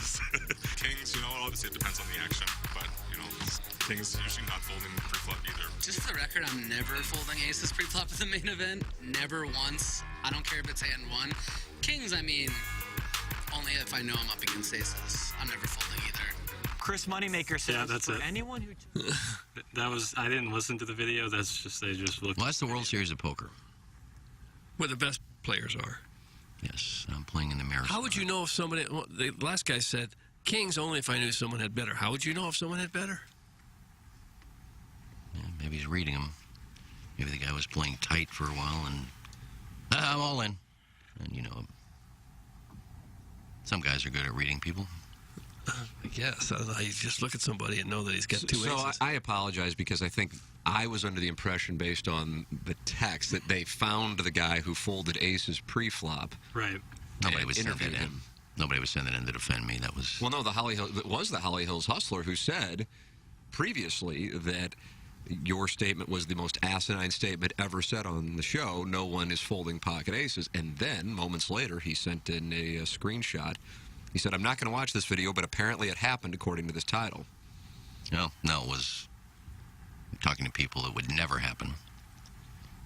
aces. Kings, obviously it depends on the action, but, Kings usually not folding pre-flop either. Just for the record, I'm never folding aces pre-flop at the main event. Never once. I don't care if it's hand one. Kings, only if I know I'm up against aces. I'm never folding either. Chris Moneymaker says, Yeah, that's it. anyone who... I didn't listen to the video. They just looked. Well, that's the World Series of Poker. Where the best players are. Yes, I'm playing in the mirror. How would you know if somebody... Well, the last guy said, Kings only if I knew someone had better. How would you know if someone had better? Yeah, maybe he's reading them. Maybe the guy was playing tight for a while, and I'm all in. And, some guys are good at reading people. I guess. I don't know how you just look at somebody and know that he's got two aces. So I apologize because I think I was under the impression based on the text that they found the guy who folded aces pre-flop. Right. Nobody was sending it in. Nobody was sending it in to defend me. That was... Well, no, it was the Holly Hills Hustler who said previously that your statement was the most asinine statement ever said on the show. No one is folding pocket aces. And then, moments later, he sent in a screenshot. He said, I'm not going to watch this video, but apparently it happened according to this title. No, it was talking to people that would never happen.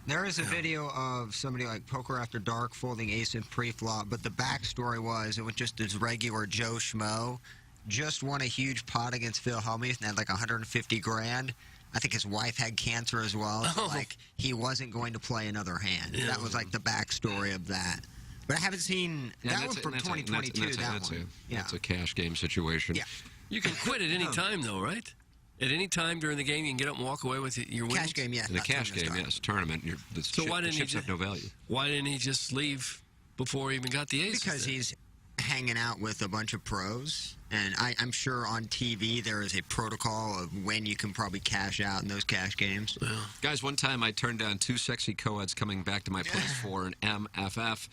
There is a video of somebody like Poker After Dark folding ace in pre-flop, but the backstory was it was just this regular Joe Schmo. Just won a huge pot against Phil Hellmuth and had like 150 grand. I think his wife had cancer as well, so he wasn't going to play another hand. Yeah. That was like the backstory of that. But I haven't seen that one from 2022. That's a cash game situation. Yeah. You can quit at any time, though, right? At any time during the game, you can get up and walk away with your winnings? Cash game, yeah. In a cash game, yes. Tournament, the chips have no value. Why didn't he just leave before he even got the aces? Because he's hanging out with a bunch of pros, and I'm sure on TV there is a protocol of when you can probably cash out in those cash games. Yeah. Guys, one time I turned down two sexy co-eds coming back to my place for an MFF.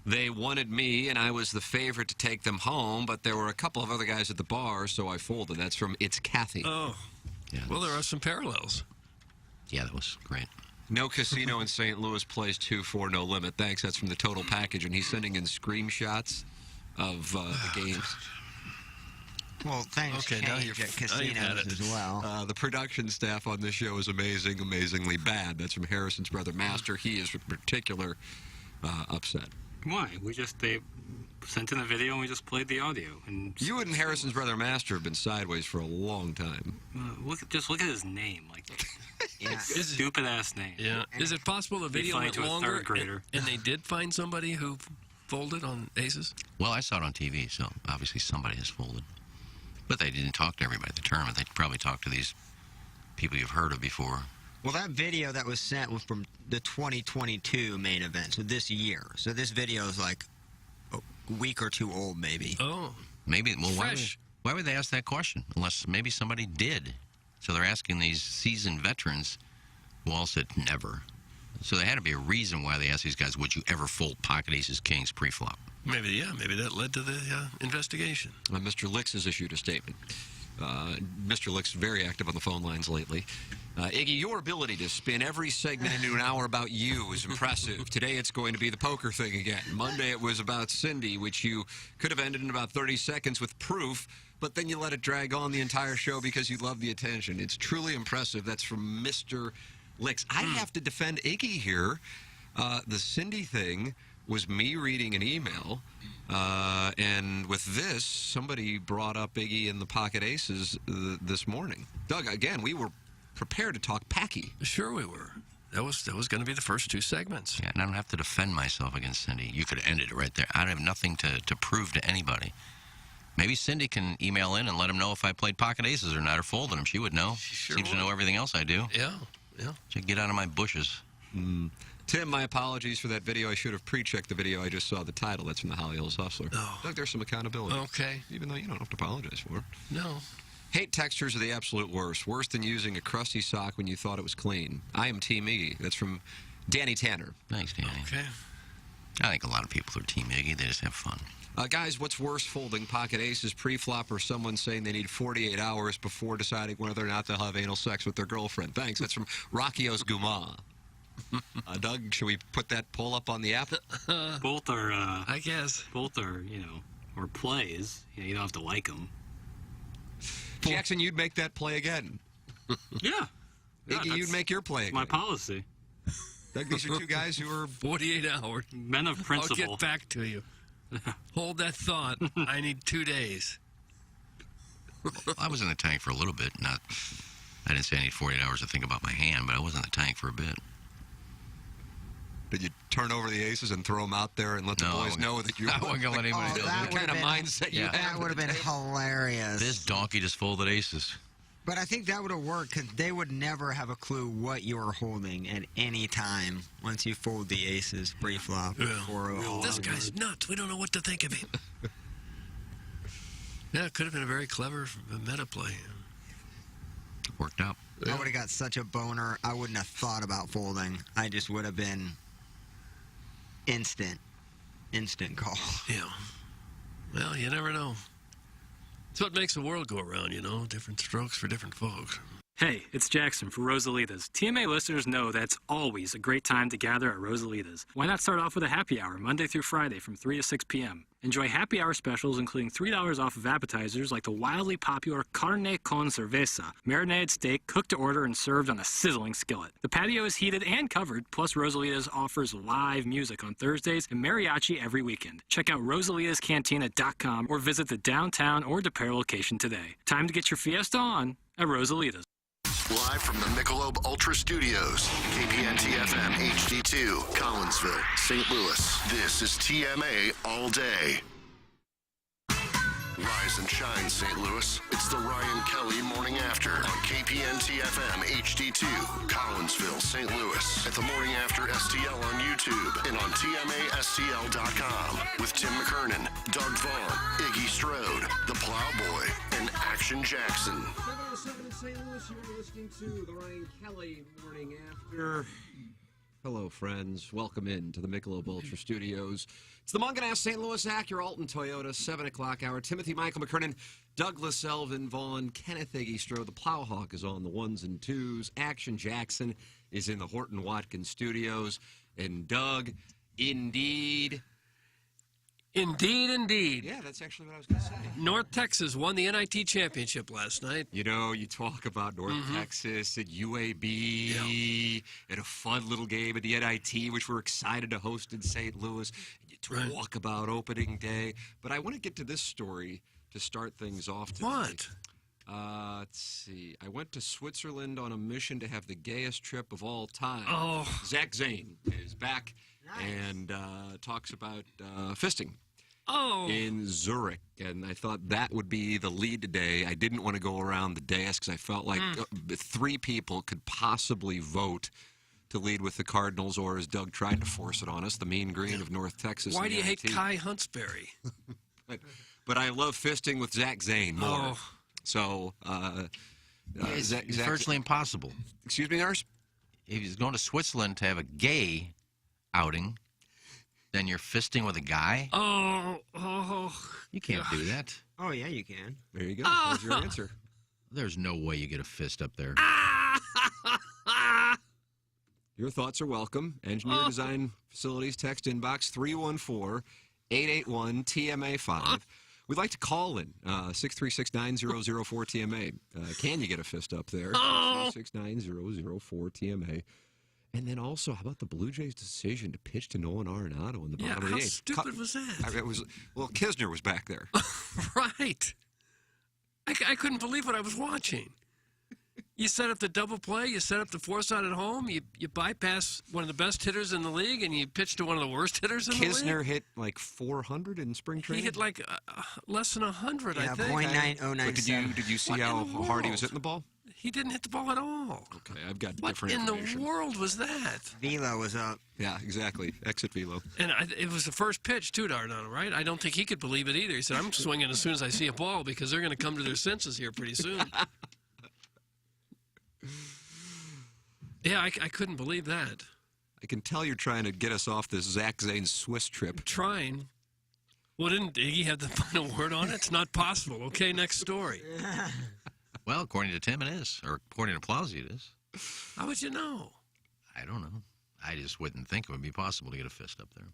They wanted me, and I was the favorite to take them home, but there were a couple of other guys at the bar, so I folded. That's from It's Kathy. Oh. Yeah, well, there are some parallels. Yeah, that was great. No casino in St. Louis plays 2-4, no limit. Thanks. That's from the Total Package, and he's sending in screenshots of the games. Well, thanks. Okay, now you're casinos as well. The production staff on this show is amazingly bad. That's from Harrison's brother Master. He is in particular upset. Why? They sent in a video and we just played the audio. And you and Harrison's brother Master have been sideways for a long time. Just look at his name, Yeah. Stupid ass name. Yeah. Is it possible the video went longer and they did find somebody who folded on aces? Well, I saw it on TV, so obviously somebody has folded. But they didn't talk to everybody at the tournament. They probably talked to these people you've heard of before. Well, that video that was sent was from the 2022 main event, so this year. So this video is like a week or two old, maybe. Oh. Maybe. Well, fresh. Why would they ask that question? Unless maybe somebody did. So they're asking these seasoned veterans who all said never. So there had to be a reason why they asked these guys, would you ever fold pocket aces, kings, pre-flop? Maybe that led to the investigation. Mr. Licks has issued a statement. Mr. Licks is very active on the phone lines lately. Iggy, your ability to spin every segment into an hour about you is impressive. Today it's going to be the poker thing again. Monday it was about Cindy, which you could have ended in about 30 seconds with proof, but then you let it drag on the entire show because you love the attention. It's truly impressive. That's from Mr. Licks. I have to defend Iggy here. The Cindy thing was me reading an email, and with this, somebody brought up Iggy and the pocket aces this morning. Doug, again, we were prepared to talk Packy. Sure we were. That was going to be the first two segments. Yeah, and I don't have to defend myself against Cindy. You could have ended it right there. I don't have nothing to prove to anybody. Maybe Cindy can email in and let him know if I played pocket aces or not, or folded them. She would know. She seems to know everything else I do. Yeah. She'd get out of my bushes. Tim, my apologies for that video. I should have pre-checked the video. I just saw the title. That's from the Holly Hills Hustler. Oh. Doug, there's some accountability. Okay. Even though you don't have to apologize for it. No. Hate textures are the absolute worst. Worse than using a crusty sock when you thought it was clean. I am Team Iggy. That's from Danny Tanner. Thanks, Danny. Okay. I think a lot of people are Team Iggy. They just have fun. Guys, what's worse, folding pocket aces pre-flop or someone saying they need 48 hours before deciding whether or not they'll have anal sex with their girlfriend? Thanks. That's from Rockyos Guma. Doug, should we put that poll up on the app? Both are, I guess. Both are, or plays. You don't have to like them. Jackson, you'd make that play again. Yeah. Iggy, you'd make your play again. My policy. These are two guys who are 48 hours. Men of principle. I'll get back to you. Hold that thought. I need 2 days. I was in the tank for a little bit. I didn't say I need 48 hours to think about my hand, but I was in the tank for a bit. Did you turn over the aces and throw them out there and let the boys know that you I wasn't going to let anybody know. that the kind of mindset you have? That would have been hilarious. This donkey just folded aces. But I think that would have worked because they would never have a clue what you were holding at any time once you fold the aces pre-flop. This guy's nuts. We don't know what to think of him. Yeah, it could have been a very clever meta play. Worked out. I would have got such a boner. I wouldn't have thought about folding. I just would have been instant call. Yeah. Well, you never know. It's what makes the world go around, different strokes for different folks. Hey, it's Jackson for Rosalita's. TMA listeners know that's always a great time to gather at Rosalita's. Why not start off with a happy hour Monday through Friday from 3 to 6 p.m.? Enjoy happy hour specials including $3 off of appetizers like the wildly popular carne con cerveza, marinated steak cooked to order and served on a sizzling skillet. The patio is heated and covered, plus Rosalita's offers live music on Thursdays and mariachi every weekend. Check out rosalitascantina.com or visit the downtown or DePere location today. Time to get your fiesta on at Rosalita's. Live from the Michelob Ultra Studios, KPN-TFM HD2, Collinsville, St. Louis. This is TMA All Day. Rise and shine, St. Louis. It's the Ryan Kelly Morning After on KPN-TFM HD2, Collinsville, St. Louis. At the Morning After STL on YouTube and on TMASTL.com with Tim McKernan, Doug Vaughn, Iggy Strode, the Plowboy, and Action Jackson. 707 in St. Louis, you're listening to the Ryan Kelly Morning After. Hello, friends. Welcome in to the Michelob Ultra Studios. It's the Munganess St. Louis Acura Alton Toyota, 7 o'clock hour. Timothy Michael McKernan, Douglas Elvin Vaughn, Kenneth Iggy Strode. The Plowhawk is on the ones and twos. Action Jackson is in the Horton Watkins Studios. And Doug, indeed. Indeed. Yeah, that's actually what I was going to say. North Texas won the NIT championship last night. You talk about North Texas at UAB and a fun little game at the NIT, which we're excited to host in St. Louis. You talk about opening day. But I want to get to this story to start things off tonight. What? Let's see. I went to Switzerland on a mission to have the gayest trip of all time. Oh. Zach Zane is back and talks about fisting. Oh. In Zurich, and I thought that would be the lead today. I didn't want to go around the dais because I felt like 3 people could possibly vote to lead with the Cardinals, or as Doug tried to force it on us, the mean green of North Texas. Why do you hate Kai Huntsberry? but I love fisting with Zach Zane more. Oh. So, It's virtually impossible. Excuse me, nurse? If he's going to Switzerland to have a gay outing, then you're fisting with a guy? Oh. You can't do that. Oh, yeah, you can. There you go. There's your answer. There's no way you get a fist up there. Your thoughts are welcome. Engineer Design Facilities text inbox 314-881-TMA5. We'd like to call in 636-9004-TMA. Can you get a fist up there? 636-9004-TMA. And then also, how about the Blue Jays' decision to pitch to Nolan Arenado in the bottom of the 8th? How stupid was that? Kisner was back there. Right. I couldn't believe what I was watching. You set up the double play, you set up the force out at home, you bypass one of the best hitters in the league, and you pitch to one of the worst hitters in the league. Kisner hit like 400 in spring training? He hit like less than 100, I think. .9097. But did you see how hard he was hitting the ball? He didn't hit the ball at all. Okay, I've got What different in information. the world was that? Velo was up. Yeah, exactly. Exit velo. And it was the first pitch, too, to Arenado, right? I don't think he could believe it either. He said, I'm swinging as soon as I see a ball because they're going to come to their senses here pretty soon. Yeah, I couldn't believe that. I can tell you're trying to get us off this Zach Zane Swiss trip. Trying. Well, didn't Iggy have the final word on it? It's not possible. Okay, next story. Well, according to Tim, it is. Or according to Plowsy, it is. How would you know? I don't know. I just wouldn't think it would be possible to get a fist up there.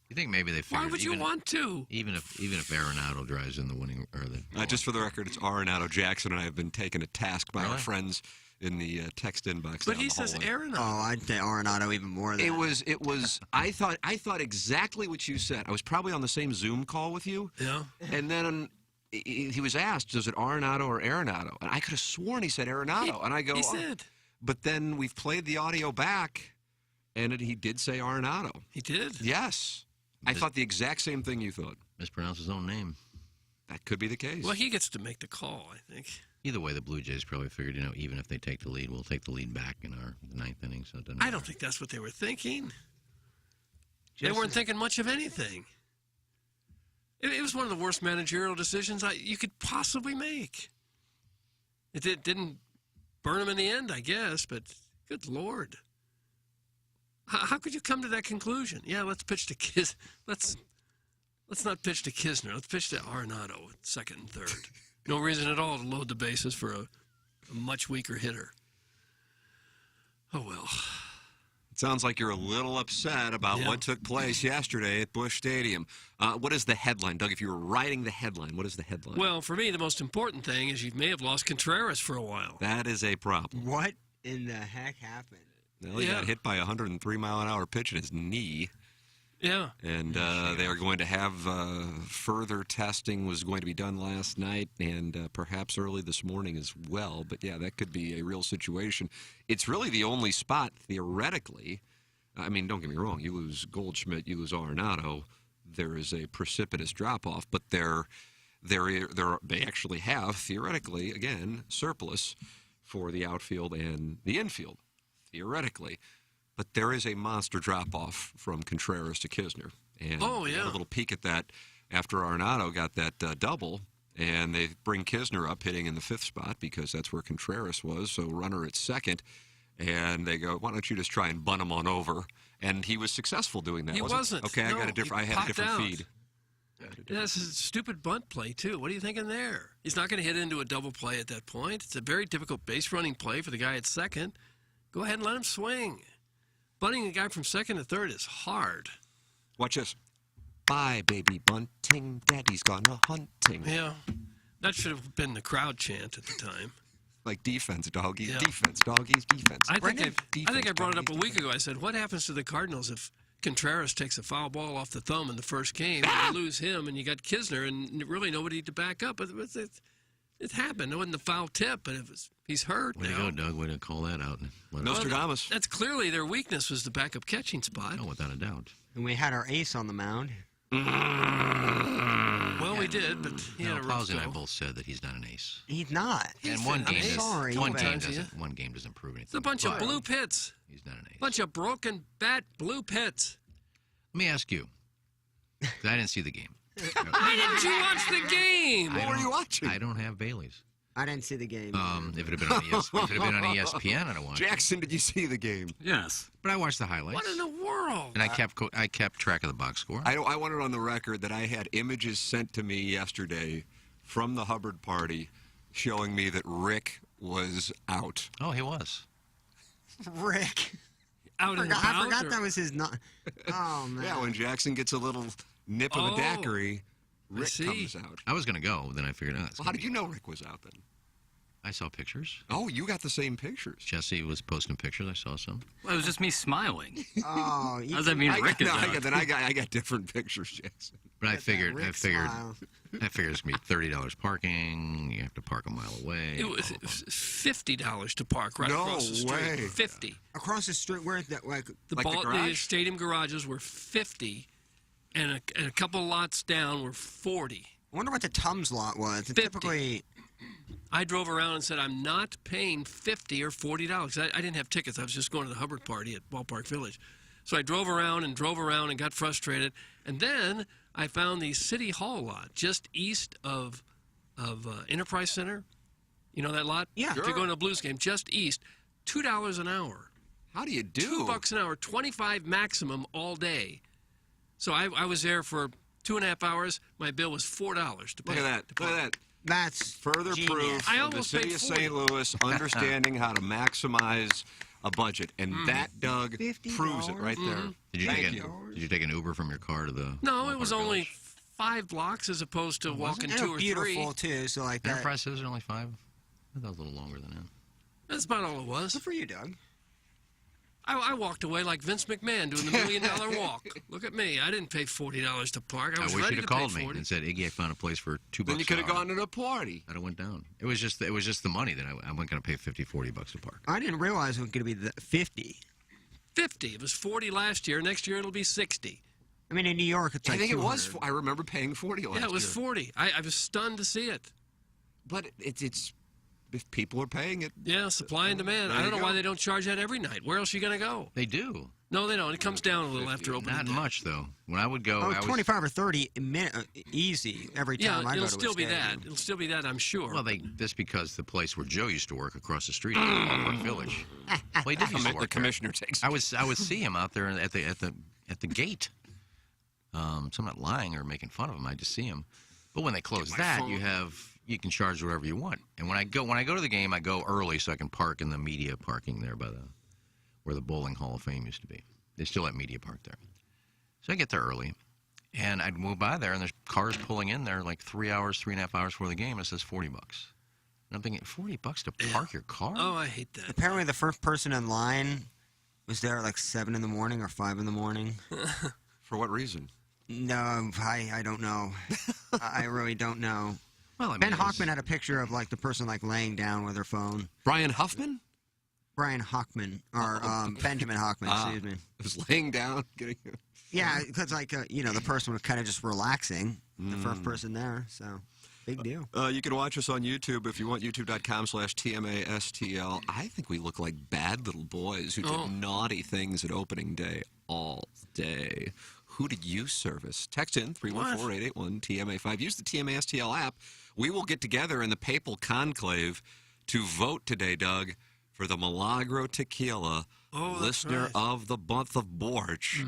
You think maybe they figured Why would you want to? even if Arenado drives in the winning or the Just for the record, it's Arenado. Jackson and I have been taken to task by our Really? friends in the text inbox. But down he the says hallway. Arenado. Oh, I'd say Arenado even more than It was. I thought exactly what you said. I was probably on the same Zoom call with you, Yeah. and then he was asked, "Is it Arenado or Arenado?" And I could have sworn he said Arenado, and I go, He "Oh." said. But then we've played the audio back, and he did say Arenado. He did? Yes, I thought the exact same thing you thought. mispronounced his own name. That could be the case. Well, he gets to make the call, I think. Either way, the Blue Jays probably figured, even if they take the lead, we'll take the lead back in our ninth inning. So it doesn't I matter. don't think that's what they were thinking. They weren't thinking much of anything. It was one of the worst managerial decisions you could possibly make. It didn't burn them in the end, I guess, but good Lord. How could you come to that conclusion? Yeah, let's pitch to Let's not pitch to Kisner. Let's pitch to Arenado at second and third. No reason at all to load the bases for a much weaker hitter. Oh, well. It sounds like you're a little upset about what took place yesterday at Busch Stadium. What is the headline, Doug? If you were writing the headline, what is the headline? Well, for me, the most important thing is you may have lost Contreras for a while. That is a problem. What in the heck happened? Well, he got hit by a 103-mile-an-hour pitch in his knee. Yeah. And they are going to have further testing was going to be done last night and perhaps early this morning as well. But, yeah, that could be a real situation. It's really the only spot, theoretically. I mean, don't get me wrong. You lose Goldschmidt, you lose Arenado. There is a precipitous drop-off. But they actually have, theoretically, again, surplus for the outfield and the infield, theoretically. But there is a monster drop-off from Contreras to Kisner. And we had a little peek at that after Arenado got that double. And they bring Kisner up hitting in the fifth spot because that's where Contreras was. So runner at second. And they go, why don't you just try and bunt him on over? And he was successful doing that. He wasn't. Okay, No, I had a he different popped feed. That's a stupid bunt play, too. What are you thinking there? He's not going to hit into a double play at that point. It's a very difficult base running play for the guy at second. Go ahead and let him swing. Bunting a guy from second to third is hard. Watch this. Bye, baby bunting. Daddy's gone a hunting. Yeah. That should have been the crowd chant at the time. Like defense, doggies, Yeah. defense, doggies, defense. I think I brought it up a doggies, week ago. I said, what happens to the Cardinals if Contreras takes a foul ball off the thumb in the first game and you lose him and you got Kisner and really nobody to back up? It happened. It wasn't the foul tip, but he's hurt Way to now. go, Doug. Way to call that out. Nostradamus. That's clearly their weakness was the backup catching spot. Oh, without a doubt. And we had our ace on the mound. Well, we did, but he had a rough Plowsy and I go. both said that he's not an ace. He's not. And one I'm game, sorry, one but- game Sometimes he doesn't. One game doesn't prove anything. It's a bunch of But blue pits. He's not an ace. Bunch of broken bat blue pits. Let me ask you. 'Cause I didn't see the game. Why didn't you watch the game? What were you watching? I don't have Bailey's. I didn't see the game. If it had been on ESPN, I'd have watched it. Jackson, did you see the game? Yes. But I watched the highlights. What in the world? And I kept track of the box score. I want it on the record that I had images sent to me yesterday from the Hubbard party showing me that Rick was out. Oh, he was. Rick. Out in the I forgot or- that was his. Oh man. Yeah, when Jackson gets a little nip of a daiquiri, Rick see. comes out. I was going to go, then I figured out. Well, how did you know Rick was out then? I saw pictures. Oh, you got the same pictures. Jesse was posting pictures. I saw some. Well, it was just me smiling. Oh, How does that mean Rick is out? I got different pictures, Jackson. But I figured Rick smile. it's going to be $30 parking. You have to park a mile away. It was $50 to park right No across the street. way. 50. Across the street, where that like The Like the garage? stadium garages were 50, and a couple lots down were 40. I wonder what the Tums lot was. 50. Typically, I drove around and said, I'm not paying $50 or $40. I didn't have tickets. I was just going to the Hubbard party at Ballpark Village. So I drove around and got frustrated. And then I found the City Hall lot just east of Enterprise Center. You know that lot? Yeah. If you're going to a Blues game, just east, $2 an hour. How do you do? $2 an hour, 25 maximum all day. So I was there for 2.5 hours. My bill was $4 to pay. Look at that. Look at that. that's Further genius. proof I of the almost city paid of St. Louis understanding how to maximize a budget, and that, Doug, proves it right there. Did you Thank take you. Did you take an Uber from your car to the? No, it was Ballpark only Village? 5 blocks as opposed to walking And 2 it or was 3. beautiful too. So like that. Enterprise says they're only 5. I thought it was a little longer than that. That's about all it was. Good for you, Doug. I walked away like Vince McMahon doing the $1 Million Walk. Look at me. I didn't pay $40 to park. I was wish ready you'd to have pay called me 40. and said, Iggy, I found a place for $2. Then you could have an hour." gone to the party. I'd have went down. It was just the money that I wasn't going to pay $50-$40 to park. I didn't realize it was going to be 50. 50. It was 40 last year. Next year it'll be 60. I mean, in New York, it's I like think it was. 200. I remember paying 40 last Yeah, it was year. 40. I was stunned to see it. But it's if people are paying it. Yeah, supply and demand. There I don't you know go. why they don't charge that every night. Where else are you going to go? They do. No, they don't. It comes down a little after opening Not day. much, though. When I would go, Oh, I was, 25 or 30 a minute, easy every Yeah, time I go it'll to still a be that. stadium. It'll still be that, I'm sure. Well, that's because the place where Joe used to work across the street, Ballpark Village. Well, he did used to The work commissioner takes. there. I would see him out there at the gate. So I'm not lying or making fun of him. I just see him. But when they close that, you can charge whatever you want. And when I go to the game, I go early so I can park in the media parking there by where the Bowling Hall of Fame used to be. They still have media park there. So I get there early, and I'd move by there, and there's cars pulling in there like 3.5 hours before the game. And it says $40. And I'm thinking, $40 to park your car? Oh, I hate that. Apparently, the first person in line was there at like 7 in the morning or 5 in the morning. For what reason? No, I don't know. I really don't know. Well, I mean, Ben it was- Hockman had a picture of like the person like laying down with her phone. Brian Huffman? Brian Hockman or Benjamin Hockman, excuse me. It was laying down, getting. Yeah, because like the person was kind of just relaxing. The first person there, so big deal. You can watch us on YouTube if you want. YouTube.com/TMASTL. I think we look like bad little boys who did naughty things at opening day all day. Who did you service? Text in 314-881-TMA5. Use the TMASTL app. We will get together in the Papal Conclave to vote today, Doug, for the Milagro Tequila Listener of the Month of March.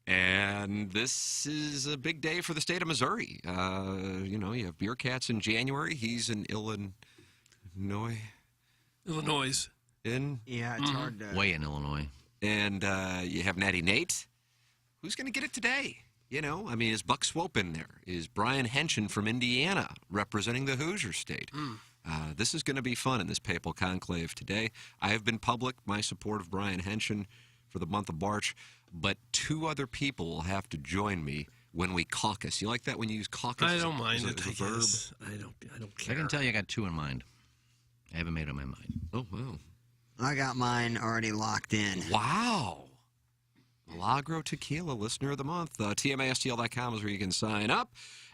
And this is a big day for the state of Missouri. You have Beer Cats in January. He's in Illinois. Illinois. Yeah, it's hard to. Way in Illinois. And you have Natty Nate. Who's going to get it today? Is Buck Swope in there? Is Brian Henson from Indiana representing the Hoosier State? This is going to be fun in this Papal Conclave today. I have been public my support of Brian Henson for the month of March, but 2 other people will have to join me when we caucus. You like that when you use caucus? I don't mind it. as a I verb? guess. I don't care. I can tell you I got 2 in mind. I haven't made up my mind. Oh, wow. I got mine already locked in. Wow. Milagro Tequila, Listener of the Month. TMASTL.com is where you can sign up.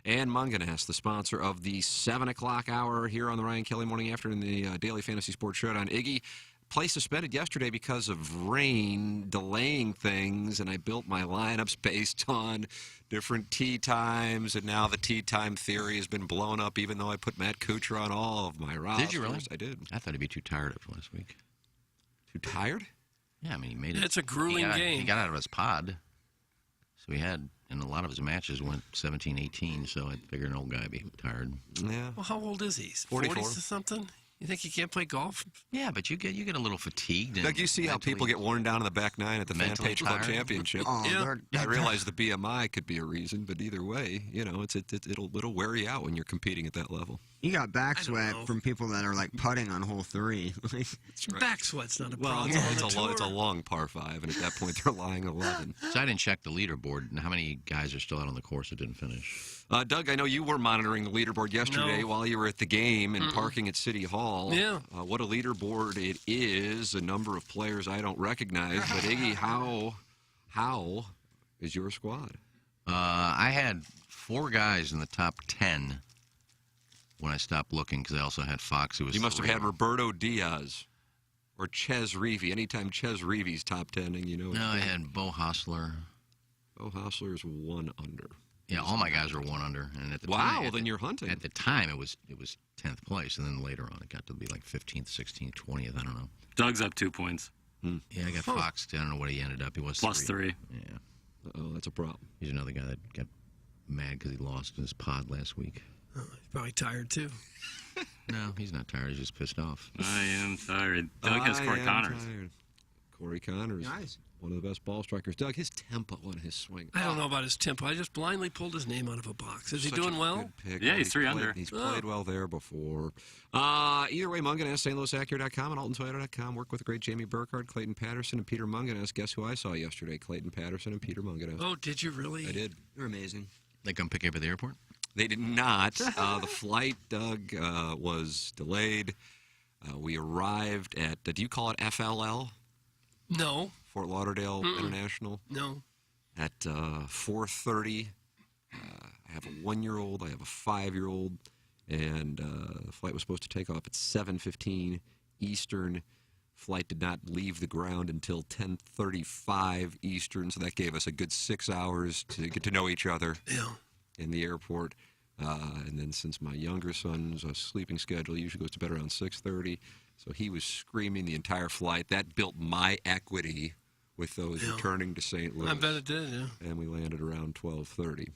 And Munganess, the sponsor of the 7 o'clock hour here on the Ryan Kelly Morning After in the Daily Fantasy Sports Showdown. Iggy, play suspended yesterday because of rain delaying things, and I built my lineups based on different tee times, and now the tee time theory has been blown up, even though I put Matt Kuchar on all of my rosters. Did you really? I did. I thought he'd be too tired after last week. Too tired? Yeah, he made it. It's a grueling game. He got out of his pod. So he had, and a lot of his matches went 17-18, so I figured an old guy would be tired. Yeah. Well, how old is he? 44. 40 or something? You think he can't play golf? Yeah, but you get a little fatigued. Doug, you see how people get worn down in the back nine at the mentally Fan Page Club tired. Championship. Oh, Yeah. I realize the BMI could be a reason, but either way, it'll wear you out when you're competing at that level. You got back I don't sweat know. from people that are like putting on hole 3. Back sweat's not a Well, problem. it's a long par 5, and at that point they're lying 11. So I didn't check the leaderboard. And how many guys are still out on the course that didn't finish? Doug, I know you were monitoring the leaderboard yesterday No. while you were at the game and parking at City Hall. Yeah. What a leaderboard it is, a number of players I don't recognize. But Iggy, how is your squad? I had 4 guys in the top 10 when I stopped looking because I also had Fox, who was You must have 3. had Roberto Diaz or Ches Reavie. Anytime Ches Reavie's top 10, you know. No, I had Bo Hostler. Bo Hostler's 1 under. Yeah, all my guys were 1 under. And at the Wow, time, well, then you're hunting. At the time, it was 10th place, and then later on, it got to be like 15th, 16th, 20th. I don't know. Doug's up 2 points. Yeah, I got Fox. I don't know what he ended up. He was Plus 3. Yeah, Oh, that's a problem. he's another guy that got mad because he lost his pod last week. Oh, he's probably tired, too. No, he's not tired. He's just pissed off. I am tired. Doug has Court Connors. Corey Connors. Nice. One of the best ball strikers. Doug, his tempo on his swing. I don't know about his tempo. I just blindly pulled his name out of a box. Is he Such doing a well? good pick. Yeah, he's 3 under. He's played well there before. Either way, Munganess, stlouisacura.com and altontoyota.com. Work with the great Jamie Burkhardt, Clayton Patterson, and Peter Munganess. Guess who I saw yesterday? Clayton Patterson and Peter Munganess. Oh, did you really? I did. You're amazing. They come pick you up at the airport? They did not. The flight, Doug, was delayed. We arrived at, do you call it FLL? No. Fort Lauderdale International? No. At 4:30. I have a 1-year-old, I have a 5-year-old, and the flight was supposed to take off at 7:15 Eastern. Flight did not leave the ground until 10:35 Eastern, so that gave us a good 6 hours to get to know each other in the airport. And then since my younger son's sleeping schedule usually goes to bed around 6:30, so he was screaming the entire flight. That built my equity with those returning to St. Louis. I bet it did, yeah. And we landed around 12:30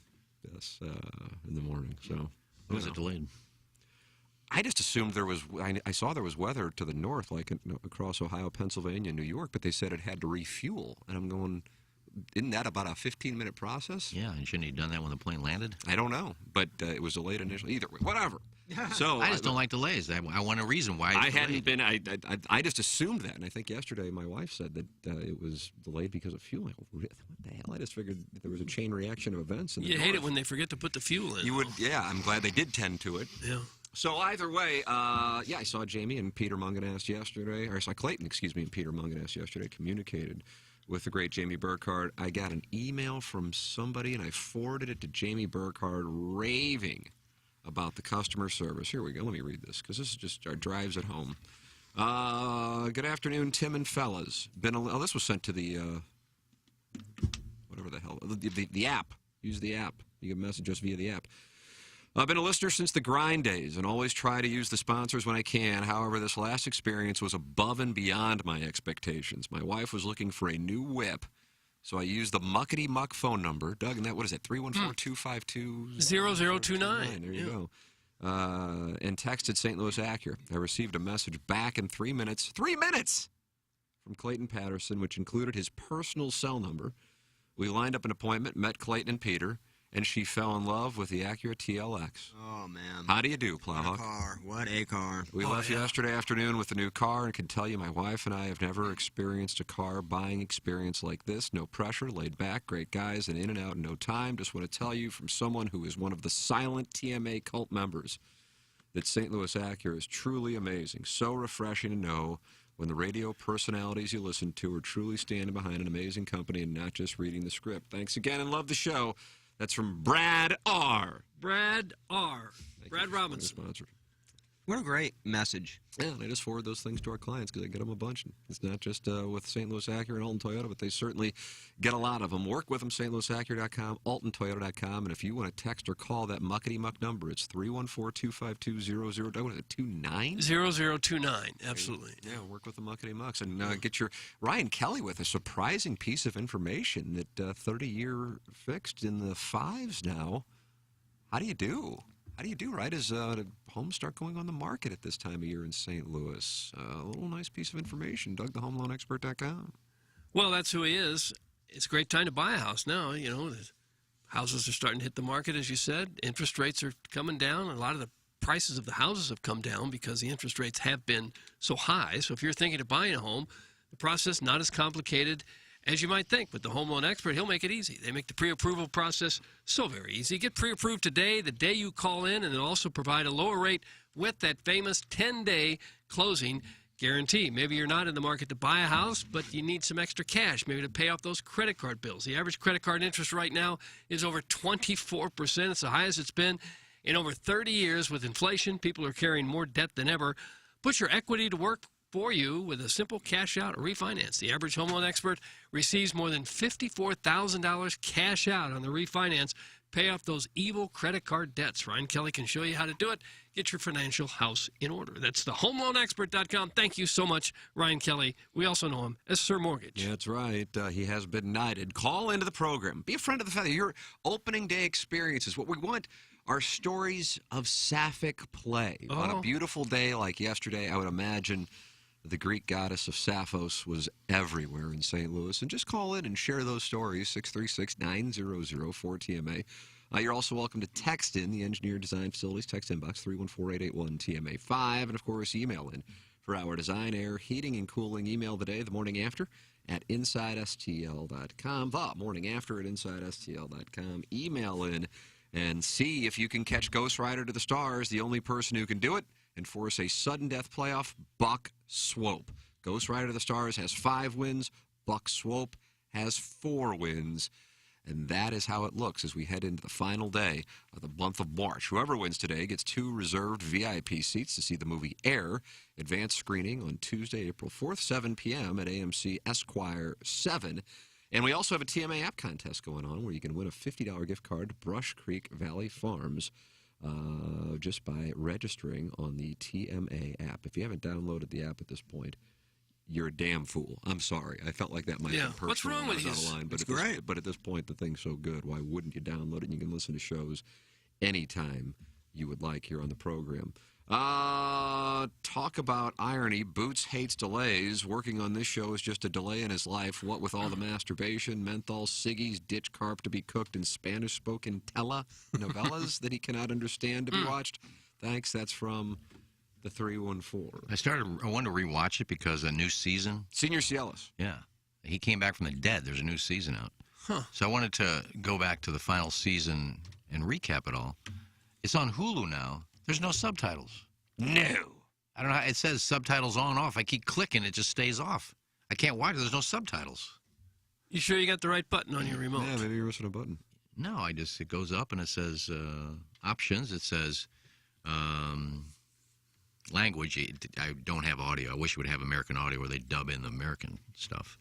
in the morning. So Why was it delayed? I just assumed there was. I saw there was weather to the north, like across Ohio, Pennsylvania, New York, but they said it had to refuel, and I'm going. Isn't that about a 15-minute process? Yeah, and shouldn't he have done that when the plane landed? I don't know, but it was delayed initially. Either way, whatever. So I just don't like delays. I want a reason why. I hadn't been. I just assumed that, and I think yesterday my wife said that it was delayed because of fuel. What the hell? I just figured there was a chain reaction of events. In the You hate north. it when they forget to put the fuel in. You would, yeah. I'm glad they did tend to it. Yeah. So either way, I saw Jamie and Peter Munganess yesterday, or I saw Clayton, and Peter Munganess yesterday. Communicated with the great Jamie Burkhardt. I got an email from somebody, and I forwarded it to Jamie Burkhardt, raving about the customer service. Here we go. Let me read this, because this is just our drives at home. Good afternoon, Tim and fellas. This was sent to the, whatever the hell, the app. Use the app. You can message us via the app. I've been a listener since the grind days and always try to use the sponsors when I can. However, this last experience was above and beyond my expectations. My wife was looking for a new whip, so I used the Muckety Muck phone number. Doug, and that, what is it, 314-252? 0029. There you go. And texted St. Louis Acura. I received a message back in 3 minutes. 3 minutes! From Clayton Patterson, which included his personal cell number. We lined up an appointment, met Clayton and Peter, and she fell in love with the Acura TLX. Oh, man. How do you do, Plowhawk? What a car. We left yesterday afternoon with the new car and can tell you my wife and I have never experienced a car buying experience like this. No pressure, laid back, great guys, and in and out in no time. Just want to tell you from someone who is one of the silent TMA cult members that St. Louis Acura is truly amazing. So refreshing to know when the radio personalities you listen to are truly standing behind an amazing company and not just reading the script. Thanks again and love the show. That's from Brad R. Brad R. Brad Robinson. Sponsor. What a great message. Yeah, and I just forward those things to our clients because I get them a bunch. It's not just with St. Louis Acura and Alton Toyota, but they certainly get a lot of them. Work with them, stlouisacura.com, altontoyota.com, and if you want to text or call that muckety muck number, it's 314-252-00. What is it, 29? 0029, absolutely. Yeah, work with the muckety mucks. And get your Ryan Kelly with a surprising piece of information that 30-year fixed in the fives now. How do you do? How do you do, right, as homes start going on the market at this time of year in St. Louis? A little nice piece of information. DougTheHomeLoanExpert.com. Well, that's who he is. It's a great time to buy a house now. You know, the houses are starting to hit the market, as you said. Interest rates are coming down. A lot of the prices of the houses have come down because the interest rates have been so high. So if you're thinking of buying a home, the process not as complicated as you might think. With the Home Loan Expert, he'll make it easy. They make the pre-approval process so very easy. Get pre-approved today, the day you call in, and they'll also provide a lower rate with that famous 10-day closing guarantee. Maybe you're not in the market to buy a house, but you need some extra cash, maybe to pay off those credit card bills. The average credit card interest right now is over 24%. It's the highest it's been in over 30 years. With inflation, people are carrying more debt than ever. Put your equity to work for you with a simple cash out or refinance. The average home loan expert receives more than $54,000 cash out on the refinance. Pay off those evil credit card debts. Ryan Kelly can show you how to do it. Get your financial house in order. That's the homeloanexpert.com. Thank you so much, Ryan Kelly. We also know him as Sir Mortgage. Yeah, that's right. He has been knighted. Call into the program. Be a friend of the family. Your opening day experiences. What we want are stories of sapphic play. On a beautiful day like yesterday, I would imagine The Greek goddess of Sappho's was everywhere in St. Louis. And just call in and share those stories, 636-900-4TMA. You're also welcome to text in the Engineer Design Facilities text inbox, 314-881-TMA5. And, of course, email in for our design, air, heating, and cooling email today, the morning after, at InsideSTL.com. The morning after at InsideSTL.com. Email in and see if you can catch Ghost Rider to the stars. The only person who can do it and force a sudden death playoff, Buck Swope. Ghost Rider to the stars has 5 wins. Buck Swope has 4 wins. And that is how it looks as we head into the final day of the month of March. Whoever wins today gets 2 reserved VIP seats to see the movie Air. Advanced screening on Tuesday, April 4th, 7 p.m. at AMC Esquire 7. And we also have a TMA app contest going on where you can win a $50 gift card to Brush Creek Valley Farms just by registering on the TMA app. If you haven't downloaded the app at this point, you're a damn fool. I'm sorry. I felt like that might have been personal. What's wrong with you? But but at this point, the thing's so good. Why wouldn't you download it? And you can listen to shows anytime you would like here on the program. Talk about irony. Boots hates delays. Working on this show is just a delay in his life. What with all the masturbation, menthol, ciggies, ditch carp to be cooked, and Spanish-spoken telenovelas that he cannot understand to be watched. Thanks. That's from the 314. I wanted to rewatch it because a new season. Senior Cialis. Yeah. He came back from the dead. There's a new season out. Huh. So I wanted to go back to the final season and recap it all. It's on Hulu now. There's no subtitles. No. I don't know. It says subtitles on, off. I keep clicking. It just stays off. I can't watch it. There's no subtitles. You sure you got the right button on your remote? Yeah, maybe you're missing a button. No, it goes up and it says options. It says language. I don't have audio. I wish it would have American audio where they dub in the American stuff.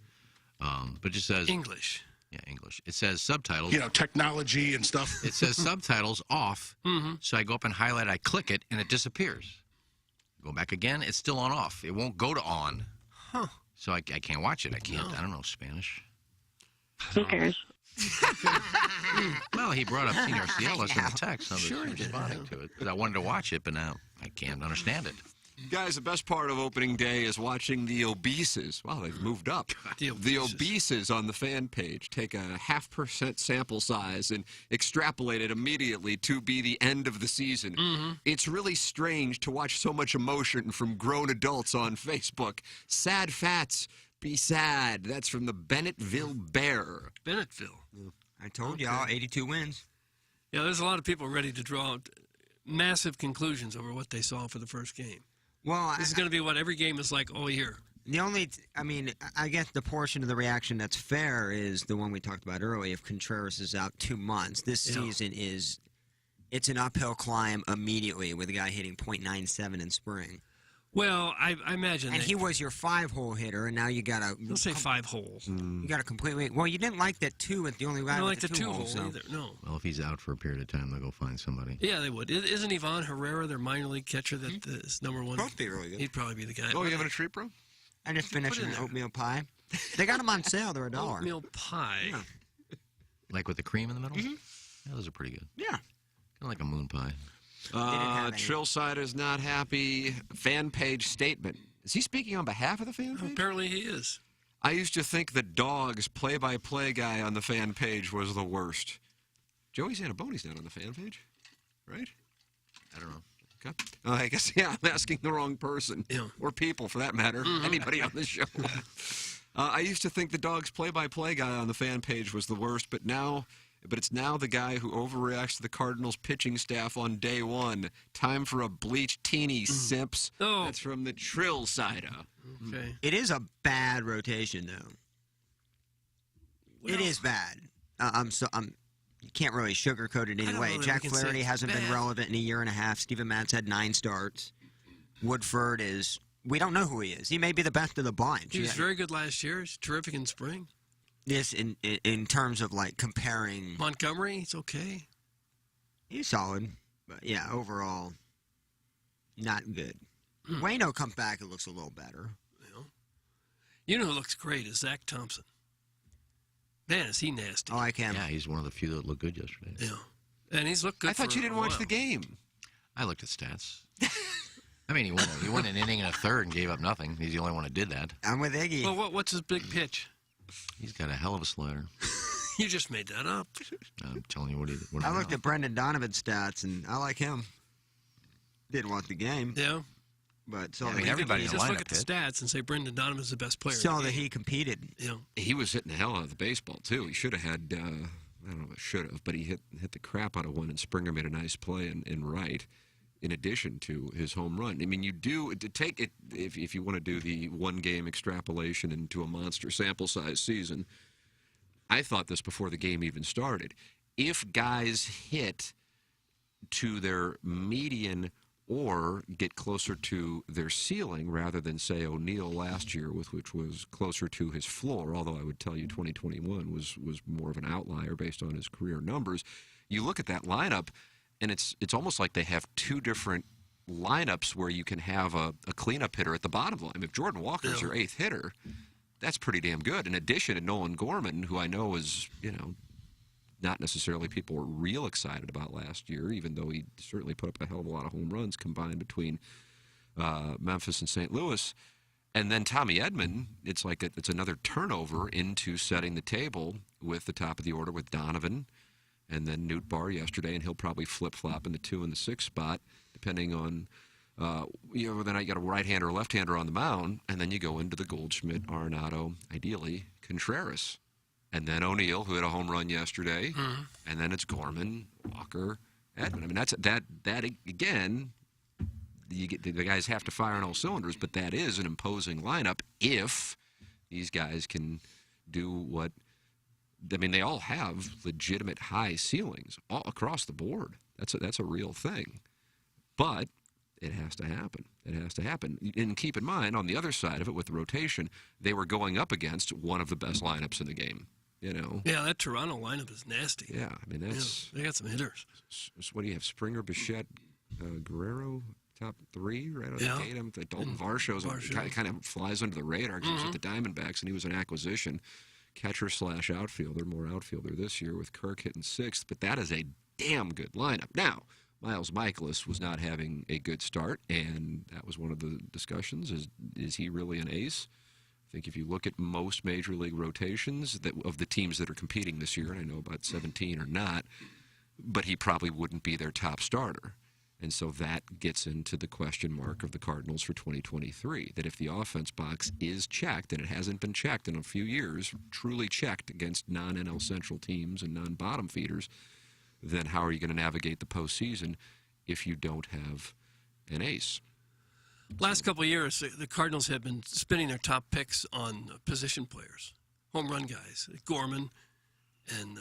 But it just says English. Yeah, English. It says subtitles. You know, technology and stuff. It says subtitles off. Mm-hmm. So I go up and highlight. I click it, and it disappears. Go back again. It's still on off. It won't go to on. Huh. So I can't watch it. I can't. No. I don't know Spanish. Who cares? Well, he brought up Senior Cialis in the text. So Sure I'm responding to it because I wanted to watch it, but now I can't understand it. Guys, the best part of opening day is watching the obeses. Wow, they've moved up. The obeses on the fan page take a 0.5% sample size and extrapolate it immediately to be the end of the season. Mm-hmm. It's really strange to watch so much emotion from grown adults on Facebook. Sad fats, be sad. That's from the Bennetville Bear. Bennetville. I told y'all, 82 wins. Yeah, there's a lot of people ready to draw massive conclusions over what they saw for the first game. Well, this is going to be what every game is like all year. The only, I guess the portion of the reaction that's fair is the one we talked about earlier. If Contreras is out 2 months, this season it's an uphill climb immediately with a guy hitting .97 in spring. Well, I imagine. And he was your 5-hole hitter, and now you got to. Don't say 5 holes. You got to completely. Well, you didn't like that 2 at the only guy. I don't with like the 2 hole hole either. No. Well, if he's out for a period of time, they'll go find somebody. Yeah, they would. Isn't Ivan Herrera their minor league catcher that is number 1? Both be really good. He'd probably be the guy. Oh, you having a treat, bro? I just finished an oatmeal pie. They got them on sale. They're $1. Oatmeal pie. Yeah. Like with the cream in the middle? Mm-hmm. Yeah, those are pretty good. Yeah. Kind of like a moon pie. Trillside is not happy. Fan page statement. Is he speaking on behalf of the fan page? Apparently he is. I used to think the Dogs play-by-play guy on the fan page was the worst. Joey Zanaboni's not on the fan page, right? I don't know. Okay. I guess, yeah, I'm asking the wrong person. Yeah. Or people, for that matter. Mm-hmm. Anybody on the show. I used to think the Dogs play-by-play guy on the fan page was the worst, but it's now the guy who overreacts to the Cardinals pitching staff on day 1. Time for a bleach teeny, simps. Oh. That's from the Trill Cider. Okay. It is a bad rotation, though. Well, it is bad. You can't really sugarcoat it I don't anyway. know that Jack we can say Flaherty it's hasn't been bad. relevant in a year and a half. Steven Matz had 9 starts. Woodford is. We don't know who he is. He may be the best of the bunch. He was very good last year. He's terrific in spring. Yes, in terms of like comparing. Montgomery, he's okay. He's solid, but yeah, overall, not good. Waino comes back, it looks a little better. You know who looks great is Zach Thompson. Man, is he nasty. I like him. Yeah, he's one of the few that looked good yesterday. Yeah. And he's looked good I thought for you didn't a watch while. the game. I looked at stats. I mean, he won an inning and a third and gave up nothing. He's the only one that did that. I'm with Iggy. Well, what's his big pitch? He's got a hell of a slider. You just made that up. I'm telling you what I looked at Brendan Donovan's stats, and I like him. Didn't want the game. Yeah. But so I mean, everybody in the just look lineup at the did. stats and say Brendan Donovan's the best player. Saw that he competed. Yeah. He was hitting the hell out of the baseball, too. He should have had, I don't know if should have, but he hit the crap out of one, and Springer made a nice play in right, in addition to his home run. I mean, you do, to take it, if you want to do the one-game extrapolation into a monster sample size season, I thought this before the game even started. If guys hit to their median or get closer to their ceiling rather than, say, O'Neill last year, which was closer to his floor, although I would tell you 2021 was more of an outlier based on his career numbers. You look at that lineup, and it's almost like they have two different lineups where you can have a cleanup hitter at the bottom line. If Jordan Walker's your eighth hitter, that's pretty damn good. In addition to Nolan Gorman, who I know is, not necessarily people were real excited about last year, even though he certainly put up a hell of a lot of home runs combined between Memphis and St. Louis. And then Tommy Edman, it's like it's another turnover into setting the table with the top of the order with Donovan and then Newt Barr yesterday, and he'll probably flip-flop in the 2 and the 6 spot, depending on, then you got a right-hander or left-hander on the mound, and then you go into the Goldschmidt, Arenado, ideally Contreras. And then O'Neill, who hit a home run yesterday, and then it's Gorman, Walker, Edman. I mean, that again. The guys have to fire on all cylinders, but that is an imposing lineup if these guys can do what. I mean, they all have legitimate high ceilings all across the board. That's a real thing, but it has to happen. It has to happen. And keep in mind, on the other side of it, with the rotation, they were going up against one of the best lineups in the game. Yeah, that Toronto lineup is nasty. Yeah, I mean they got some hitters. So what do you have? Springer, Bichette, Guerrero, top three right out of the gate. Dalton Varsho's kind of flies under the radar because he was at the Diamondbacks and he was an acquisition, catcher/outfielder, more outfielder this year with Kirk hitting sixth. But that is a damn good lineup. Now, Miles Michaelis was not having a good start, and that was one of the discussions. Is he really an ace? I think if you look at most major league rotations of the teams that are competing this year, and I know about 17 are not, but he probably wouldn't be their top starter. And so that gets into the question mark of the Cardinals for 2023, that if the offense box is checked, and it hasn't been checked in a few years, truly checked against non-NL Central teams and non-bottom feeders, then how are you going to navigate the postseason if you don't have an ace? Last couple of years, the Cardinals have been spending their top picks on position players, home run guys. Gorman and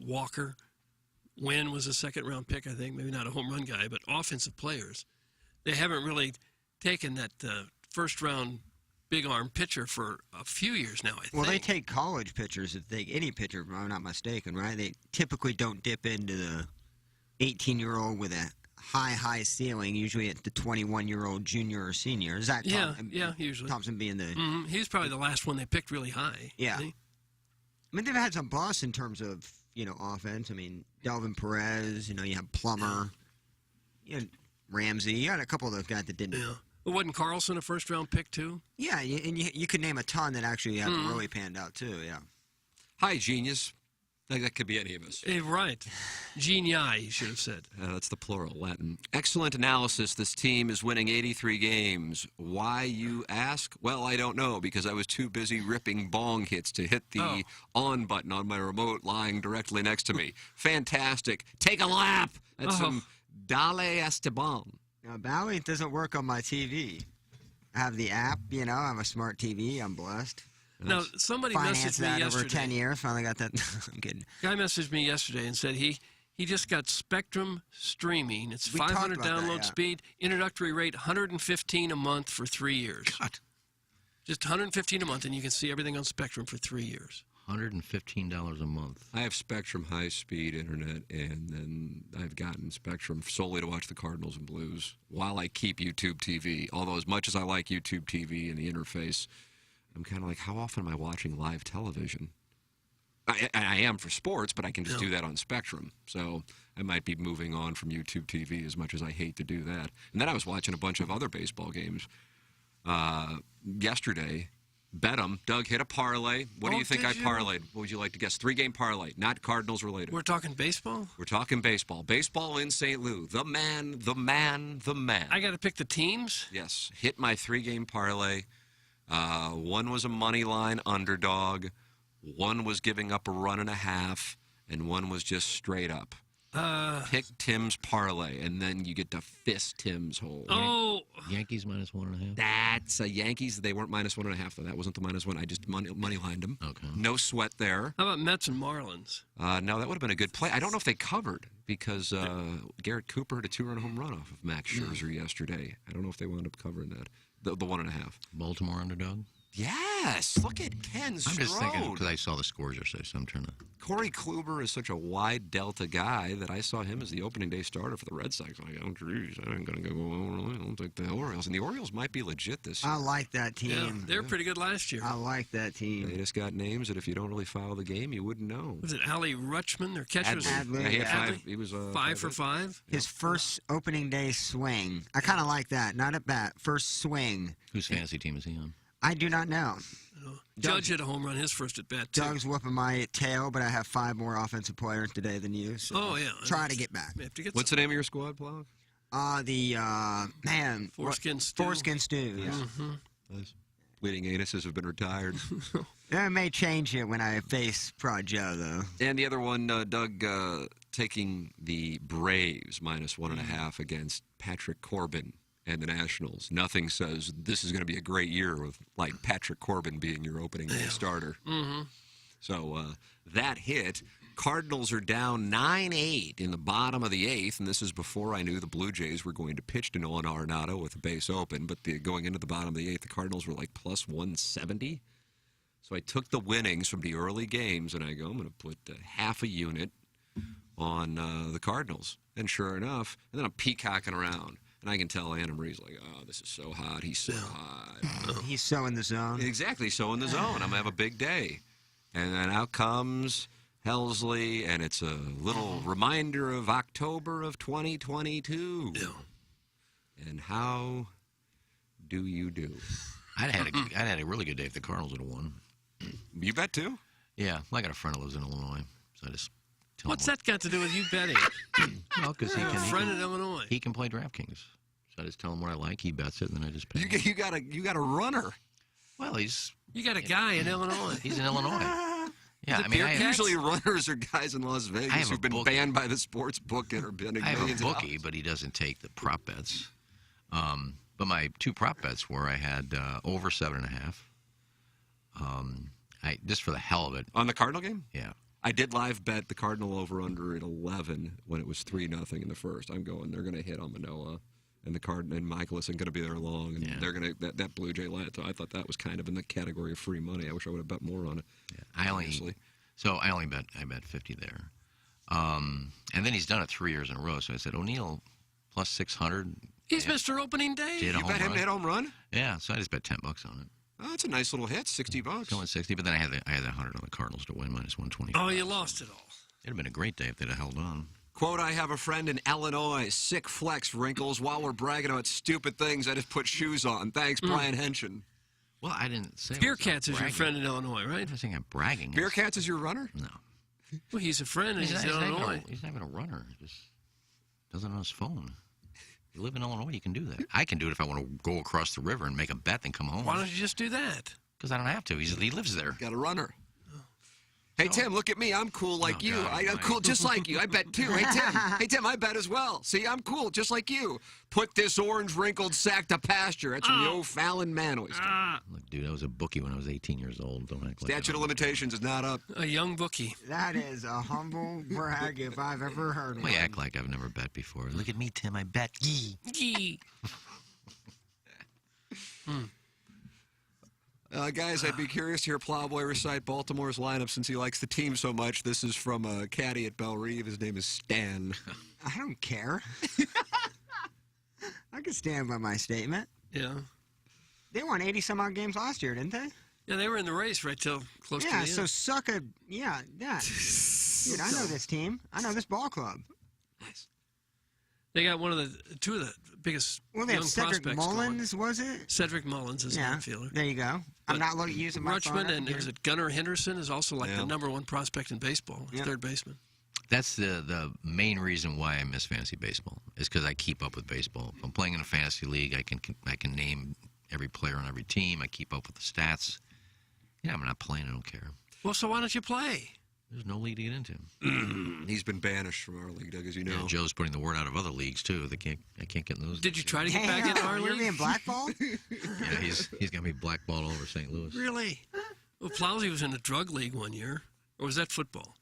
Walker. Wynn was a second-round pick, I think. Maybe not a home run guy, but offensive players. They haven't really taken that first-round big-arm pitcher for a few years now, I think. Well, they take college pitchers. If they any pitcher, if I'm not mistaken, right? They typically don't dip into the 18-year-old with a high ceiling, usually at the 21-year-old junior or senior. Is that usually. Thompson being the... He's probably the last one they picked really high. Yeah. I mean, they've had some busts in terms of, offense. I mean, Delvin Perez, you have Plummer, Ramsey. You had a couple of those guys that didn't... Yeah. Well, wasn't Carlson a first-round pick, too? Yeah, and you could name a ton that actually haven't really panned out, too, yeah. Hi, genius. That could be any of us. Right. Genii, you should have said. That's the plural, Latin. Excellent analysis. This team is winning 83 games. Why, you ask? Well, I don't know, because I was too busy ripping bong hits to hit the on button on my remote lying directly next to me. Fantastic. Take a lap. That's some Dale Esteban. Now, Bally doesn't work on my TV. I have the app, I have a smart TV. I'm blessed. Now, somebody financed messaged me that yesterday. over 10 years. Finally got that. I'm kidding. Guy messaged me yesterday and said he just got Spectrum streaming. It's 500 download speed, introductory rate 115 a month for 3 years. God. Just 115 a month, and you can see everything on Spectrum for 3 years. $115 a month. I have Spectrum high-speed internet, and then I've gotten Spectrum solely to watch the Cardinals and Blues while I keep YouTube TV. Although as much as I like YouTube TV and the interface, I'm kind of like, how often am I watching live television? I am for sports, but I can just do that on Spectrum. So I might be moving on from YouTube TV as much as I hate to do that. And then I was watching a bunch of other baseball games yesterday. Bet 'em. Doug hit a parlay. What do you think I parlayed? What would you like to guess? 3-game parlay, not Cardinals related. We're talking baseball? We're talking baseball. Baseball in St. Louis. The man, the man, the man. I got to pick the teams? Yes. Hit my 3-game parlay. One was a money line underdog. One was giving up a run and a half. And one was just straight up. Pick Tim's parlay, and then you get to fist Tim's hole. Oh. Yankees -1.5. That's a Yankees. They weren't -1.5, though. That wasn't the -1. I just money lined them. Okay. No sweat there. How about Mets and Marlins? No, that would have been a good play. I don't know if they covered because Garrett Cooper had a 2-run home run off of Max Scherzer yesterday. I don't know if they wound up covering that. The 1.5. Baltimore underdog? Yes. Look at Ken Strode. I'm just thinking because I saw the scores yesterday, so I'm trying to. Corey Kluber is such a wide delta guy that I saw him as the opening day starter for the Red Sox. I'm like, oh, geez, I ain't going to go on. I don't think the Orioles. And the Orioles might be legit this year. I like that team. Yeah, they were pretty good last year. I like that team. They just got names that if you don't really follow the game, you wouldn't know. Was it Ali Rutschman? Their catcher was Adley. Yeah, he had 5. He was 5 for 5. His first opening day swing. I kind of like that. Not at bat. First swing. Whose fantasy team is he on? I do not know. Judge hit a home run his first at bat, too. Doug's whooping my tail, but I have 5 more offensive players today than you. So try to get back. What's the name of your squad, Plow? Foreskin Stew. Foreskin Stew, yeah. Mm-hmm. Nice. Bleeding anuses have been retired. I may change it when I face Prod Joe, though. And the other one, Doug, taking the Braves -1.5 against Patrick Corbin and the Nationals. Nothing says this is going to be a great year with like Patrick Corbin being your opening day starter. Mm-hmm. So that hit. Cardinals are down 9-8 in the bottom of the 8th, and this is before I knew the Blue Jays were going to pitch to Nolan Arenado with the base open. But going into the bottom of the 8th, the Cardinals were like +170. So I took the winnings from the early games, and I go, I'm going to put half a unit on the Cardinals. And sure enough, and then I'm peacocking around. And I can tell Anna Marie's like, oh, this is so hot. He's so hot. He's so in the zone. Exactly, so in the zone. I'm going to have a big day. And then out comes Helsley, and it's a little reminder of October of 2022. Yeah. And how do you do? I'd had a really good day if the Cardinals had won. You bet, too? Yeah. I got a friend who lives in Illinois, so I just tell What's him that got to do with you betting? Well, because he a can. friend in Illinois. He can play DraftKings. So I just tell him what I like. He bets it, and then I just pay. You got a runner. Well, You got a guy in Illinois. He's in Illinois. Yeah, I mean, usually runners are guys in Las Vegas who've been banned by the sports book and are betting I have millions a bookie, but he doesn't take the prop bets. But my 2 prop bets were I had over 7.5. Just for the hell of it. On the Cardinal game? Yeah. I did live bet the Cardinal over/under at 11 when it was 3-0 in the first. I'm going. They're going to hit on Manoah, and the Cardinal and Michael isn't going to be there long, and they're going to that Blue Jay line. So I thought that was kind of in the category of free money. I wish I would have bet more on it. Yeah, I bet 50 there, and then he's done it 3 years in a row. So I said O'Neill plus 600. He's Mr. Opening Day. You bet him to hit home run? Yeah, so I just bet $10 on it. Oh, that's a nice little hit, $60. Going 60, but then I had the 100 on the Cardinals to win -120. Oh, you lost it all. It'd have been a great day if they'd have held on. Quote, I have a friend in Illinois, sick flex wrinkles. While we're bragging about stupid things, I just put shoes on. Thanks, Brian Henshin. Well, I didn't say Beer Cats is your friend in Illinois, right? I think I'm bragging. Beer Cats is your runner? No. Well, he's a friend, and he's in Illinois. He's not even a runner. He just doesn't on his phone. You live in Illinois, you can do that. I can do it if I want to go across the river and make a bet and come home. Why don't you just do that? Because I don't have to. He lives there. Got a runner. Hey, Tim, look at me. I'm cool like you. I'm cool just like you. I bet, too. Hey, Tim, I bet as well. See, I'm cool just like you. Put this orange wrinkled sack to pasture. That's from the old Fallon man oyster. Look, dude, I was a bookie when I was 18 years old. Don't act like Statute of limitations is not up. A young bookie. That is a humble brag if I've ever heard one. I act like I've never bet before. Look at me, Tim. I bet. Gee. Guys, I'd be curious to hear Plowboy recite Baltimore's lineup since he likes the team so much. This is from a caddy at Belle Reve. His name is Stan. I don't care. I can stand by my statement. Yeah. They won 80-some-odd games last year, didn't they? Yeah, they were in the race right till close to the Yeah, end. so suck a... Yeah, that. Dude, I know this team. I know this ball club. Nice. They got two of the biggest Well, they young have Cedric prospects Mullins, was it? Cedric Mullins is Yeah, an outfielder. there you go. I'm not using my phone. Rutschman and is it Gunnar Henderson is also like Yeah. the number one prospect in baseball, third baseman. That's the main reason why I miss fantasy baseball is because I keep up with baseball. If I'm playing in a fantasy league, I can name every player on every team. I keep up with the stats. Yeah, I'm not playing. I don't care. Well, so why don't you play? There's no league to get into. He's been banished from our league, Doug, as you know. Yeah, Joe's putting the word out of other leagues too. I can't get in those. Did you try to get back into our You're league? being blackballed? Yeah, he's got me blackballed all over St. Louis. Really? Well, Plowsy was in the drug league one year. Or was that football?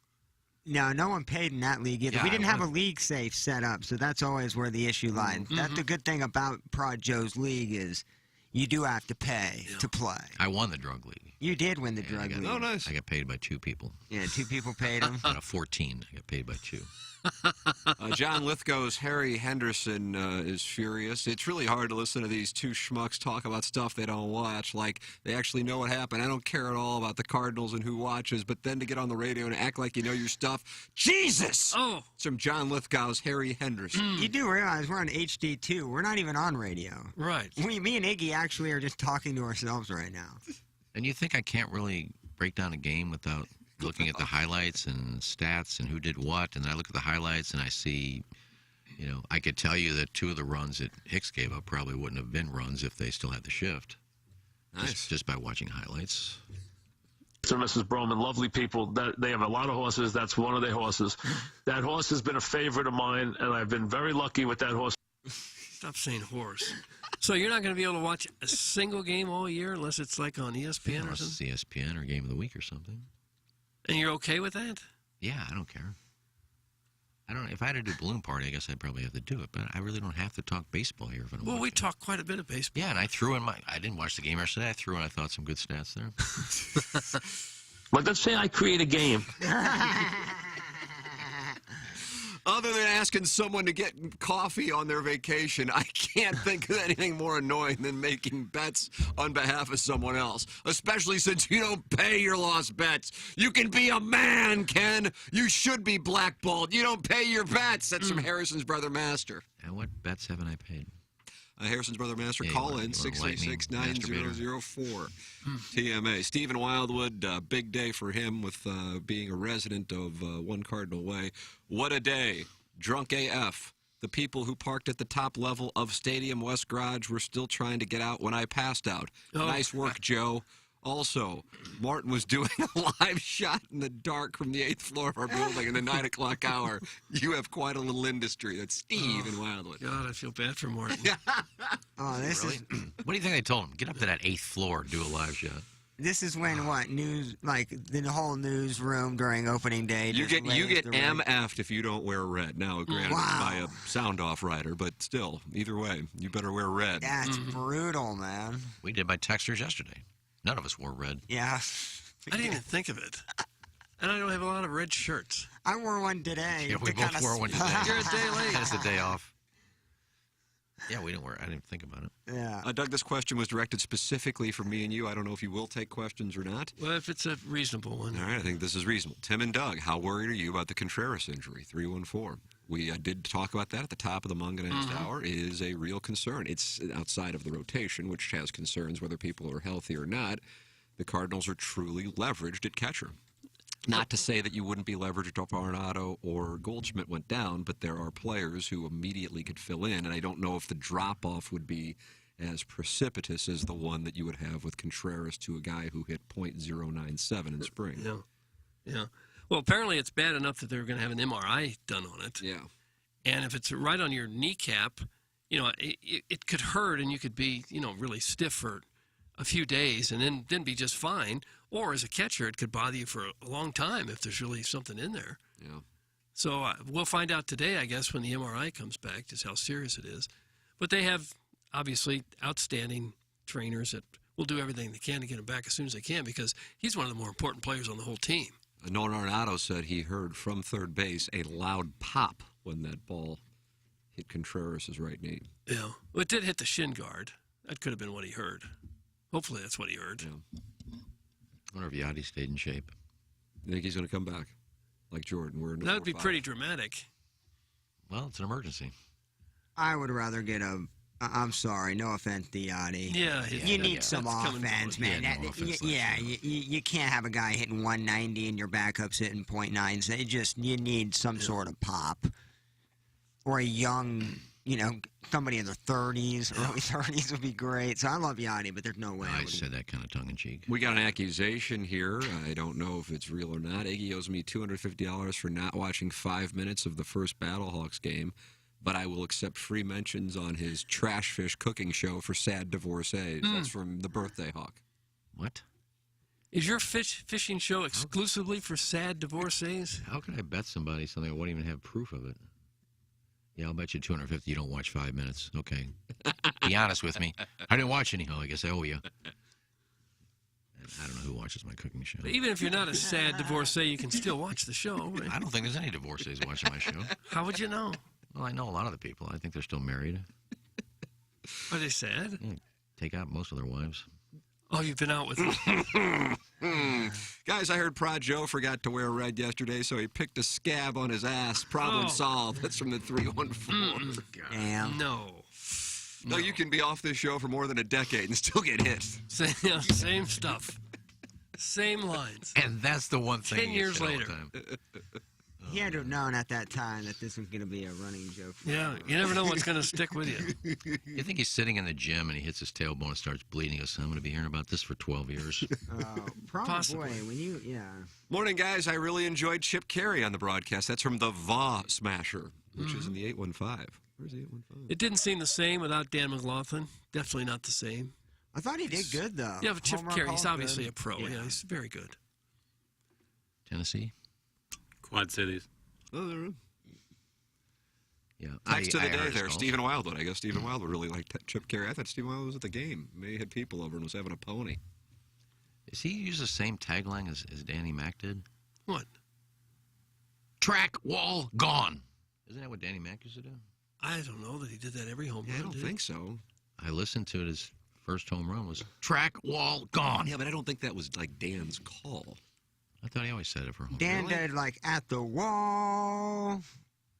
No, no one paid in that league either. Yeah, We didn't I have a league safe set up, so that's always where the issue lies. That's the good thing about Prod Joe's league is you do have to pay to play. I won the drug league. You did win the drug league. Oh, nice. I got paid by 2 people. Yeah, 2 people paid him. Out of 14, I got paid by 2. John Lithgow's Harry Henderson is furious. It's really hard to listen to these two schmucks talk about stuff they don't watch, like they actually know what happened. I don't care at all about the Cardinals and who watches, but then to get on the radio and act like you know your stuff. Jesus! Oh! It's from John Lithgow's Harry Henderson. You do realize we're on HD2. We're not even on radio. Right. Me and Iggy actually are just talking to ourselves right now. And you think I can't really break down a game without looking at the highlights and stats and who did what, and then I look at the highlights and I see, I could tell you that 2 of the runs that Hicks gave up probably wouldn't have been runs if they still had the shift. Nice. Just by watching highlights. Mr. and Mrs. Broman, lovely people. They have a lot of horses. That's one of their horses. That horse has been a favorite of mine, and I've been very lucky with that horse. Stop saying horse. So you're not going to be able to watch a single game all year unless it's like on ESPN or Unless something? it's ESPN or Game of the Week or something. And you're okay with that? Yeah, I don't care. If I had to do Balloon Party, I guess I'd probably have to do it, but I really don't have to talk baseball here if I don't Well, watch we it. talk quite a bit of baseball. Yeah, and I threw in I didn't watch the game yesterday. I threw in, I thought, some good stats there. But let's say I create a game. Other than asking someone to get coffee on their vacation, I can't think of anything more annoying than making bets on behalf of someone else, especially since you don't pay your lost bets. You can be a man, Ken. You should be blackballed. You don't pay your bets. That's from Harrison's Brother Master. And what bets haven't I paid? Harrison's Brother Master, Yeah, call you in wanna light me, 636-9004. TMA. Stephen Wildwood, big day for him with being a resident of One Cardinal Way. What a day. Drunk AF. The people who parked at the top level of Stadium West Garage were still trying to get out when I passed out. Oh. Nice work, Joe. Also, Martin was doing a live shot in the dark from the 8th floor of our building in the 9 o'clock hour. You have quite a little industry. That's Steve in Wildwood. God, I feel bad for Martin. Oh, this Really? is What do you think they told him? Get up to that 8th floor and do a live shot. this is when what news like the whole newsroom during opening day. You just get raised the rate. MF'd if you don't wear red. Now, granted, it's by a sound-off rider, but still, either way, you better wear red. That's brutal, man. We did by texters yesterday. None of us wore red. Yeah. I didn't even think of it. And I don't have a lot of red shirts. I wore one today. Yeah, we to both kinda wore one today. You're a day late. That's the day off. Yeah, we didn't wear it. I didn't think about it. Yeah. Doug, this question was directed specifically for me and you. I don't know if you will take questions or not. Well, if it's a reasonable one. All right, I think this is reasonable. Tim and Doug, how worried are you about the Contreras injury? 314. We did talk about that at the top of the Munganast Hour. It is a real concern. It's outside of the rotation, which has concerns whether people are healthy or not. The Cardinals are truly leveraged at catcher. Not to say that you wouldn't be leveraged if Arenado or Goldschmidt went down, but there are players who immediately could fill in, and I don't know if the drop-off would be as precipitous as the one that you would have with Contreras to a guy who hit .097 in spring. Yeah. Yeah. Well, apparently it's bad enough that they're going to have an MRI done on it. Yeah. And if it's right on your kneecap, it could hurt and you could be, really stiff for a few days and then be just fine. Or as a catcher, it could bother you for a long time if there's really something in there. Yeah. So we'll find out today, I guess, when the MRI comes back, just how serious it is. But they have, obviously, outstanding trainers that will do everything they can to get him back as soon as they can because he's one of the more important players on the whole team. Nolan Arenado said he heard from third base a loud pop when that ball hit Contreras' right knee. Yeah. Well, it did hit the shin guard. That could have been what he heard. Hopefully that's what he heard. Yeah. I wonder if Yachty stayed in shape. You think he's going to come back? Like Jordan. That would be pretty dramatic. Well, it's an emergency. I would rather get a. I'm sorry, no offense to Yachty. Yeah, you need some offense, man. You can't have a guy hitting 190 and your backup's hitting .9. You need some sort of pop, or a young, somebody in their 30s, early 30s would be great. So I love Yachty, but there's no way. I said that kind of tongue in cheek. We got an accusation here. I don't know if it's real or not. Iggy owes me $250 for not watching 5 minutes of the first Battlehawks game, but I will accept free mentions on his Trash Fish cooking show for sad divorcees. That's from the Birthday Hawk. What? Is your fishing show exclusively for sad divorcees? How can I bet somebody something I won't even have proof of it? Yeah, I'll bet you $250 you don't watch 5 minutes. Okay. Be honest with me. I didn't watch any. Oh, I guess I owe you. I don't know who watches my cooking show. But even if you're not a sad divorcee, you can still watch the show. Right? I don't think there's any divorcees watching my show. How would you know? Well, I know a lot of the people. I think they're still married. Are they sad? Yeah, take out most of their wives. Oh, you've been out with them. Guys, I heard Prod Joe forgot to wear red yesterday, so he picked a scab on his ass. Problem solved. That's from the 314. Damn. No. No, you can be off this show for more than a decade and still get hit. Same stuff. Same lines. And that's the one thing. 10 years later. He had to have known at that time that this was going to be a running joke. Yeah, you never know what's going to stick with you. You think he's sitting in the gym and he hits his tailbone and starts bleeding. He goes, I'm going to be hearing about this for 12 years. Probably. Morning, guys. I really enjoyed Chip Carey on the broadcast. That's from the Va Smasher, which is in the 815. Where's the 815? It didn't seem the same without Dan McLaughlin. Definitely not the same. I thought he did good, though. Yeah, but Chip Carey, he's obviously a pro. Yeah, he's very good. Tennessee? Quad Cities. Oh, yeah. Thanks to the day there, Stephen Wildwood. I guess Stephen Wildwood really liked Chip Carey. I thought Stephen Wildwood was at the game. Maybe he had people over and was having a pony. Does he use the same tagline as Danny Mac did? What? Track, wall, gone. Isn't that what Danny Mac used to do? I don't know that he did that every home run. I don't think so. I listened to it. His first home run was track, wall, gone. Yeah, but I don't think that was like Dan's call. I thought he always said it for home. Dan did like at the wall.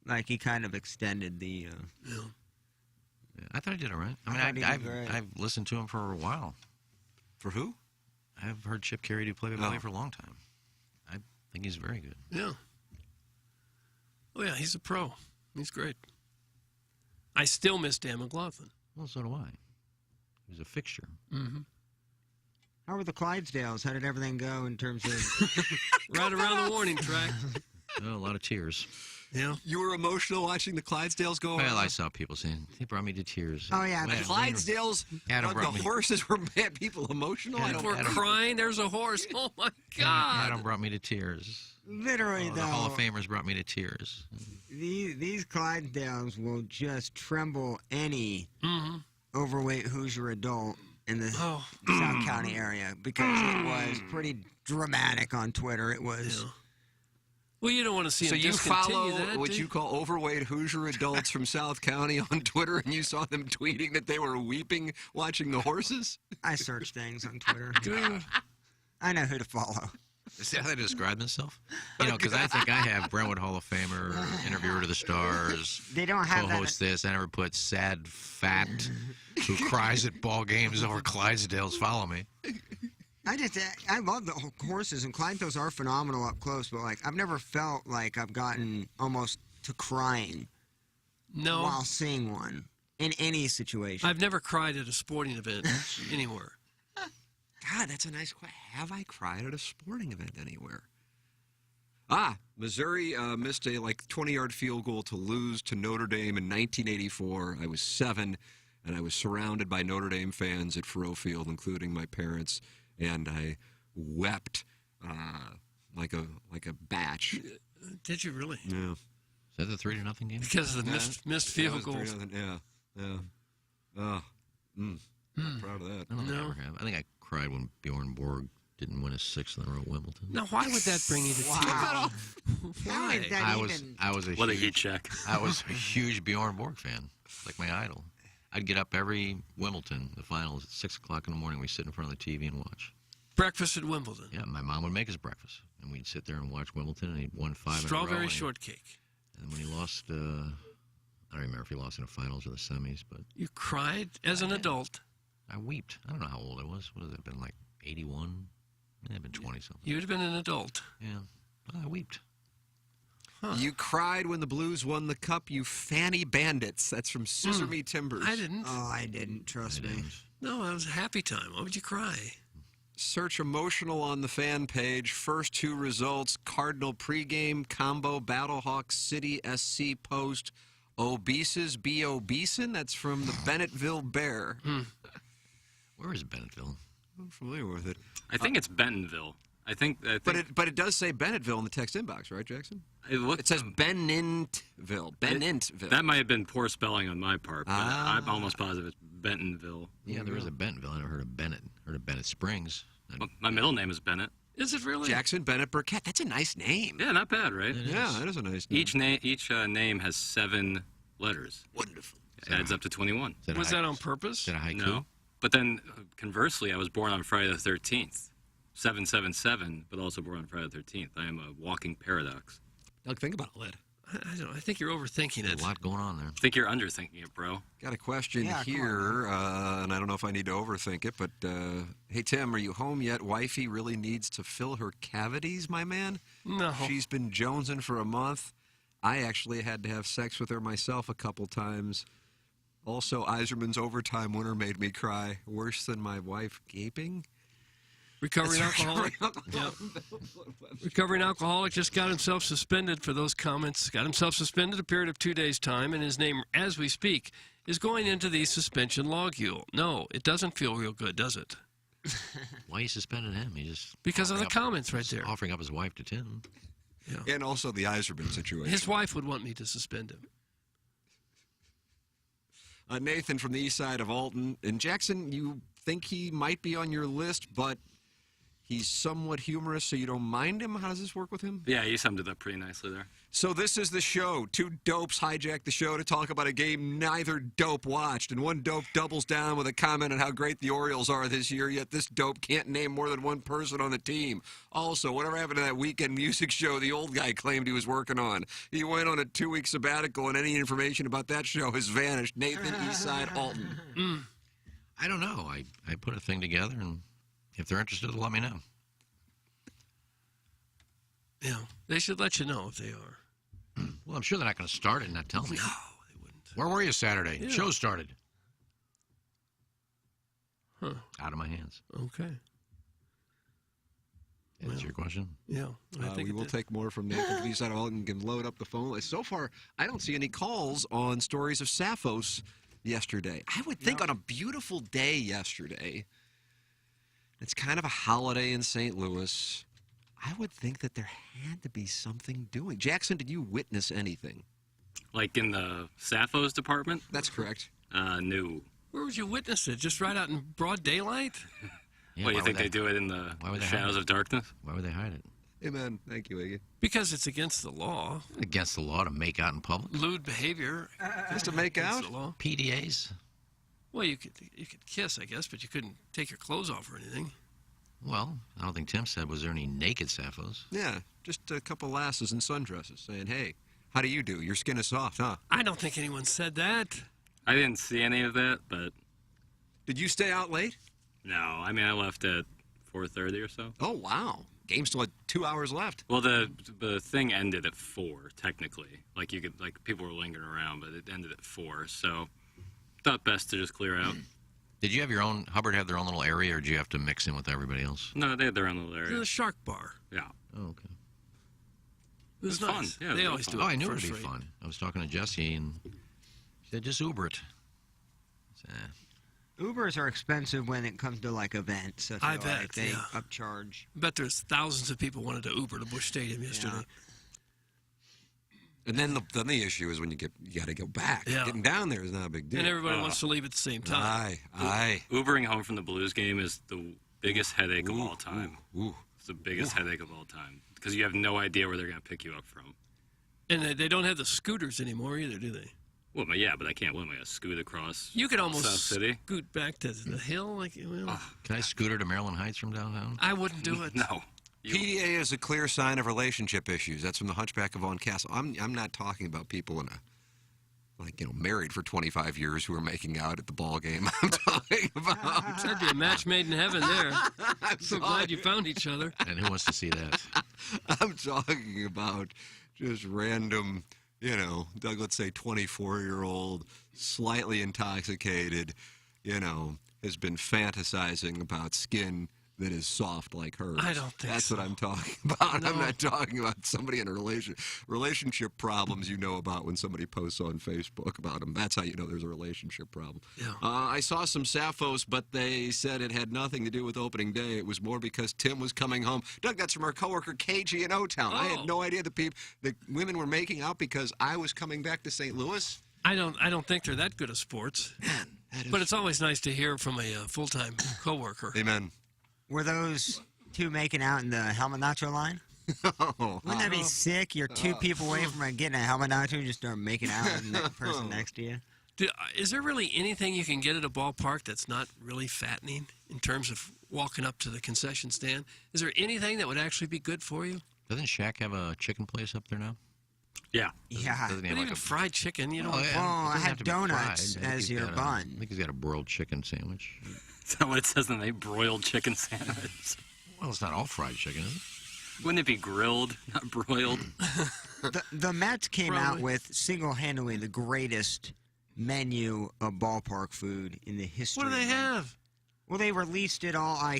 Like he kind of extended the. Yeah, I thought he did all right. I mean, I've listened to him for a while. For who? I've heard Chip Carey do play-by-play for a long time. I think he's very good. Yeah. Oh, yeah, he's a pro. He's great. I still miss Dan McLaughlin. Well, so do I. He was a fixture. Mm-hmm. How were the Clydesdales? How did everything go in terms of... Right around the warning track. Oh, a lot of tears. Yeah. You were emotional watching the Clydesdales go Well, I saw people saying, they brought me to tears. Oh, yeah. The Clydesdales, the horses were mad people emotional? People were crying. There's a horse. Oh, my God. Adam brought me to tears. Literally, though. The Hall of Famers brought me to tears. These Clydesdales will just tremble any overweight Hoosier adult in the South County area because it was pretty dramatic on Twitter. It was. Yeah. Well, you don't want to see so them you discontinue follow that, what you call overweight Hoosier adults from South County on Twitter, and you saw them tweeting that they were weeping watching the horses? I search things on Twitter. Do you? I know who to follow. Is that how they describe themselves? You know, because I think I have Brentwood Hall of Famer, Interviewer to the Stars. They don't have co-host this. I never put sad, fat, who cries at ball games over Clydesdales. Follow me. I love the horses, and Clydesdales are phenomenal up close, but like I've never felt like I've gotten almost to crying while seeing one in any situation. I've never cried at a sporting event anywhere. God, that's a nice question. Have I cried at a sporting event anywhere? Missouri missed a 20-yard field goal to lose to Notre Dame in 1984. I was 7, and I was surrounded by Notre Dame fans at Faurot Field, including my parents, and I wept like a batch. Did you really? Yeah. Is that the 3-0 game? Because of the missed field goals. Yeah. I'm proud of that. I don't ever have. I think I cried when Bjorn Borg didn't win his 6th in a row at Wimbledon. Now, why would that bring you to tears? Why? I was a what a heat check. I was a huge Bjorn Borg fan, like my idol. I'd get up every Wimbledon, the finals, at 6 o'clock in the morning. We sit in front of the TV and watch. Breakfast at Wimbledon. Yeah, my mom would make us breakfast, and we'd sit there and watch Wimbledon, and he won 5 in a row. Strawberry shortcake. And when he lost, I don't remember if he lost in the finals or the semis, but You cried as an adult. I wept. I don't know how old I was. What has it been, like 81? I've been 20-something. You would have been an adult. Yeah. Well, I wept. You cried when the Blues won the cup, you fanny bandits. That's from Scissor Me Timbers. I didn't. Oh, I didn't. Trust me. No, it was a happy time. Why would you cry? Search emotional on the fan page. First 2 results: Cardinal pregame combo, Battlehawk City SC post, Obeses B. Obeson. That's from the Bennetville Bear. Where is Bennetville? I'm familiar with it. I think it's Bentonville. I think But it does say Bennettville in the text inbox, right, Jackson? It says Bennintville. Bennintville. That might have been poor spelling on my part, but I'm almost positive it's Bentonville. Yeah, there is a Bentonville. I never heard of Bennett. Heard of Bennett Springs. Well, my middle name is Bennett. Is it really? Jackson Bennett Burkett. That's a nice name. Yeah, not bad, right? Yeah, that is a nice name. Each name has 7 letters. Wonderful. It adds up to 21. Was that on purpose? Is that a haiku? No. But then, conversely, I was born on Friday the 13th. 777, but also born on Friday the 13th. I am a walking paradox. Doug, think about it, Led. I don't know. I think you're overthinking There's it. a lot going on there. I think you're underthinking it, bro. Got a question here, and I don't know if I need to overthink it, but hey, Tim, are you home yet? Wifey really needs to fill her cavities, my man. No. She's been jonesing for a month. I actually had to have sex with her myself a couple times. Also, Iserman's overtime winner made me cry. Worse than my wife gaping. Recovering alcoholic. Yep. Recovering alcoholic just got himself suspended for those comments. Got himself suspended a period of 2 days' time, and his name, as we speak, is going into the suspension logule. No, it doesn't feel real good, does it? Why you suspended him? He just because of the comments right there. Offering up his wife to Tim. Yeah. And also the Iserman situation. His wife would want me to suspend him. Nathan from the east side of Alton. And Jackson, you think he might be on your list, but he's somewhat humorous, so you don't mind him? How does this work with him? Yeah, you summed it up pretty nicely there. So this is the show. 2 dopes hijack the show to talk about a game neither dope watched. And one dope doubles down with a comment on how great the Orioles are this year, yet this dope can't name more than one person on the team. Also, whatever happened to that weekend music show the old guy claimed he was working on? He went on a 2-week sabbatical, and any information about that show has vanished. Nathan, Eastside, Alton. I don't know. I put a thing together, and if they're interested, let me know. Yeah, they should let you know if they are. Well, I'm sure they're not going to start it and not tell me. No, they wouldn't. Where were you Saturday? Yeah. Show started. Huh. Out of my hands. Okay. That's your question? Yeah. We will take more from Nathan from the east side of Alton and can load up the phone. So far, I don't see any calls on stories of Sappho's yesterday. I would think on a beautiful day yesterday, it's kind of a holiday in St. Louis, I would think that there had to be something doing. Jackson, did you witness anything? Like in the Sappho's department? That's correct. No. Where would you witness it? Just right out in broad daylight? What, you think they do it in the shadows of darkness? Why would they hide it? Amen. Thank you, Iggy. Because it's against the law. Against the law to make out in public? Lewd behavior. Just to make out? The law. PDAs? Well, you could kiss, I guess, but you couldn't take your clothes off or anything. Well, I don't think Tim said, was there any naked Sappho's? Yeah, just a couple lasses in sundresses saying, hey, how do you do? Your skin is soft, huh? I don't think anyone said that. I didn't see any of that, but... Did you stay out late? No, I mean, I left at 4:30 or so. Oh, wow. Game still had 2 hours left. Well, the thing ended at 4, technically. Like, people were lingering around, but it ended at 4, so thought best to just clear out. Did you have your own, Hubbard have their own little area, or did you have to mix in with everybody else? No, they had their own little area. It was a shark bar. Yeah. Oh, okay. It was It was nice. fun. Yeah, it they was always fun. do it. Oh, I knew it would first be rate. fun. I was talking to Jesse, and she said, just Uber it. I said, Ubers are expensive when it comes to like events. I feel bet, like they yeah. upcharge. I bet there's thousands of people wanted to Uber to Busch Stadium yesterday. And then the issue is when you got to go back. Yeah. Getting down there is not a big deal. And everybody wants to leave at the same time. Aye. Ubering home from the Blues game is the biggest headache of all time. It's the biggest headache of all time because you have no idea where they're going to pick you up from. And they don't have the scooters anymore either, do they? Well, but I can't. What am I gonna scoot across? You could almost South City. scoot back to the hill. Can I scooter to Maryland Heights from downtown? I wouldn't do it. No. PDA is a clear sign of relationship issues. That's from the Hunchback of Vaughan Castle. I'm not talking about people married for 25 years who are making out at the ball game. I'm talking about. That'd be a match made in heaven there. I'm so glad you found each other. And who wants to see that? I'm talking about just random, let's say 24-year-old, slightly intoxicated, has been fantasizing about skin that is soft like hers. I don't think That's so. what I'm talking about. No. I'm not talking about somebody in a relationship problems you know about when somebody posts on Facebook about them. That's how you know there's a relationship problem. Yeah. I saw some Sappho's, but they said it had nothing to do with opening day. It was more because Tim was coming home. Doug, that's from our coworker KG in O-Town. I had no idea the women were making out because I was coming back to St. Louis. I don't think they're that good at sports. But it's always nice to hear from a full-time coworker. Amen. Were those two making out in the helmet nacho line? Wouldn't that be sick? You're two people away from getting a helmet nacho and just start making out with the person next to you. Is there really anything you can get at a ballpark that's not really fattening in terms of walking up to the concession stand? Is there anything that would actually be good for you? Doesn't Shaq have a chicken place up there now? Yeah. Yeah. Doesn't he But have even fried chicken, Oh, yeah. Well, It I doesn't had have to be donuts fried. I think as he's your got bun. I think he's got a broiled chicken sandwich. Is that what it says in the broiled chicken sandwich? Well, it's not all fried chicken, is it? Wouldn't it be grilled, not broiled? The Mets came out with single-handedly the greatest menu of ballpark food in the history. What do they have? Well, they released it all. I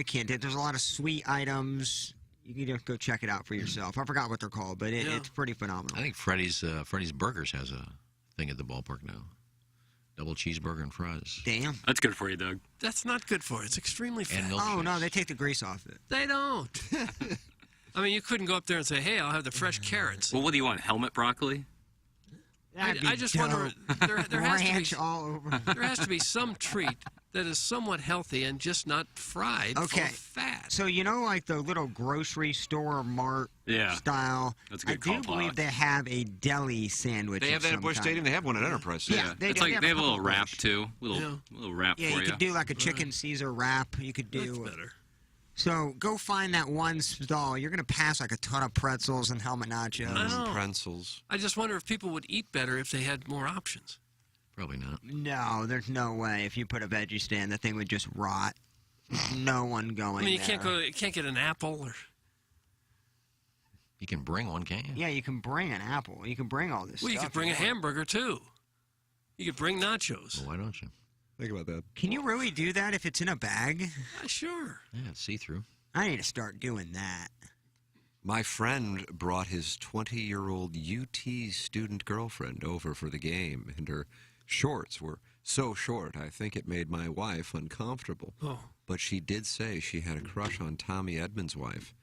can't. There's a lot of sweet items. You can just go check it out for yourself. I forgot what they're called, but it's pretty phenomenal. I think Freddy's Burgers has a thing at the ballpark now. Double cheeseburger and fries. Damn. That's good for you, Doug. That's not good for it. It's extremely fat. Oh, no, they take the grease off it. They don't. I mean, you couldn't go up there and say, hey, I'll have the fresh carrots. Well, what do you want? Helmet broccoli? I just wonder, there has Ranch to be all over. there has to be some treat that is somewhat healthy and just not fried full of fat. So like the little grocery store mart style. That's a good I call, do believe Pog. they have a deli sandwich. They have that at Busch Stadium. They have one at Enterprise. Yeah, they It's do. like they have a little wrap Busch. too. Little wrap Yeah, for you could do like a chicken Caesar wrap. You could do. That's better. So go find that one stall. You're going to pass like a ton of pretzels and helmet nachos. I know. Pretzels. I just wonder if people would eat better if they had more options. Probably not. No, there's no way. If you put a veggie stand, that thing would just rot. No one going. I mean, there. you can't get an apple or. You can bring one, can't you? Yeah, you can bring an apple. You can bring all this. Well, you stuff could bring a if you want. hamburger too. You could bring nachos. Well, why don't you? Think about that. Can you really do that if it's in a bag? Sure. Yeah, it's see-through. I need to start doing that. My friend brought his 20-year-old UT student girlfriend over for the game, and her shorts were so short, I think it made my wife uncomfortable. Oh. But she did say she had a crush on Tommy Edmonds' wife,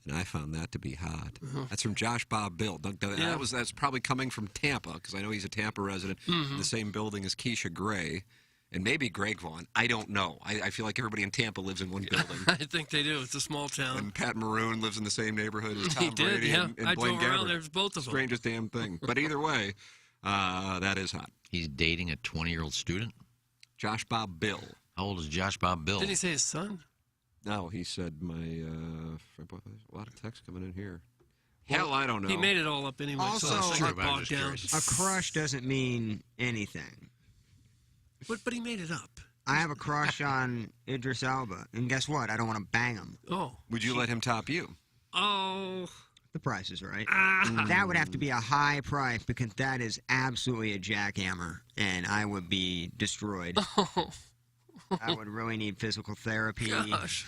and I found that to be hot. That's from Josh Bob Bill. That's probably coming from Tampa, because I know he's a Tampa resident, in the same building as Keisha Gray. And maybe Greg Vaughn. I don't know. I feel like everybody in Tampa lives in one building. I think they do. It's a small town. And Pat Maroon lives in the same neighborhood as Tom He did, Brady yeah. and I Blaine drove around Gabbert. there's both of them. Strangest damn thing. But either way, that is hot. He's dating a 20-year-old student? Josh Bob Bill. How old is Josh Bob Bill? Didn't he say his son? No, he said my... there's a lot of text coming in here. Hell, I don't know. He made it all up anyway. Also, so it's true, not bogged down. A crush doesn't mean anything. But he made it up. I have a crush on Idris Elba, and guess what? I don't want to bang him. Oh. Would you let him top you? Oh. The price is right. That would have to be a high price because that is absolutely a jackhammer, and I would be destroyed. I would really need physical therapy. Gosh.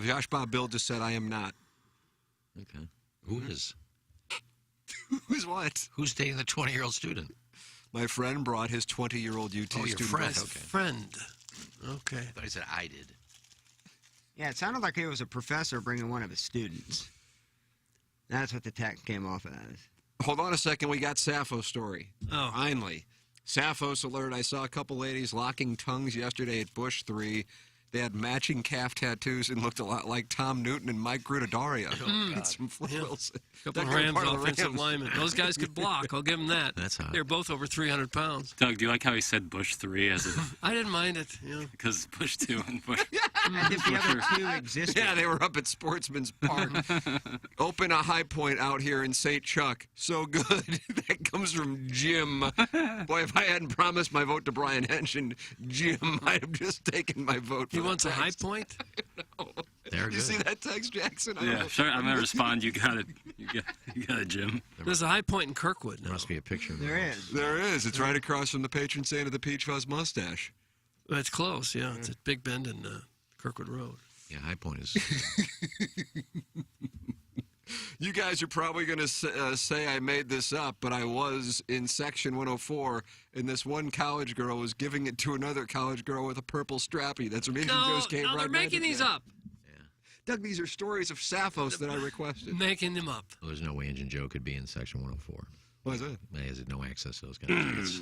Josh Bob Bill just said, I am not. Okay. Who is? Who's what? Who's dating the 20-year-old student? My friend brought his 20-year-old UT your student. friend. girlfriend. Friend. Okay. I thought he said I did. Yeah, it sounded like it was a professor bringing one of his students. That's what the text came off as. Hold on a second. We got Sappho's story. Oh. Finally. Sappho's alert. I saw a couple ladies locking tongues yesterday at Busch 3. They had matching calf tattoos and looked a lot like Tom Newton and Mike Gruttadaria. God. From Flip Wilson. Couple of That guy was Rams part of the offensive Rams. linemen. Those guys could block. I'll give them that. That's hot. They're both over 300 pounds. Doug, do you like how he said Bush 3 as a I didn't mind it. because Bush 2 and Bush? And if the other two existed. Yeah, they were up at Sportsman's Park. Open a high point out here in St. Chuck. So good. That comes from Jim. Boy, if I hadn't promised my vote to Brian Henshin, Jim might have just taken my vote. He wants a high point? They're You good. see that text, Jackson? I don't Yeah, know. sure. I'm gonna respond. You got it. You got it, Jim. There's a high point in Kirkwood now. There must be a picture of There is. There is. It's right across from the patron saint of the Peach Fuzz mustache. Well, it's close, yeah. It's at Big Bend and Kirkwood Road. Yeah, High Point is. You guys are probably going to say I made this up, but I was in section 104, and this one college girl was giving it to another college girl with a purple strappy. That's where Joe's came right. They're making these up. Doug, these are stories of Sappho's that I requested. Making them up. Well, there's no way Injun Joe could be in section 104. Why is that? He has no access to those kind of tickets.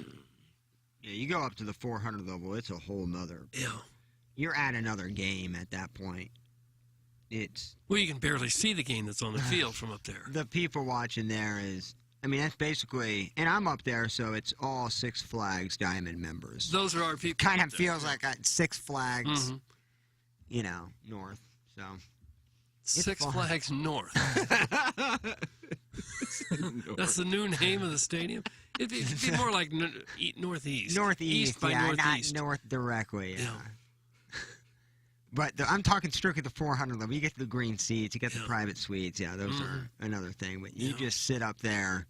Yeah, you go up to the 400 level, it's a whole nother. Yeah. You're at another game at that point. It's Well, you can barely see the game that's on the field from up there. the people watching there is. I mean, that's basically, and I'm up there, so it's all Six Flags Diamond members. Those are our people. Kind up of there. feels like Six Flags, Mhm. North. So Six fun. Flags North. That's the new name of the stadium. It'd be more like Northeast. Northeast, East by yeah, Northeast. not north directly. Yeah. Yeah. But I'm talking strictly the 400 level. You get the green seats, you get the private suites. Yeah, those are another thing. But you just sit up there,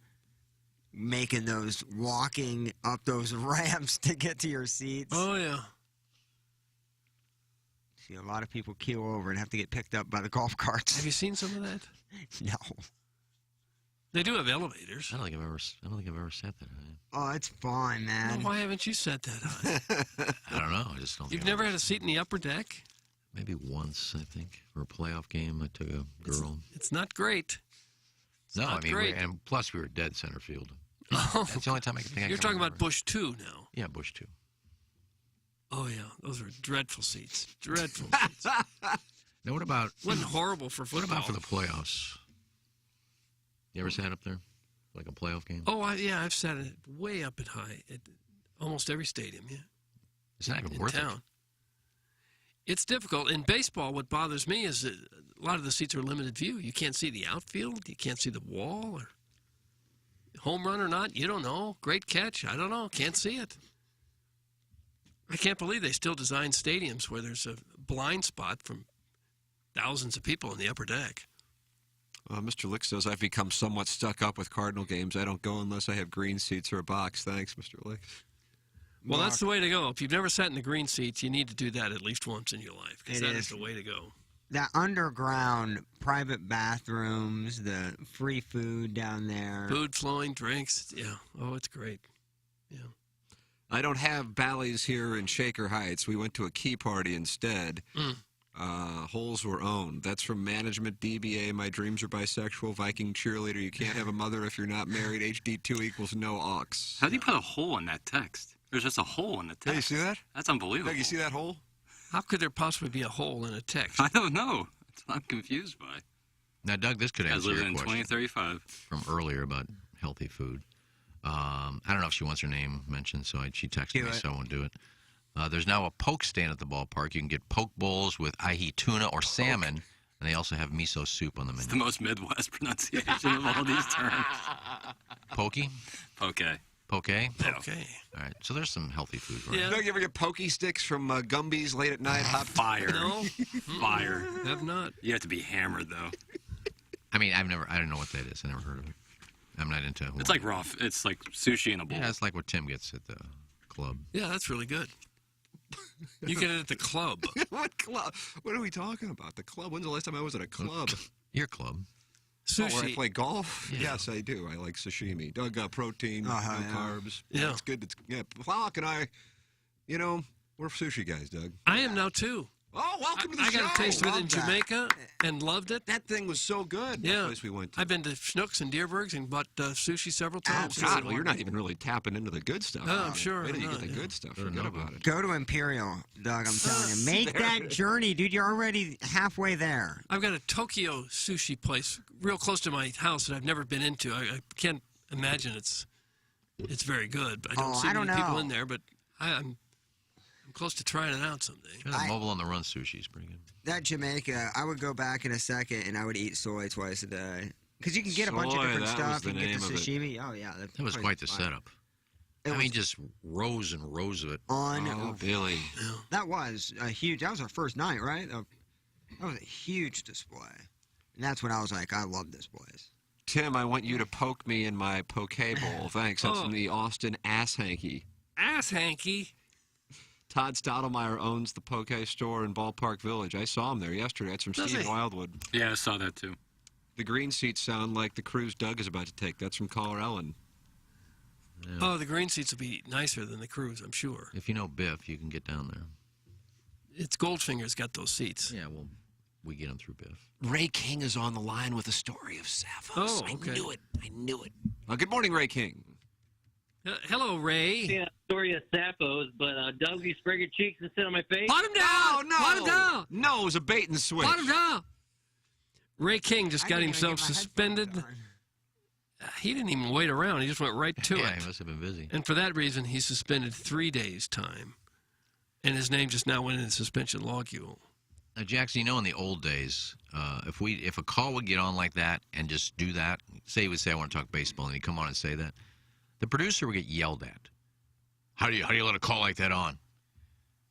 making those walking up those ramps to get to your seats. Oh yeah. See a lot of people keel over and have to get picked up by the golf carts. Have you seen some of that? No. They do have elevators. I don't think I've ever sat that high. Oh, it's fun, man. Well, why haven't you sat that high? I don't know. I just don't. You've think never had a seat in the upper deck? Maybe once, I think, for a playoff game. I took a girl. It's not great. No, not I mean, great. and plus we were dead center field. Oh. That's the only time I can think. You're talking about Bush 2 now. Yeah, Bush 2. Oh yeah, those were dreadful seats. Dreadful seats. Now, what about? Wasn't horrible for What football. about for the playoffs? You ever sat up there, like a playoff game? Oh, I've sat it way up at high at almost every stadium. Yeah. It's not even in worth town. It's difficult. In baseball, what bothers me is that a lot of the seats are limited view. You can't see the outfield. You can't see the wall. Or home run or not, you don't know. Great catch, I don't know. Can't see it. I can't believe they still design stadiums where there's a blind spot from thousands of people in the upper deck. Mr. Lick says, I've become somewhat stuck up with Cardinal games. I don't go unless I have green seats or a box. Thanks, Mr. Lick. Well, that's the way to go. If you've never sat in the green seats, you need to do that at least once in your life, because It that is. is the way to go. That underground private bathrooms, the free food down there. Food flowing, drinks. Yeah. Oh, it's great. Yeah. I don't have Bally's here in Shaker Heights. We went to a key party instead. Holes were owned. That's from management, DBA. My dreams are bisexual. Viking cheerleader. You can't have a mother if you're not married. HD2 equals no aux. How do you put a hole in that text? There's just a hole in the text. Hey, you see that? That's unbelievable. Doug, you see that hole? How could there possibly be a hole in a text? I don't know. That's what I'm confused by. Now, Doug, this could Guys answer living your in question 2035. from earlier about healthy food. I don't know if she wants her name mentioned, so she texted Do me, it. so I won't do it. There's now a poke stand at the ballpark. You can get poke bowls with ahi tuna or salmon, and they also have miso soup on the It's menu. the most Midwest pronunciation of all these terms. Pokey? Poke. Poke? Okay. All right, so there's some healthy food. Right? Yeah. Doug, you ever get pokey sticks from Gumby's late at night? Hot Fire. No. Fire. Have not. You have to be hammered, though. I mean, I don't know what that is. I never heard of it. I'm not into It's like raw. It's like sushi in a bowl. Yeah, it's like what Tim gets at the club. Yeah, that's really good. You get it at the club. What club? What are we talking about? The club? When's the last time I was at a club? Your club. Oh, where I Sushi. play golf? Yeah. Yes, I do. I like sashimi. Doug, protein, Uh-huh, no yeah. carbs. Yeah. It's good. It's, yeah, Flock and I, we're sushi guys, Doug. I am now too. Oh, welcome to the I show. got a taste of it in Loved that. Jamaica and loved it. That thing was so good. Yeah. That place we went to. I've been to Schnucks and Deerbergs and bought sushi several times. God, well, you're not even really tapping into the good stuff. Oh, I'm sure. Wait till you I'm get the not, yeah. good stuff. Forget about it. Go to Imperial, Doug. I'm telling you, make that journey, dude. You're already halfway there. I've got a Tokyo sushi place real close to my house that I've never been into. I can't imagine it's very good. I don't see I don't many people know. in there, but I'm close to trying it out someday. Try the mobile on the run sushi's pretty good. That Jamaica, I would go back in a second and I would eat soy twice a day. Because you can get a bunch of Soy, different that stuff. was the You can get name the of it. sashimi. Oh, yeah. That was quite the setup. I mean, just rows and rows of it. Oh, Billy. That was a huge, that was our first night, right? That was a huge display. And that's when I was like, I love this place. Tim, I want you to poke me in my poke bowl. Thanks. That's from the Austin Ass Hanky. Ass Hanky. Todd Stottlemyre owns the poke store in Ballpark Village. I saw him there yesterday. That's from Does Steve he? Wildwood. Yeah, I saw that too. The green seats sound like the cruise Doug is about to take. That's from Caller Ellen. Yeah. Oh, the green seats will be nicer than the cruise, I'm sure. If you know Biff, you can get down there. It's Goldfinger's got those seats. Yeah, well, we get them through Biff. Ray King is on the line with a story of Sappho's. Oh, okay. I knew it. I knew it. Good morning, Ray King. Hello, Ray. Yeah, story of Sappho's, but Doug, you spread your cheeks and sit on my face. Pot him down! Oh, no. Pot him down! No, it was a bait and switch. Pot him down! Ray King just I got didn't even himself get my suspended. headphones He didn't even wait around. He just went right to Yeah, it. he must have been busy. And for that reason, he's suspended 3 days' time. And his name just now went in the suspension logule. Now, Jackson, you know, in the old days, if a call would get on like that and just do that, say he would say, "I want to talk baseball," and he'd come on and say that, the producer would get yelled at. How do you let a call like that on?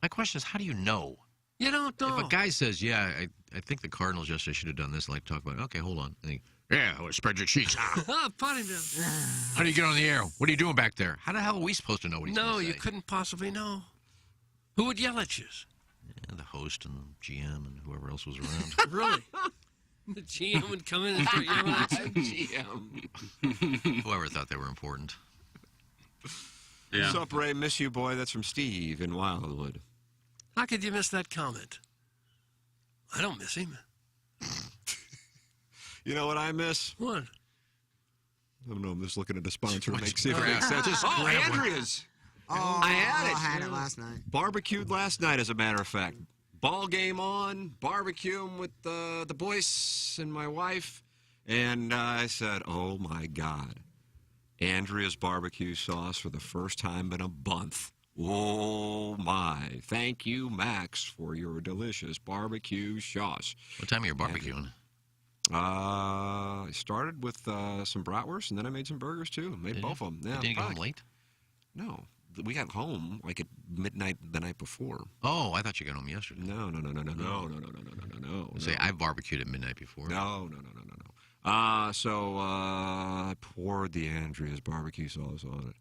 My question is, how do you know? You don't know. If a guy says, "Yeah, I think the Cardinals yesterday should have done this," I'd like to talk about it. Okay, hold on. And yeah, well, spread your cheeks. Pot him down. How do you get on the air? What are you doing back there? How the hell are we supposed to know what he's No, going to you say? couldn't possibly know. Who would yell at you? Yeah, the host and the GM and whoever else was around. Really? The GM would come in and start yelling at you? GM. Whoever thought they were important. Yeah. What's up, Ray? Miss you, boy. That's from Steve in Wildwood. How could you miss that comment? I don't miss him. You know what I miss? What? I don't know. I'm just looking at the sponsor. What's- See if it makes sense. Just Oh, grab one. Andrea's. Oh, I had it. I had it last night. Barbecued last night, as a matter of fact. Ball game on, barbecuing with the boys and my wife. And I said, oh, my God. Andrea's barbecue sauce for the first time in a month. Oh, my. Thank you, Max, for your delicious barbecue sauce. What time are you barbecuing? I started with some bratwurst, and then I made some burgers, too. Made Did both you? of them. Yeah, Didn't you go home fine. late? No. We got home like at midnight the night before. Oh, I thought you got home yesterday. No. Say, I barbecued at midnight before. No. So I poured the Andrea's barbecue sauce on it.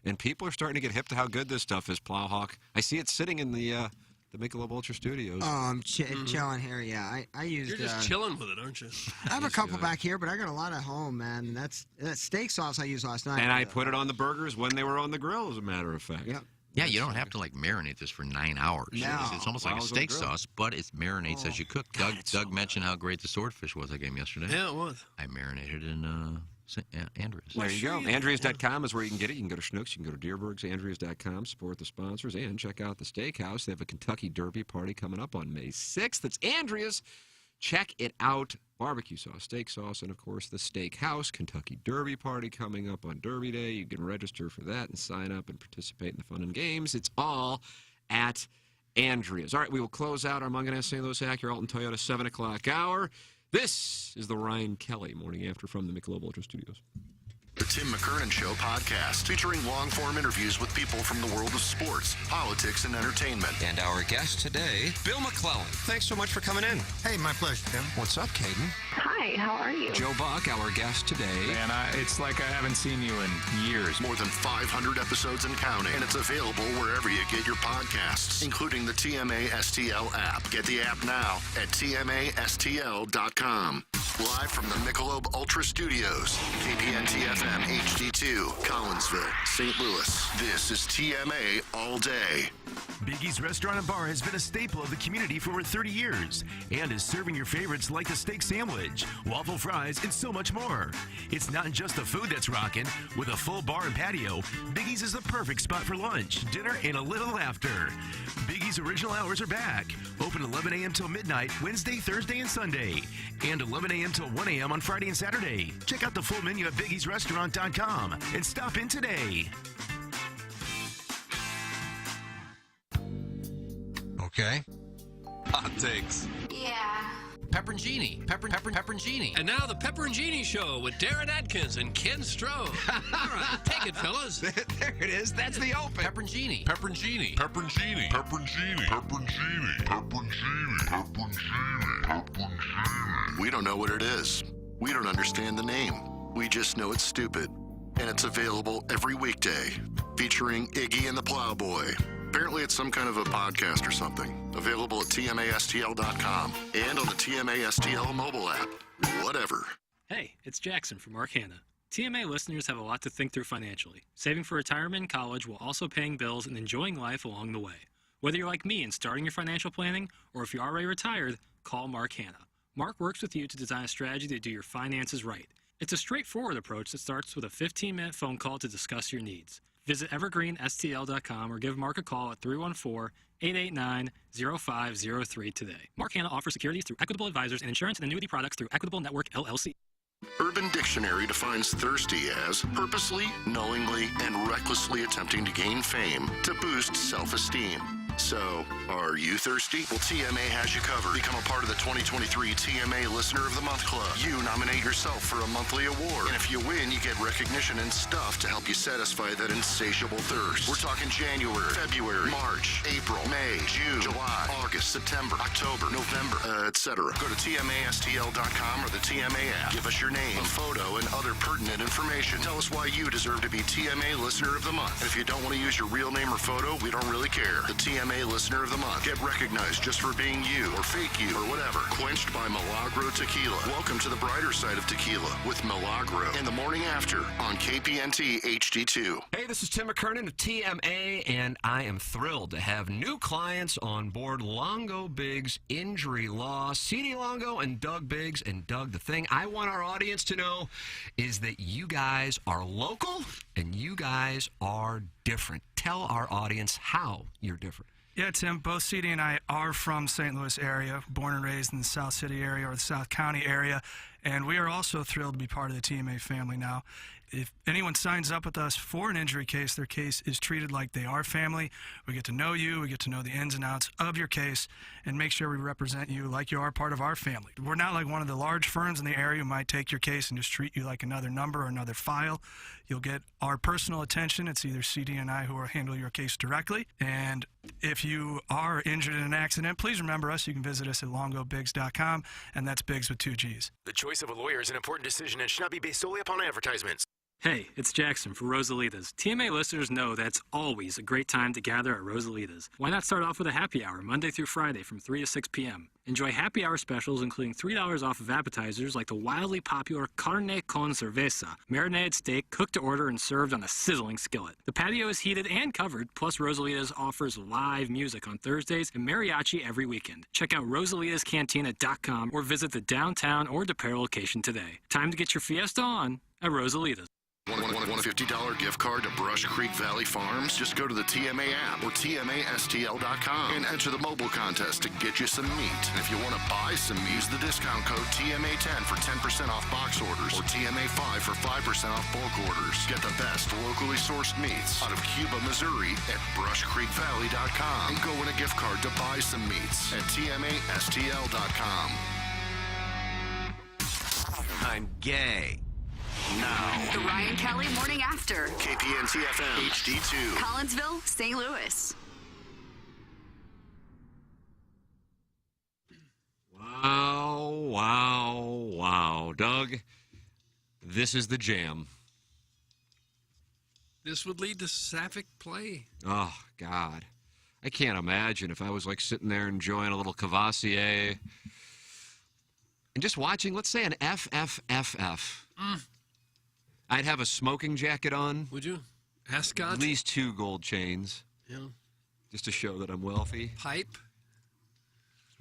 And people are starting to get hip to how good this stuff is, Plowhawk. I see it sitting in the Michelob Ultra Studios. Oh, I'm chilling here. Yeah, I used. You're just chilling with it, aren't you? I have a couple back here, but I got a lot at home, man. That's that steak sauce I used last night. And I put it on the burgers when they were on the grill, as a matter of fact. Yep. Yeah, you don't have to like marinate this for 9 hours. No. It's almost like While a it's on the steak grill. sauce, but it marinates as you cook. God, it's Doug so mentioned how great the swordfish was I gave him yesterday. Yeah, it was. I marinated in Andrews. There you sure go. you did, Andreas.com is where you can get it. You can go to Schnucks, you can go to Deerbergs, Andreas.com, support the sponsors, and check out the Steakhouse. They have a Kentucky Derby party coming up on May 6th. That's Andreas. Check it out. Barbecue sauce, steak sauce, and, of course, the Steakhouse Kentucky Derby party coming up on Derby Day. You can register for that and sign up and participate in the fun and games. It's all at Andreas. All right, we will close out our Munganess St. Louis Acura Alton Toyota 7 o'clock hour. This is the Ryan Kelly Morning After from the Michelob Ultra Studios. The Tim McKernan Show podcast, featuring long-form interviews with people from the world of sports, politics, and entertainment. And our guest today, Bill McClellan. Thanks so much for coming in. Hey, my pleasure, Tim. What's up, Caden? Hi, how are you? Joe Buck, our guest today. Man, it's like I haven't seen you in years. More than 500 episodes and counting, and it's available wherever you get your podcasts, including the TMA STL app. Get the app now at TMASTL.com. Live from the Michelob Ultra Studios, KPN-TFM HD2, Collinsville, St. Louis. This is TMA All Day. Biggie's Restaurant and Bar has been a staple of the community for over 30 years and is serving your favorites like the steak sandwich, waffle fries, and so much more. It's not just the food that's rocking. With a full bar and patio, Biggie's is the perfect spot for lunch, dinner, and a little laughter. Biggie's original hours are back. Open 11 a.m. till midnight, Wednesday, Thursday, and Sunday. And 11 a.m. till 1 a.m. on Friday and Saturday. Check out the full menu at biggiesrestaurant.com and stop in today. Okay. Hot takes. Yeah. Pepperoncini. Pepperoncini. And now the Pepperoncini Show with Darren Atkins and Ken Strode. All right, take it, fellas. There it is. That's the open. Pepperoncini. Pepperoncini. Pepperoncini. Pepperoncini. Pepperoncini. Pepperoncini. Pepperoncini. Pepperoncini. We don't know what it is. We don't understand the name. We just know it's stupid. And it's available every weekday. Featuring Iggy and the Plowboy. Apparently it's some kind of a podcast or something. Available at TMASTL.com and on the TMASTL mobile app. Whatever. Hey, it's Jackson from Mark Hanna. TMA listeners have a lot to think through financially. Saving for retirement and college while also paying bills and enjoying life along the way. Whether you're like me and starting your financial planning, or if you're already retired, call Mark Hanna. Mark works with you to design a strategy to do your finances right. It's a straightforward approach that starts with a 15-minute phone call to discuss your needs. Visit evergreenstl.com or give Mark a call at 314-889-0503 today. Mark Hanna offers securities through Equitable Advisors and insurance and annuity products through Equitable Network, LLC. Urban Dictionary defines thirsty as purposely, knowingly, and recklessly attempting to gain fame to boost self-esteem. So, are you thirsty? Well, TMA has you covered. Become a part of the 2023 TMA Listener of the Month Club. You nominate yourself for a monthly award. And if you win, you get recognition and stuff to help you satisfy that insatiable thirst. We're talking January, February, March, April, May, June, July, August, September, October, November, etc. Go to TMASTL.com or the TMA app. Give us your name, a photo, and other pertinent information. Tell us why you deserve to be TMA Listener of the Month. And if you don't want to use your real name or photo, we don't really care. The TMA Listener of the Month. Get recognized just for being you or fake you or whatever. Quenched by Milagro Tequila. Welcome to the brighter side of tequila with Milagro in the morning after on KPNT HD2. Hey, this is Tim McKernan of TMA, and I am thrilled to have new clients on board Longo Biggs Injury Law. CD Longo and Doug Biggs. And Doug, the thing I want our audience to know is that you guys are local and you guys are different. Tell our audience how you're different. Yeah, Tim, both CD and I are from St. Louis area, born and raised in the South City area or the South County area, and we are also thrilled to be part of the TMA family now. If anyone signs up with us for an injury case, their case is treated like they are family. We get to know you, we get to know the ins and outs of your case, and make sure we represent you like you are part of our family. We're not like one of the large firms in the area who might take your case and just treat you like another number or another file. You'll get our personal attention. It's either CD and I who will handle your case directly. And if you are injured in an accident, please remember us. You can visit us at longobiggs.com, and that's Biggs with 2 G's. The choice of a lawyer is an important decision and should not be based solely upon advertisements. Hey, it's Jackson for Rosalita's. TMA listeners know that's always a great time to gather at Rosalita's. Why not start off with a happy hour Monday through Friday from 3 to 6 p.m.? Enjoy happy hour specials including $3 off of appetizers like the wildly popular carne con cerveza, marinated steak cooked to order and served on a sizzling skillet. The patio is heated and covered, plus Rosalita's offers live music on Thursdays and mariachi every weekend. Check out rosalitascantina.com or visit the downtown or DePere location today. Time to get your fiesta on at Rosalita's. Want a $50 gift card to Brush Creek Valley Farms? Just go to the TMA app or TMASTL.com and enter the mobile contest to get you some meat. And if you want to buy some meat, use the discount code TMA10 for 10% off box orders or TMA5 for 5% off bulk orders. Get the best locally sourced meats out of Cuba, Missouri at BrushCreekValley.com and go win a gift card to buy some meats at TMASTL.com. I'm gay. Now. The Ryan Kelly Morning After. KPN-TFM HD2. Collinsville, St. Louis. Wow. Doug, this is the jam. This would lead to sapphic play. Oh, God. I can't imagine if I was like sitting there enjoying a little Cavassier And just watching, let's say an FFFF. I'd have a smoking jacket on. Would you? Ascot? At least 2 gold chains. Yeah. Just to show that I'm wealthy. Pipe?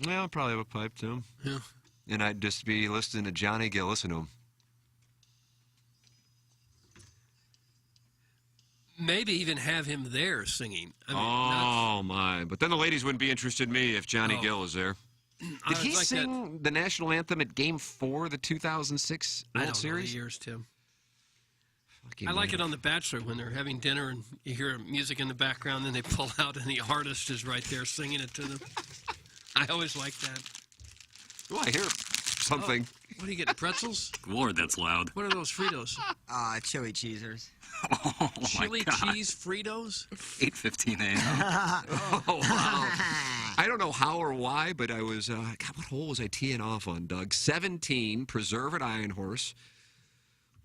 Well, I'll probably have a pipe, too. Yeah. And I'd just be listening to Johnny Gill. Listen to him. Maybe even have him there singing. I mean, Oh, my. But then the ladies wouldn't be interested in me if Johnny Gill was there. Did he like sing the national anthem at Game 4 of the 2006 I World don't Series? know the years, Tim. Fucking I like man. it on The Bachelor when they're having dinner and you hear music in the background, then they pull out and the artist is right there singing it to them. I always like that. Oh, I hear something. Oh, what are you getting, pretzels? Lord, that's loud. What are those Fritos? Chili cheesers. Chili cheese Fritos? 8:15 a.m. Oh, wow. I don't know how or why, but I was, God, what hole was I teeing off on, Doug? 17, Preserve at Iron Horse.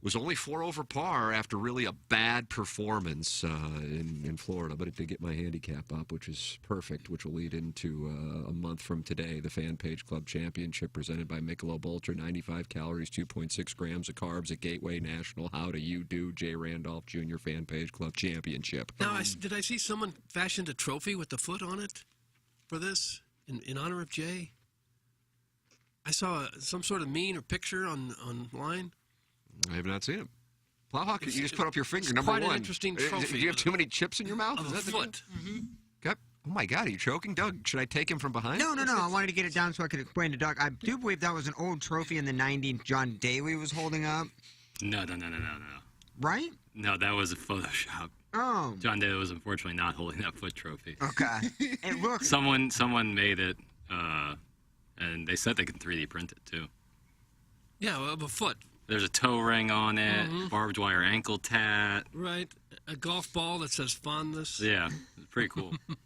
Was only 4 over par after really a bad performance in Florida, but it did get my handicap up, which is perfect, which will lead into a month from today, the Fan Page Club Championship presented by Michelob Ultra, 95 calories, 2.6 grams of carbs at Gateway National. How do you do, J. Randolph Jr. Fan Page Club Championship? Now, did I see someone fashioned a trophy with the foot on it for this in honor of Jay? I saw some sort of meme or picture online. I have not seen it. Plowhawk, you just put up your finger, it's number quite one. an interesting trophy. Do you have too many chips in your mouth? Of Is a that the foot. Okay. Oh, my God, are you choking? Doug, should I take him from behind? No. I wanted to get it down so I could explain to Doug. I do believe that was an old trophy in the 90s John Daly was holding up. No. Right? No, that was a Photoshop. Oh. John Daly was unfortunately not holding that foot trophy. Okay. It looks... Someone made it, and they said they can 3D print it, too. Yeah, of a foot. There's a toe ring on it, Mhm. barbed wire ankle tat. Right. A golf ball that says fondness. Yeah, it's pretty cool. All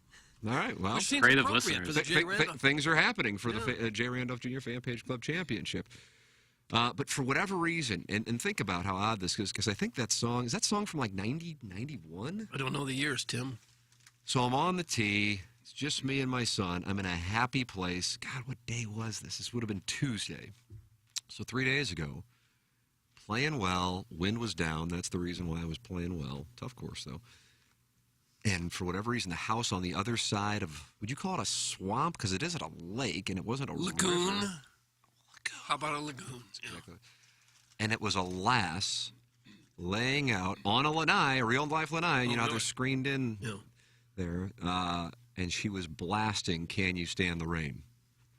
right, well, Which seems creative appropriate listeners. for the J. Randolph. Things are happening for the J. Randolph Jr. Fan Page Club Championship. But for whatever reason, and think about how odd this is, because I think that song from like 90, 91? I don't know the years, Tim. So I'm on the tee. It's just me and my son. I'm in a happy place. God, what day was this? This would have been Tuesday. So 3 days ago. Playing well, wind was down. That's the reason why I was playing well. Tough course, though. And for whatever reason, the house on the other side of, would you call it a swamp? Because it isn't a lake, and it wasn't a lagoon. river. How about a lagoon? Yeah. Exactly. And it was a lass laying out on a lanai, a real-life lanai. You know how they're screened in there. And she was blasting Can You Stand the Rain?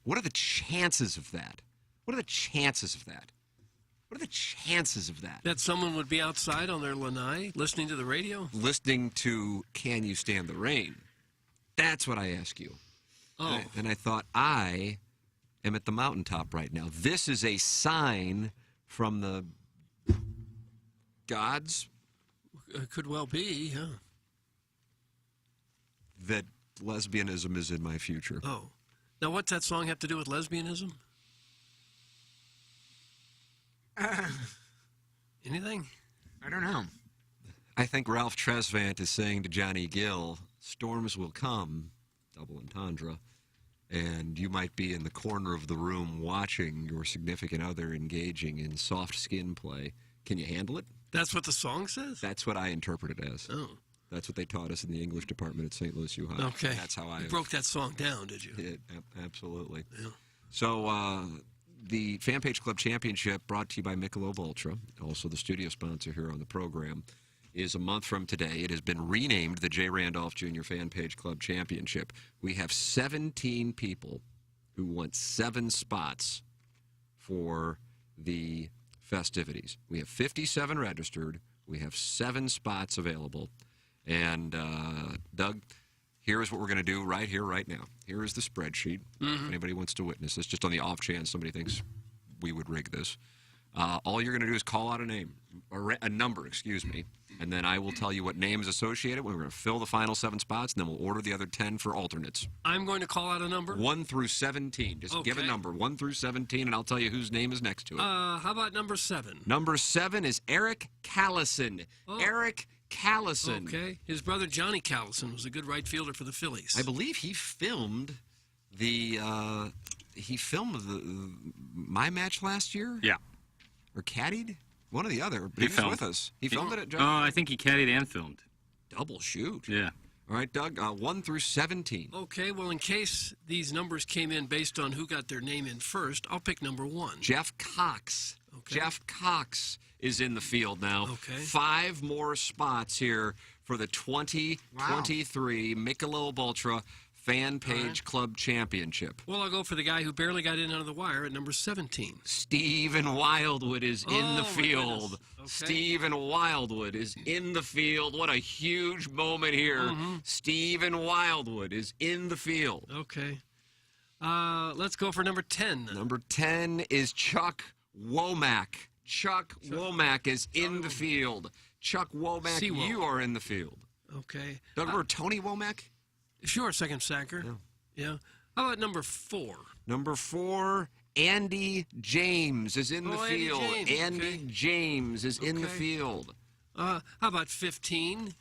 What are the chances of that? What are the chances of that? What are the chances of that? That someone would be outside on their lanai listening to the radio? Listening to Can You Stand the Rain? That's what I ask you. Oh. And I thought, I am at the mountaintop right now. This is a sign from the gods. Could well be, yeah. That lesbianism is in my future. Oh. Now, what's that song have to do with lesbianism? Anything? I don't know. I think Ralph Tresvant is saying to Johnny Gill, storms will come, double entendre, and you might be in the corner of the room watching your significant other engaging in soft skin play. Can you handle it? That's what the song says? That's what I interpret it as. Oh. That's what they taught us in the English department at St. Louis U High. Okay. That's how I You broke that song down, did you? did. Absolutely. Yeah. So the Fan Page Club Championship, brought to you by Michelob Ultra, also the studio sponsor here on the program, is a month from today. It has been renamed the J. Randolph Jr. Fan Page Club Championship. We have 17 people who want 7 spots for the festivities. We have 57 registered. We have 7 spots available. And, Doug, here is what we're going to do right here, right now. Here is the spreadsheet. If anybody wants to witness this, just on the off chance somebody thinks we would rig this. All you're going to do is call out a name, a number, excuse me, and then I will tell you what name is associated. We're going to fill the final 7 spots, and then we'll order the other 10 for alternates. I'm going to call out a number? 1 through 17. Just give a number, 1 through 17, and I'll tell you whose name is next to it. How about number 7? Number 7 is Eric Callison. Oh. Eric Callison. Okay. His brother Johnny Callison was a good right fielder for the Phillies. I believe he filmed the he filmed my match last year? Yeah. Or caddied? One or the other. But He was filmed. with us. He filmed it at Oh, John? I think he caddied and filmed. Double shoot. Yeah. All right, Doug, 1 through 17. Okay, well, in case these numbers came in based on who got their name in first, I'll pick number 1. Jeff Cox. Okay. Jeff Cox is in the field now. Okay. 5 more spots here for the 2023 Michelob Ultra Fan Page Club Championship. Well, I'll go for the guy who barely got in under the wire at number 17. Stephen Wildwood is in the Oh, my field. goodness. Okay. Stephen Wildwood is in the field. What a huge moment here. Stephen Wildwood is in the field. Okay. Let's go for number 10. Number 10 is Chuck Womack. Chuck Womack is in the field. Chuck Womack, Seawolf. you are in the field. Okay. Doug, remember Tony Womack? Sure, second sacker. Yeah. How about number 4? Number 4, Andy James is in the Oh, Andy field. James, Andy okay. James is in the Okay. field. How about 15?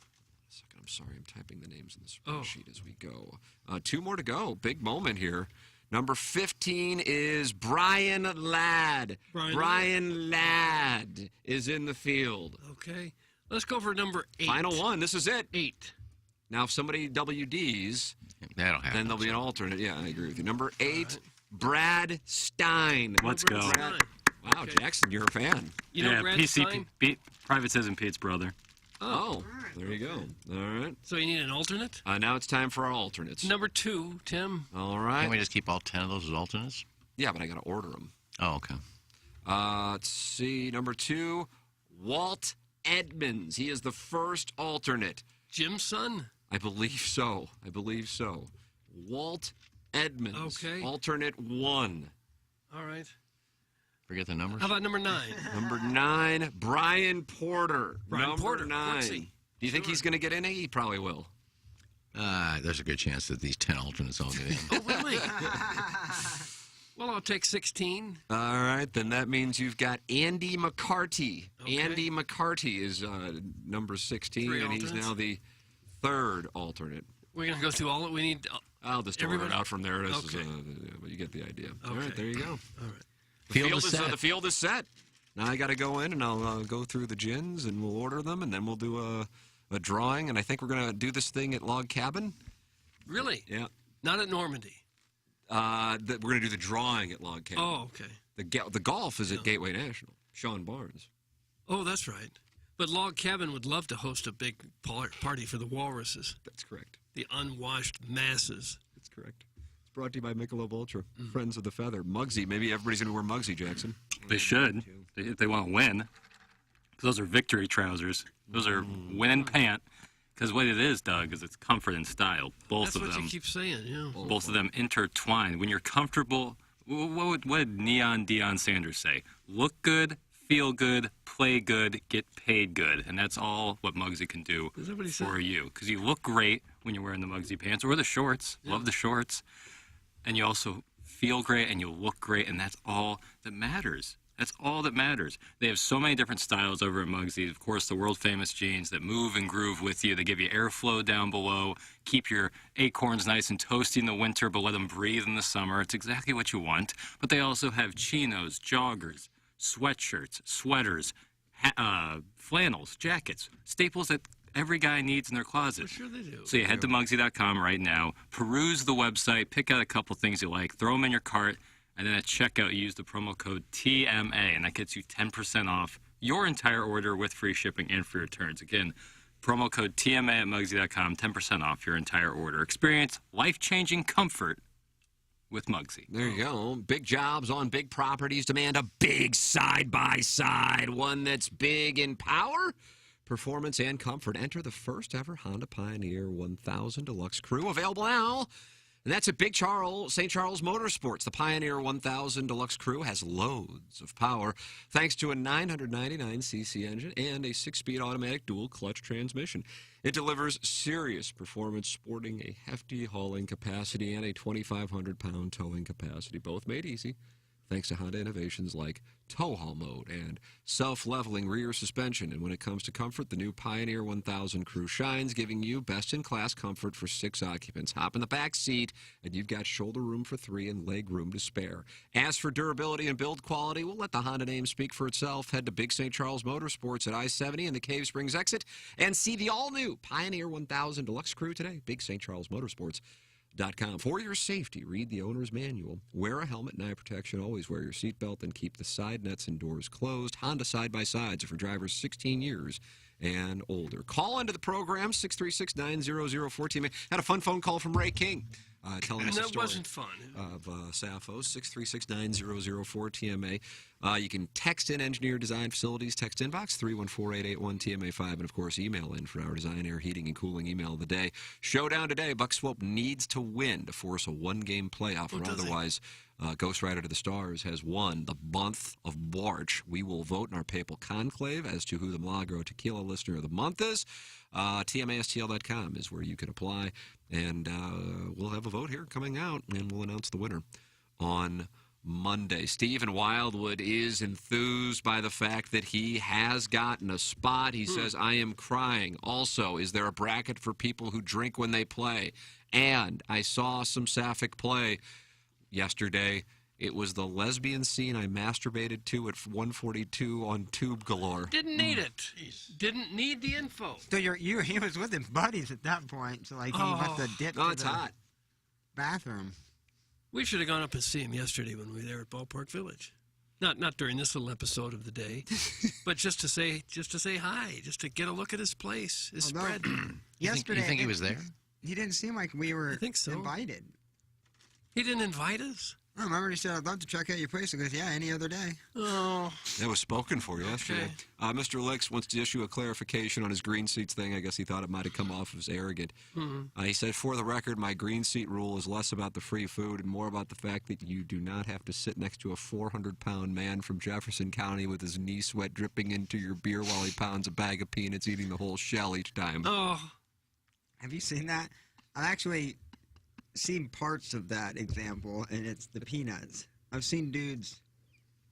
I'm sorry, I'm typing the names in the Oh. spreadsheet as we go. 2 more to go. Big moment here. Number 15 is Brian Ladd. Brian Ladd is in the field. Okay. Let's go for number 8. Final one. This is it. 8. Now, if somebody WDs, that'll happen. then there'll be an alternate. Yeah, I agree with you. Number 8, Brad Stein. Let's go. Wow, Jackson, you're a fan. You know Brad Stein? Private Citizen Pete's brother. Oh, there you go. All right. So you need an alternate? Now it's time for our alternates. Number 2, Tim. All right. Can we just keep all 10 of those as alternates? Yeah, but I got to order them. Oh, okay. Let's see. Number 2, Walt Edmonds. He is the first alternate. Jim's son? I believe so. Walt Edmonds. Okay. Alternate 1. All right. Forget the numbers. How about number 9? Number 9, Brian Porter. Brian Number Porter, 9. Portsy. Do you think he's going to get in? He probably will. There's a good chance that these 10 alternates all get in. Oh, really? Well, I'll take 16. All right, then that means you've got Andy McCarty. Okay. Andy McCarty is number 16, 3 and he's alternates. now the 3rd alternate. We're going to go through all that we need. I'll just order it Everybody? out from there. This Okay. is, you get the idea. All Okay. right, there you go. All right. The field is set. Now I got to go in and I'll go through the gins and we'll order them and then we'll do a drawing. And I think we're going to do this thing at Log Cabin. Really? Yeah. Not at Normandy. We're going to do the drawing at Log Cabin. Oh, okay. The golf is at Gateway National. Sean Barnes. Oh, that's right. But Log Cabin would love to host a big party for the walruses. That's correct. The unwashed masses. That's correct. It's brought to you by Michelob Ultra, Friends of the Feather. Muggsy. Maybe everybody's going to wear Muggsy, Jackson. They should, if they want to win. 'Cause those are victory trousers. Those are win and pant. Because what it is, Doug, is it's comfort and style. Both That's of what them. you keep saying, yeah. Both of them intertwine. When you're comfortable, what did Neon Deion Sanders say? Look good, feel good, play good, get paid good. And that's all what Muggsy can do Is that what he for said? you. Because you look great when you're wearing the Muggsy pants or the shorts. Love the shorts. And you also feel great and you look great. And that's all that matters. That's all that matters. They have so many different styles over at Muggsy. Of course, the world-famous jeans that move and groove with you. They give you airflow down below, keep your acorns nice and toasty in the winter, but let them breathe in the summer. It's exactly what you want. But they also have chinos, joggers, sweatshirts, sweaters, flannels, jackets, staples that every guy needs in their closet. Sure they do. So you head to Muggsy.com right now, peruse the website, pick out a couple things you like, throw them in your cart, and then at checkout, you use the promo code TMA, and that gets you 10% off your entire order with free shipping and free returns. Again, promo code TMA at Muggsy.com, 10% off your entire order. Experience life-changing comfort with Muggsy. There you go. Big jobs on big properties demand a big side-by-side, one that's big in power, performance, and comfort. Enter the first ever Honda Pioneer 1000 Deluxe Crew, available now. And that's at St. Charles Motorsports. The Pioneer 1000 Deluxe Crew has loads of power thanks to a 999cc engine and a 6-speed automatic dual-clutch transmission. It delivers serious performance, sporting a hefty hauling capacity and a 2,500-pound towing capacity, both made easy thanks to Honda innovations like tow haul mode and self-leveling rear suspension. And when it comes to comfort, the new Pioneer 1000 Crew shines, giving you best-in-class comfort for 6 occupants. Hop in the back seat, and you've got shoulder room for 3 and leg room to spare. As for durability and build quality, we'll let the Honda name speak for itself. Head to Big St. Charles Motorsports at I-70 and the Cave Springs exit and see the all-new Pioneer 1000 Deluxe Crew today. Big St. Charles Motorsports.com. For your safety, read the owner's manual. Wear a helmet and eye protection. Always wear your seatbelt and keep the side nets and doors closed. Honda side-by-sides are for drivers 16 years and older. Call into the program, 636-9004-TMA. Had a fun phone call from Ray King. Telling us a story. That wasn't fun. Of Sappho, 636-9004-TMA. You can text in Engineer Design Facilities, text inbox 314-881-TMA5, and of course email in for our Design Air Heating and Cooling email of the day. Showdown today. Buck Swope needs to win to force a one-game playoff, or otherwise Ghost Rider to the Stars has won the month of March. We will vote in our papal conclave as to who the Milagro Tequila Listener of the Month is. TMASTL.com is where you can apply, and we'll have a vote here coming out, and we'll announce the winner on Monday. Stephen Wildwood is enthused by the fact that he has gotten a spot. He says, I am crying. Also, is there a bracket for people who drink when they play? And I saw some sapphic play yesterday. It was the lesbian scene I masturbated to at 142 on Tube Galore. Didn't need it. Didn't need the info. So he was with his buddies at that point, so like he must have dipped to it's the hot. bathroom. We should have gone up and see him yesterday when we were there at Ballpark Village. Not during this little episode of the day, but just to say hi, just to get a look at his place, his spread. Yesterday, you think he was there? He didn't seem like we were invited. He didn't invite us? I remember he said, I'd love to check out your place. He goes, yeah, any other day. Oh. That was spoken for yesterday. Mr. Licks wants to issue a clarification on his green seats thing. I guess he thought it might have come off as arrogant. He said, for the record, my green seat rule is less about the free food and more about the fact that you do not have to sit next to a 400-pound man from Jefferson County with his knee sweat dripping into your beer while he pounds a bag of peanuts, eating the whole shell each time. Oh. Have you seen that? I've actually seen parts of that example, and it's the peanuts. I've seen dudes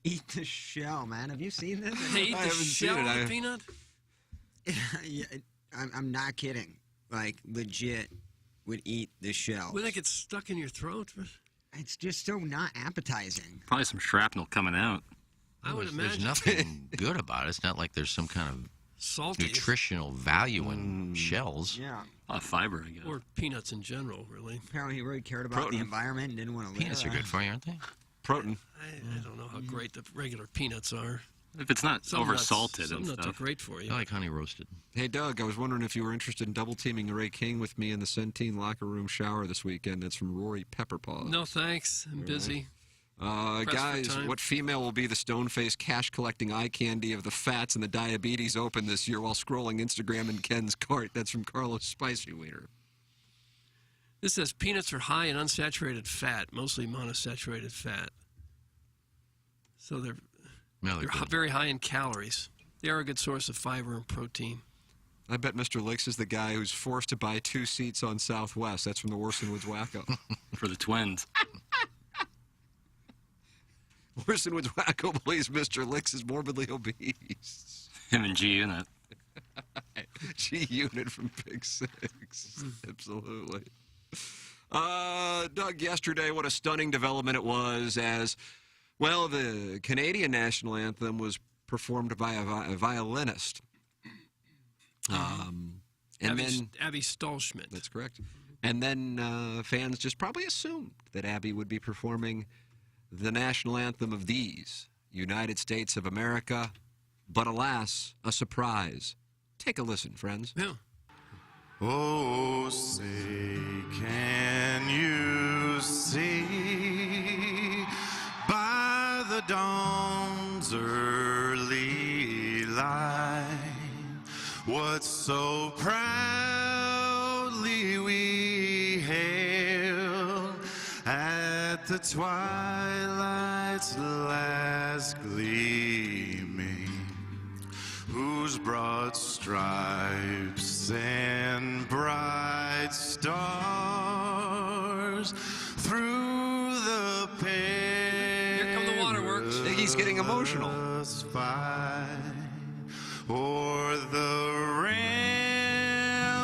eat the shell, man. Have you seen this? They eat the shell of the peanut? Yeah, I'm not kidding. Like, legit would eat the shell. Would it get stuck in your throat? It's just so not appetizing. Probably some shrapnel coming out. I would imagine. There's nothing good about it. It's not like there's some kind of salty nutritional value in shells. Yeah. A lot of fiber, I guess. Or peanuts in general, really. Apparently he really cared about the environment and didn't want to live. Peanuts are good for you, aren't they? Protein. I don't know how great the regular peanuts are. If it's not over-salted some and nuts stuff. are great for you. I like honey roasted. Hey, Doug, I was wondering if you were interested in double-teaming Ray King with me in the Centene locker room shower this weekend. That's from Rory Pepperpaw. No, thanks. I'm busy. Guys, what female will be the stone-faced cash-collecting eye candy of the fats and the diabetes open this year while scrolling Instagram in Ken's cart? That's from Carlos Spicy Wiener. This says peanuts are high in unsaturated fat, mostly monosaturated fat. So they're very high in calories. They are a good source of fiber and protein. I bet Mr. Licks is the guy who's forced to buy 2 seats on Southwest. That's from the Worson Woods Wacko. For the Twins. Worson Woods Wacko believes Mr. Licks is morbidly obese. Him and G Unit. G Unit from Big Six. Absolutely. Doug, yesterday, what a stunning development it was as, well, the Canadian national anthem was performed by a violinist. And Abby Stallschmidt. That's correct. And then fans just probably assumed that Abby would be performing the national anthem of these United States of America. But alas, a surprise. Take a listen, friends. Yeah. Oh, say, can you see by the dawn's early light what so proudly we hailed at the twilight's last gleaming, whose broad stripes and bright stars through the pale getting emotional. O'er the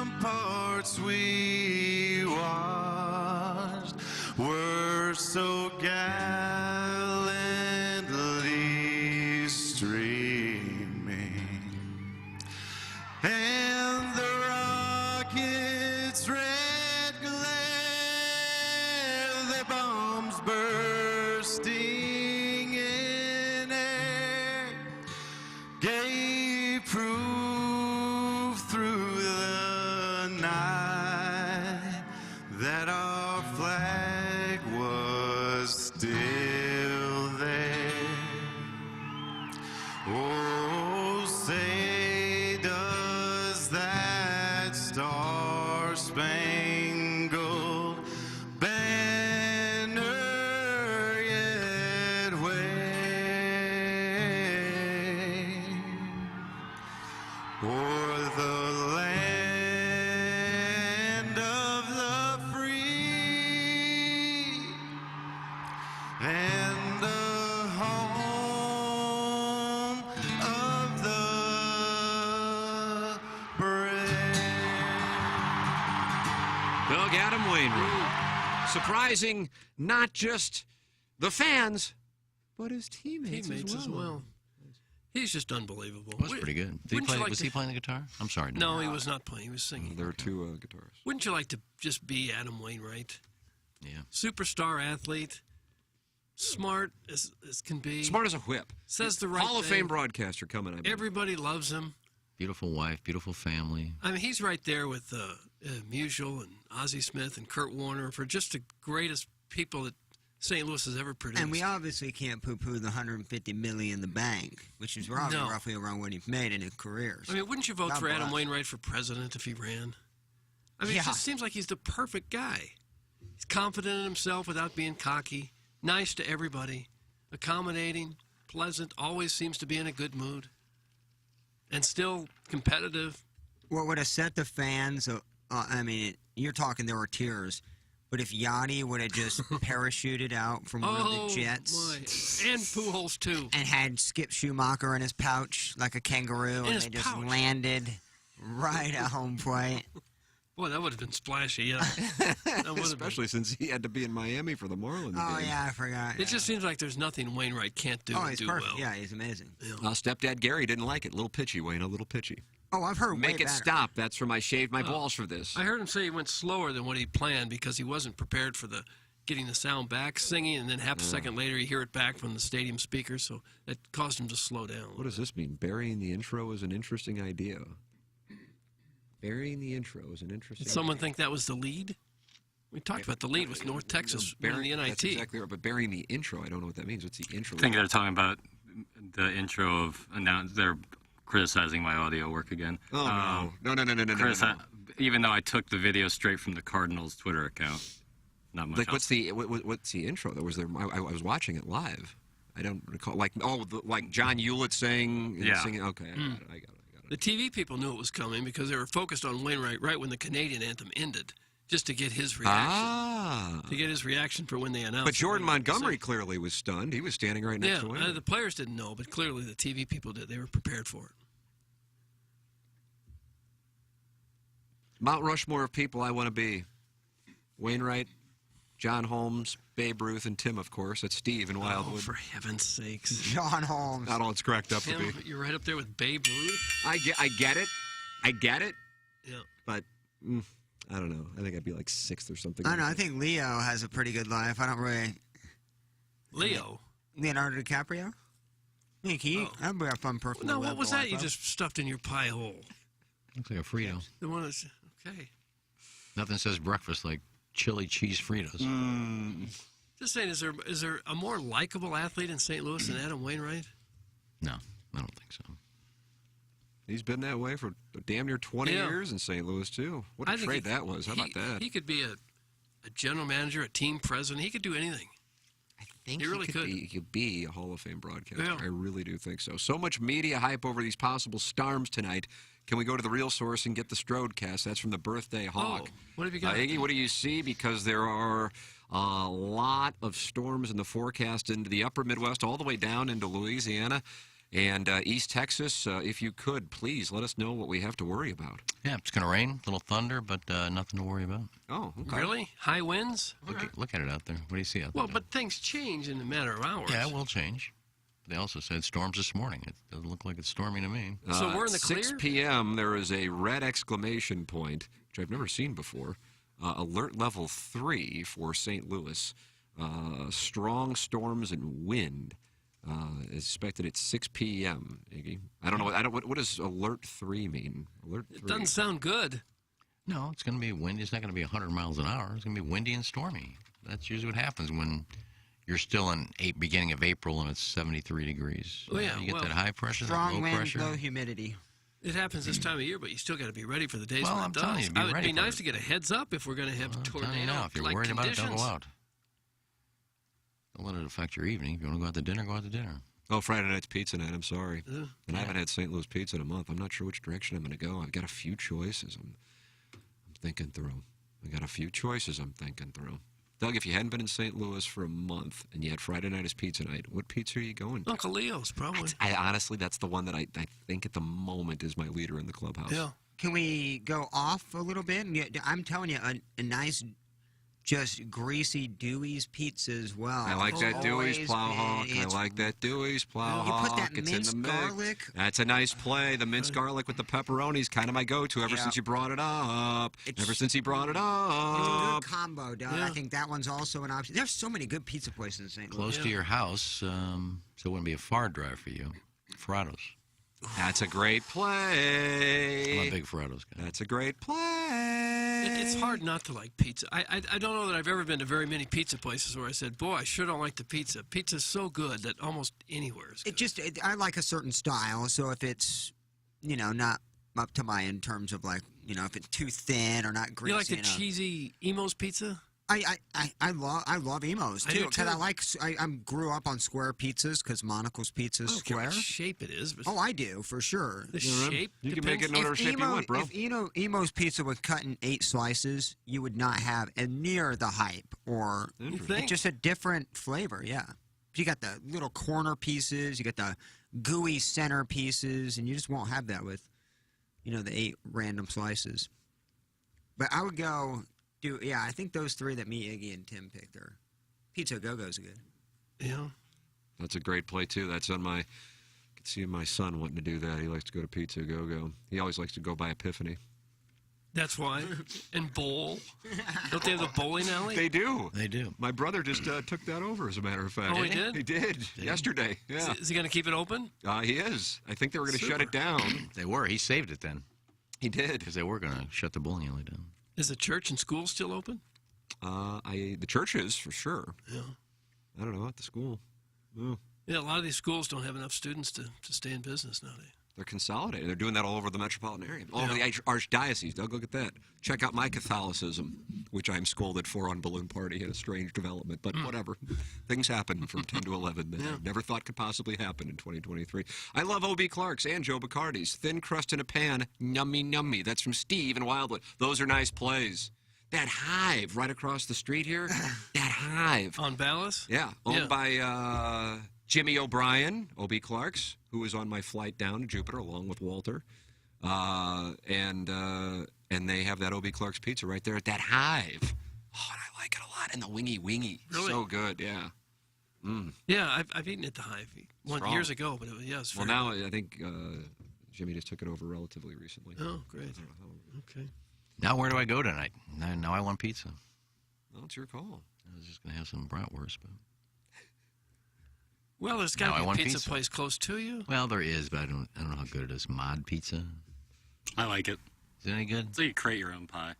ramparts we watched were so gallantly streaming, and the rockets' red glare, their bombs bursting in air, gave proof through the night that our flag was still there. Oh, say does that star-spangled banner yet wave o'er the land of the free and the home of the brave. Doug Adam Wainwright. Surprising not just the fans, but his teammates as well. He's just unbelievable. That was pretty good. Was he playing the guitar? I'm sorry. No, he was not playing. He was singing. There are two guitarists. Wouldn't you like to just be Adam Wainwright? Yeah. Superstar athlete, smart as can be. Smart as a whip. Says the right Hall of thing. Fame broadcaster coming, I believe. Everybody loves him. Beautiful wife, beautiful family. I mean, he's right there with Musial and Ozzie Smith and Kurt Warner for just the greatest people that St. Louis has ever produced. And we obviously can't poo-poo the $150 million in the bank, which is roughly around what he's made in his career. I mean, wouldn't you vote for Adam Wainwright for president if he ran? I mean, it just seems like he's the perfect guy. He's confident in himself without being cocky, nice to everybody, accommodating, pleasant, always seems to be in a good mood, and still competitive. What would have set the fans, I mean, you're talking there were tears, but if Yachty would have just parachuted out from one of the jets. And Pujols, too. And had Skip Schumacher in his pouch like a kangaroo, and they just landed right at home plate. Boy, that would have been splashy, yeah. Especially since he had to be in Miami for the Marlins game. Oh, yeah, I forgot. It just seems like there's nothing Wainwright can't do he's perfect. well. Yeah, he's amazing. Stepdad Gary didn't like it. Little pitchy, Wayne, a little pitchy. Oh, I've heard Make way it better. stop. That's from I shaved my balls for this. I heard him say he went slower than what he planned because he wasn't prepared for getting the sound back, singing, and then half a second later you hear it back from the stadium speakers, so that caused him to slow down. What does this mean? Burying the intro is an interesting idea. Burying the intro is an interesting Did someone think that was the lead? We talked about the lead with North Texas winning the NIT. That's exactly right, but burying the intro, I don't know what that means. What's the intro? I think they're talking about the intro of they're criticizing my audio work again. Oh, no. Even though I took the video straight from the Cardinals Twitter account. Not much Like, else. what's the intro that was there? I was watching it live. I don't recall. Like John Hewlett singing. Okay, I got it. The TV people knew it was coming because they were focused on Wainwright right when the Canadian anthem ended, just to get his reaction. To get his reaction for when they announced. But Jordan Montgomery clearly was stunned. He was standing right next to him. The players didn't know, but clearly the TV people did. They were prepared for it. Mount Rushmore of people I want to be. Wainwright, John Holmes, Babe Ruth, and Tim, of course. That's Steve in Wildwood. Oh, for heaven's sakes. John Holmes. Not all it's cracked up to be. You're right up there with Babe Ruth. I get it. Yeah. But I don't know. I think I'd be like sixth or something. I don't know. I think Leo has a pretty good life. I don't really. Leo? Leonardo DiCaprio? I think that'd be a fun person. No, what was that you just stuffed in your pie hole? Looks like a Frito. The one that's. Okay. Nothing says breakfast like chili cheese Fritos. Just saying, is there a more likable athlete in St. Louis than Adam Wainwright? No, I don't think so. He's been that way for damn near 20 years in St. Louis, too. What a trade that was. How about that? He could be a general manager, a team president. He could do anything. I think he really could. He could be a Hall of Fame broadcaster. Yeah. I really do think so. So much media hype over these possible stars tonight. Can we go to the real source and get the Strodecast? That's from the Birthday Hawk. Oh, what have you got? Iggy, what do you see? Because there are A lot of storms in the forecast into the upper Midwest, all the way down into Louisiana and East Texas. If you could, please let us know what we have to worry about. Yeah, it's going to rain, little thunder, but nothing to worry about. Oh, okay. Really? High winds? Look at it out there. What do you see out there? Well, but things change in a matter of hours. Yeah, it will change. They also said storms this morning. It doesn't look like it's storming to me. So we're in the 6 clear? p.m., there is a red exclamation point, which I've never seen before. Alert level 3 for St. Louis. Strong storms and wind is expected at 6 p.m. Iggy, I don't know. What does alert 3 mean? Alert 3. It doesn't sound good. No, it's going to be windy. It's not going to be 100 miles an hour. It's going to be windy and stormy. That's usually what happens when you're still in beginning of April and it's 73 degrees. Oh, yeah, You get that high pressure, that Strong low wind, pressure. low humidity. It happens this time of year, but you still got to be ready for the days Well, when I'm it does. telling you, be It would ready be for nice it. to get a heads up if we're going to have I'm telling you tornado now, if you're like worried conditions. about it, don't go out. Don't let it affect your evening. If you want to go out to dinner, go out to dinner. Oh, Friday night's pizza night. I'm sorry. Ugh. And I haven't had St. Louis pizza in a month. I'm not sure which direction I'm going to go. I've got a few choices I'm thinking through. Doug, if you hadn't been in St. Louis for a month and you had Friday night as pizza night, what pizza are you going to? Uncle Leo's, probably. I honestly, that's the one that I think at the moment is my leader in the clubhouse. Yeah. Can we go off a little bit? I'm telling you, a nice, just greasy Dewey's pizza as well. I like that Dewey's Always Plowhawk. been- I like that Dewey's Plowhawk. You put that It's minced in the mix. garlic. That's a nice play. The minced garlic with the pepperoni is kind of my go-to ever since you brought it up. Ever since he brought it It's a up. good combo, Doug. I think that one's also an option. There's so many good pizza places in St. Louis. Close to your house, so it wouldn't be a far drive for you. Ferrados. That's a great play. I'm a big Ferrados guy. That's a great play. It's hard not to like pizza. I don't know that I've ever been to very many pizza places where I said, boy, I sure don't like the pizza. Pizza's so good that almost anywhere is good. I like a certain style, so if it's, not up to my in terms of if it's too thin or not greasy You like the enough. cheesy Emo's pizza? I love Emo's I too do, because too. I grew up on square pizzas because Monocle's pizza is I don't care square. what shape it is. But Oh, I do for sure. the shape You can make it no whatever shape you want, bro. If Emo's pizza was cut in 8 slices, you would not have a near the hype or it's just a different flavor. Yeah, you got the little corner pieces, you got the gooey center pieces, and you just won't have that with the 8 random slices. But I would go. I think those 3 that me, Iggy, and Tim picked are Pizza Go-Go's good. Yeah. That's a great play, too. That's on my... I can see my son wanting to do that. He likes to go to Pizza Go-Go. He always likes to go by Epiphany. That's why. And bowl. Don't they have the bowling alley? They do. They do. My brother just took that over, as a matter of fact. Oh, he did? He did. Yesterday. Yeah. Is he going to keep it open? He is. I think they were going to shut it down. They were. He saved it then. He did. Because they were going to shut the bowling alley down. Is the church and school still open? The church is, for sure. Yeah. I don't know, at the school. Oh. Yeah, a lot of these schools don't have enough students to stay in business nowadays. They're consolidating. They're doing that all over the metropolitan area. All over the archdiocese. Doug, look at that. Check out my Catholicism, which I'm scolded for on Balloon Party in a strange development. But whatever. Things happen from 10 to 11 that I never thought could possibly happen in 2023. I love O.B. Clark's and Joe Bacardi's. Thin crust in a pan, nummy nummy. That's from Steve in Wildwood. Those are nice plays. That Hive right across the street here. That Hive. On Ballas? Yeah. Owned by Jimmy O'Brien, O.B. Clark's, who was on my flight down to Jupiter along with Walter. And they have that O.B. Clark's pizza right there at that Hive. Oh, and I like it a lot. And the wingy. Really? So good, yeah. Mm. Yeah, I've eaten at the Hive years ago, but it's well, now I think Jimmy just took it over relatively recently. Oh, great. Okay. Now where do I go tonight? Now I want pizza. Well, it's your call. I was just going to have some bratwurst, but... Well, there's got to be a pizza place close to you. Well, there is, but I don't know how good it is. Mod Pizza. I like it. Is it any good? So you create your own pie.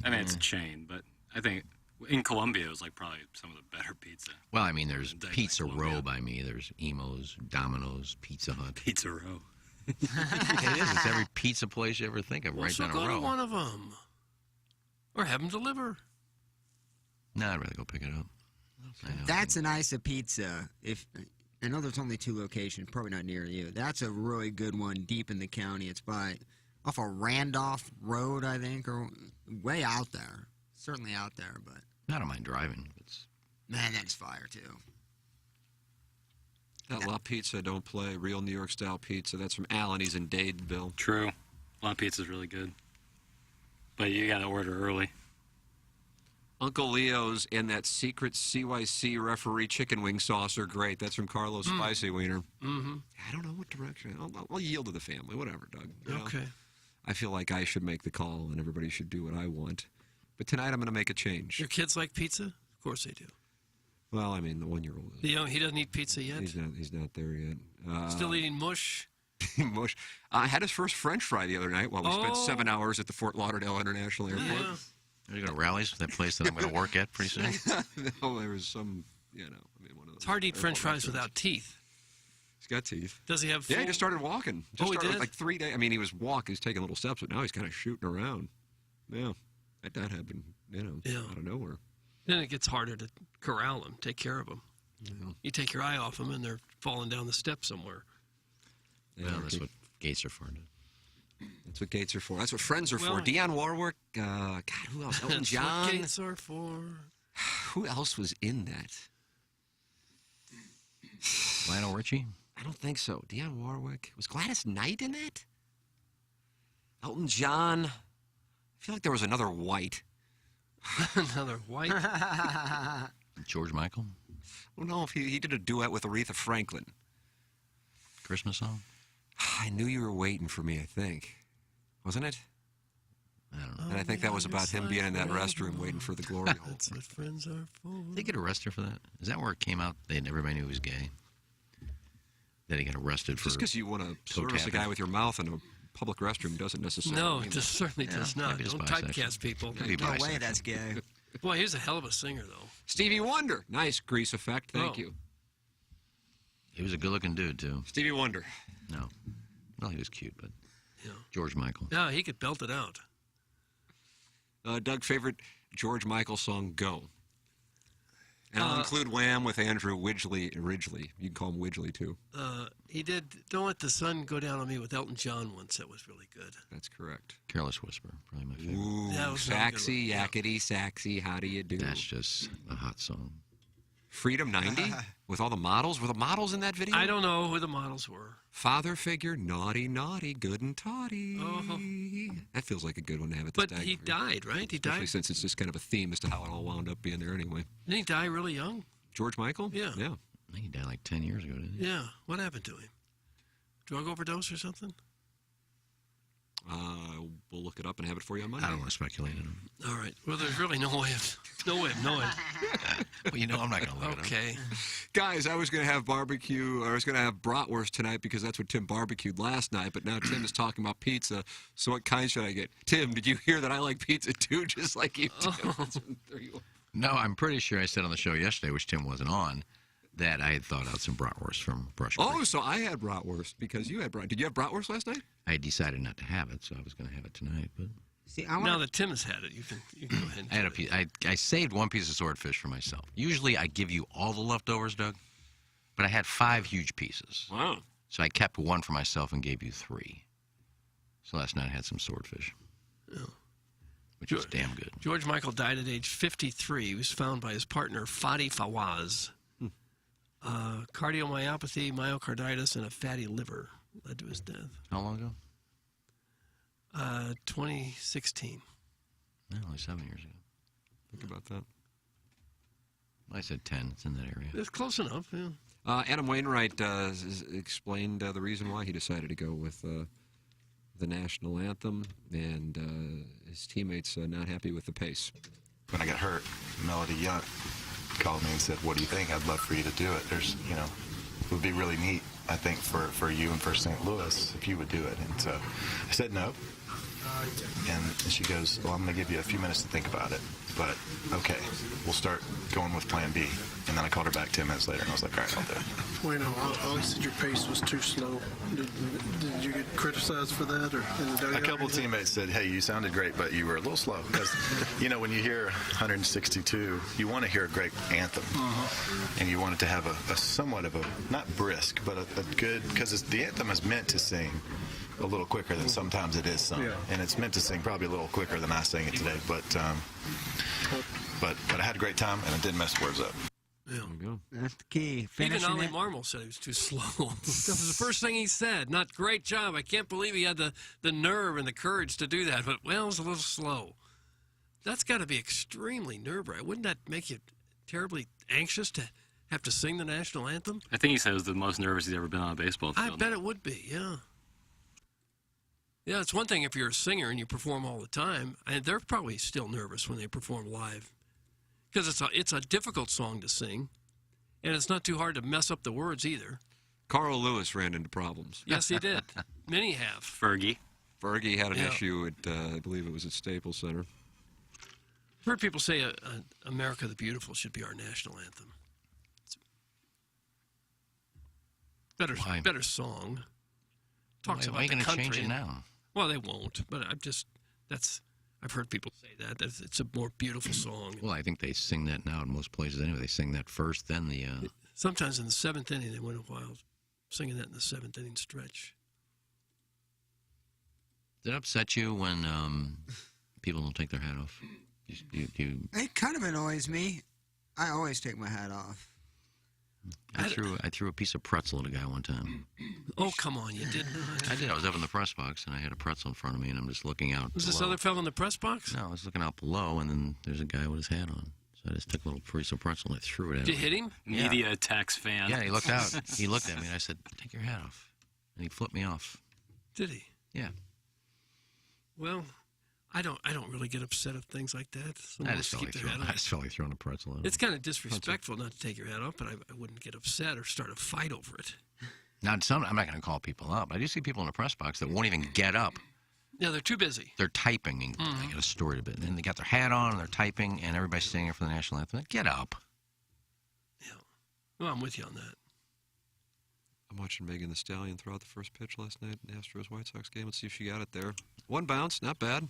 I mean, it's a chain, but I think in Columbia it was like probably some of the better pizza. Well, I mean, there's Pizza Row by me. There's Emo's, Domino's, Pizza Hut. Pizza Row. It is. It's every pizza place you ever think of, right down a go row. to one of them. Or have them deliver. No, I'd rather go pick it up. That's a nice pizza. I know there's only 2 locations, probably not near you. That's a really good one deep in the county. It's off of Randolph Road, I think, or way out there. Certainly out there, but I don't mind driving. Man, that's fire, too. That La Pizza don't play. Real New York style pizza. That's from Alan. He's in Dadeville. True. La Pizza's really good. But you got to order early. Uncle Leo's and that secret CYC referee chicken wing sauce are great. That's from Carlos Spicy Wiener. Mm-hmm. I don't know what direction. I'll yield to the family. Whatever, Doug. You know? Okay. I feel like I should make the call and everybody should do what I want. But tonight I'm going to make a change. Your kids like pizza? Of course they do. Well, I mean, the 1-year-old. He doesn't eat pizza yet? He's not there yet. Still eating mush? Mush. I had his first French fry the other night while we spent 7 hours at the Fort Lauderdale International Airport. Yeah. Are you going to Rallies, that place that I'm going to work at pretty soon? No, there was some, one of those. It's hard to eat French fries without teeth. He's got teeth. Does he have Yeah, he just started walking. He did? Like 3 days. I mean, he was walking. He's taking little steps, but now he's kind of shooting around. Yeah. That happened, out of nowhere. Then it gets harder to corral them, take care of them. Yeah. You take your eye off them, and they're falling down the steps somewhere. Yeah, well, that's what gates are for. That's what gates are for. That's what friends are Well, for. Dionne Warwick. God, who else? Elton That's John. what gates are for. Who else was in that? Lionel Richie? I don't think so. Dionne Warwick. Was Gladys Knight in that? Elton John. I feel like there was another white. Another white? George Michael? I don't know if he did a duet with Aretha Franklin. Christmas song? I knew you were waiting for me, I think. Wasn't it? I don't know. And I think that was about him being in that restroom waiting for the glory hole. That's what friends are for. Did they get arrested for that? Is that where it came out? Everybody knew he was gay? That he got arrested for Just because you want to service a toe-tapping? guy with your mouth in a public restroom doesn't necessarily No, mean it just certainly does not. maybe it's Don't bisexual. typecast people. Maybe No way, bisexual. that's gay. Boy, he was a hell of a singer, though. Stevie Wonder. Nice grease effect. Thank you. He was a good-looking dude, too. Stevie Wonder. No. Well, he was cute, but Yeah. George Michael. Yeah, he could belt it out. Doug, favorite George Michael song, Go. And I'll include Wham with Andrew Ridgely. You can call him Widgley, too. He did Don't Let the Sun Go Down on Me with Elton John once. That was really good. That's correct. Careless Whisper, probably my favorite. Ooh, That was another good Saxy, one, yeah. Yakety, Saxy, how do you do? That's just a hot song. Freedom 90 with all the models. Were the models in that video? I don't know who the models were. Father figure, naughty, naughty, good and toddy. Oh. That feels like a good one to have at this But he died, right? He Especially died. since it's just kind of a theme as to how it all wound up being there anyway. Didn't he die really young? George Michael? Yeah. Yeah. I think he died like 10 years ago, didn't he? Yeah. What happened to him? Drug overdose or something? We'll look it up and have it for you on Monday. I don't want to speculate on him. All right. Well, there's really no way of knowing. Well, you know I'm not going to look it up. Okay. Guys, I was going to have barbecue, or I was going to have bratwurst tonight because that's what Tim barbecued last night, but now Tim is talking about pizza, so what kind should I get? Tim, did you hear that I like pizza too, just like you do? There you go. No, I'm pretty sure I said on the show yesterday, which Tim wasn't on, that I had thought out some bratwurst from Brush Creek. Oh, so I had bratwurst because you had bratwurst. Did you have bratwurst last night? I decided not to have it, so I was going to have it tonight. But See, Now that Tim has had it, you can go ahead and I had a piece. I saved one piece of swordfish for myself. Usually I give you all the leftovers, Doug, but I had 5 huge pieces. Wow. So I kept one for myself and gave you 3. So last night I had some swordfish, which was damn good. George Michael died at age 53. He was found by his partner, Fadi Fawaz. Cardiomyopathy, myocarditis, and a fatty liver led to his death. How long ago? 2016. No, only 7 years ago. Think about that. I said 10. It's in that area. It's close enough, yeah. Adam Wainwright explained the reason why he decided to go with the national anthem, and his teammates not happy with the pace. When I got hurt, Melody Young called me and said, "What do you think? I'd love for you to do it. There's, it would be really neat, I think, for you and for St. Louis if you would do it." And so I said no. And she goes, "Well, I'm going to give you a few minutes to think about it, but okay, we'll start going with plan B." And then I called her back 10 minutes later, and I was like, "All right, I'll do it." Well, I always said your pace was too slow. Did you get criticized for that? Or in the dugout? A couple teammates said, "Hey, you sounded great, but you were a little slow." Because, when you hear 162, you want to hear a great anthem. And you want it to have a somewhat of a, not brisk, but a good, because the anthem is meant to sing a little quicker than sometimes it is sung. Yeah. And it's meant to sing probably a little quicker than I sang it today. But I had a great time, and I didn't mess words up. Yeah. That's the key. Even Finishing Ollie it. Marmol said he was too slow. That was the first thing he said. Not great job. I can't believe he had the nerve and the courage to do that. But, well, it was a little slow. That's got to be extremely nerve-wracking. Wouldn't that make you terribly anxious to have to sing the national anthem? I think he said it was the most nervous he's ever been on a baseball field. I bet it would be, yeah. Yeah, it's one thing if you're a singer and you perform all the time, and they're probably still nervous when they perform live. Because it's a difficult song to sing, and it's not too hard to mess up the words either. Carl Lewis ran into problems. Yes, he did. Many have. Fergie had an Yeah. issue at, I believe it was at Staples Center. I've heard people say America the Beautiful should be our national anthem. It's better song. Talks Why about are you the gonna country. change it now? Well, they won't, but I've heard people say that it's a more beautiful song. Well, I think they sing that now in most places anyway. They sing that first, then the... Sometimes in the seventh inning, they went a while singing that in the seventh inning stretch. Does it upset you when people don't take their hat off? It kind of annoys me. I always take my hat off. I threw a piece of pretzel at a guy one time. Oh, come on, you didn't. I did. I was up in the press box, and I had a pretzel in front of me, and I'm just looking out. Was this below. other fellow in the press box? No, I was looking out below, and then there's a guy with his hat on. So I just took a little piece of pretzel and I threw it at him. Did you hit him? Media attacks fan. Yeah, he looked out. He looked at me, and I said, "Take your hat off." And he flipped me off. Did he? Yeah. Well, I don't really get upset at things like that. I just felt like throwing a pretzel at him. It's kind of disrespectful not to take your hat off, but I wouldn't get upset or start a fight over it. Now, I'm not going to call people up. I do see people in the press box that won't even get up. Yeah, they're too busy. They're typing. And I got a story to it. And they got their hat on, and they're typing, and everybody's singing for the national anthem. Get up. Yeah. Well, I'm with you on that. I'm watching Megan Thee Stallion throw out the first pitch last night in the Astros-White Sox game. Let's see if she got it there. One bounce, not bad.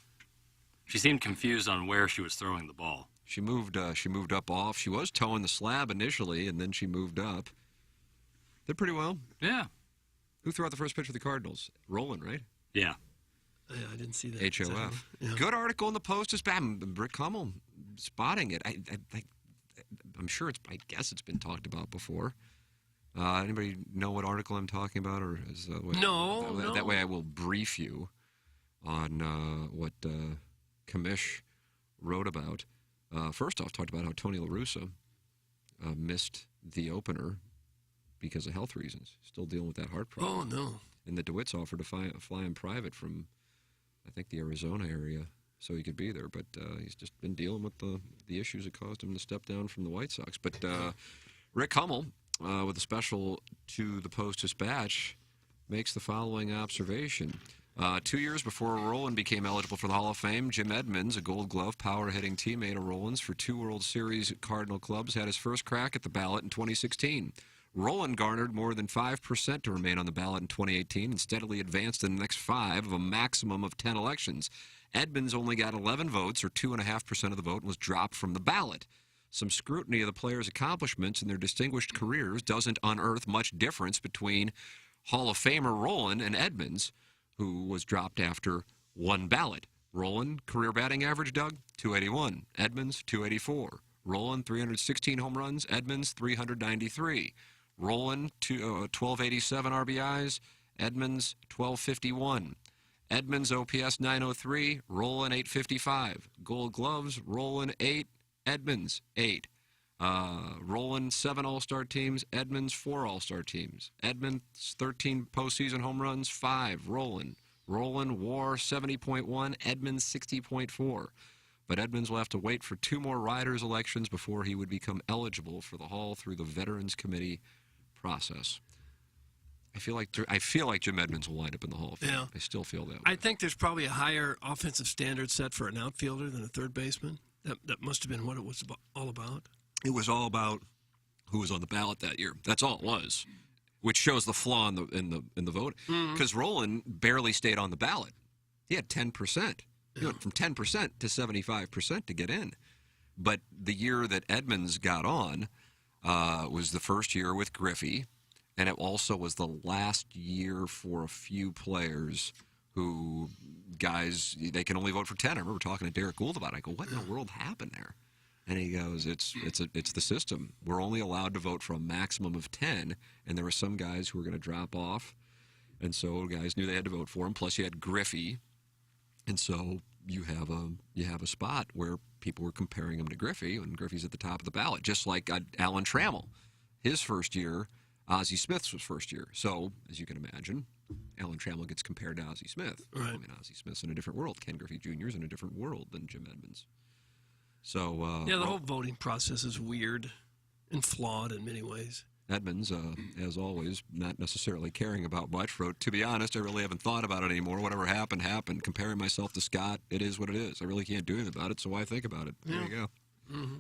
She seemed confused on where she was throwing the ball. She moved up off. She was towing the slab initially, and then she moved up. Did pretty well. Yeah. Who threw out the first pitch for the Cardinals? Roland, right? Yeah. Yeah, I didn't see that. HOF. Yeah. Good article in the Post is bad. Rick Hummel spotting it. I'm sure I guess it's been talked about before. Anybody know what article I'm talking about, or is No. That way I will brief you on what Kamish wrote about. First off, talked about how Tony La Russa missed the opener because of health reasons. Still dealing with that heart problem. Oh, no. And the DeWitts offered to fly in private from, I think, the Arizona area so he could be there. But he's just been dealing with the issues that caused him to step down from the White Sox. But Rick Hummel, with a special to the Post-Dispatch, makes the following observation. 2 years before Roland became eligible for the Hall of Fame, Jim Edmonds, a Gold Glove power-hitting teammate of Roland's for 2 World Series Cardinal clubs, had his first crack at the ballot in 2016. Roland garnered more than 5% to remain on the ballot in 2018 and steadily advanced in the next 5 of a maximum of 10 elections. Edmonds only got 11 votes, or 2.5% of the vote, and was dropped from the ballot. Some scrutiny of the players' accomplishments and their distinguished careers doesn't unearth much difference between Hall of Famer Roland and Edmonds, who was dropped after 1 ballot. Roland, career batting average, Doug, 281. Edmonds, 284. Roland, 316 home runs. Edmonds, 393. Roland, 1287 RBIs. Edmonds, 1251. Edmonds, OPS 903. Roland, 855. Gold Gloves, Roland, 8. Edmonds, 8. Roland, 7 All-Star teams. Edmonds, 4 All-Star teams. Edmonds, 13 postseason home runs. 5. Roland, WAR 70.1. Edmonds, 60.4. But Edmonds will have to wait for 2 more Riders elections before he would become eligible for the Hall through the Veterans Committee process. I feel like Jim Edmonds will wind up in the Hall of Fame. Yeah. I still feel that way. I think there's probably a higher offensive standard set for an outfielder than a third baseman. That must have been what it was all about. It was all about who was on the ballot that year. That's all it was, which shows the flaw in the vote. Because Roland barely stayed on the ballot. He had 10%. He went from 10% to 75% to get in. But the year that Edmonds got on was the first year with Griffey, And it also was the last year for a few players who, guys, they can only vote for 10. I remember talking to Derek Gould about it. I go, what in the world happened there? And he goes, it's the system. We're only allowed to vote for a maximum of 10, and there were some guys who were going to drop off, and so guys knew they had to vote for him. Plus, you had Griffey, and so you have a spot where people were comparing him to Griffey, and Griffey's at the top of the ballot, just like Alan Trammell. His first year, Ozzie Smith's was first year. So, as you can imagine, Alan Trammell gets compared to Ozzie Smith. Right. I mean, Ozzie Smith's in a different world. Ken Griffey Jr. is in a different world than Jim Edmonds. So the whole voting process is weird and flawed in many ways. Edmonds, as always, not necessarily caring about much. Wrote, to be honest, I really haven't thought about it anymore. Whatever happened, happened. Comparing myself to Scott, it is what it is. I really can't do anything about it, so why think about it? There you go. Mm-hmm.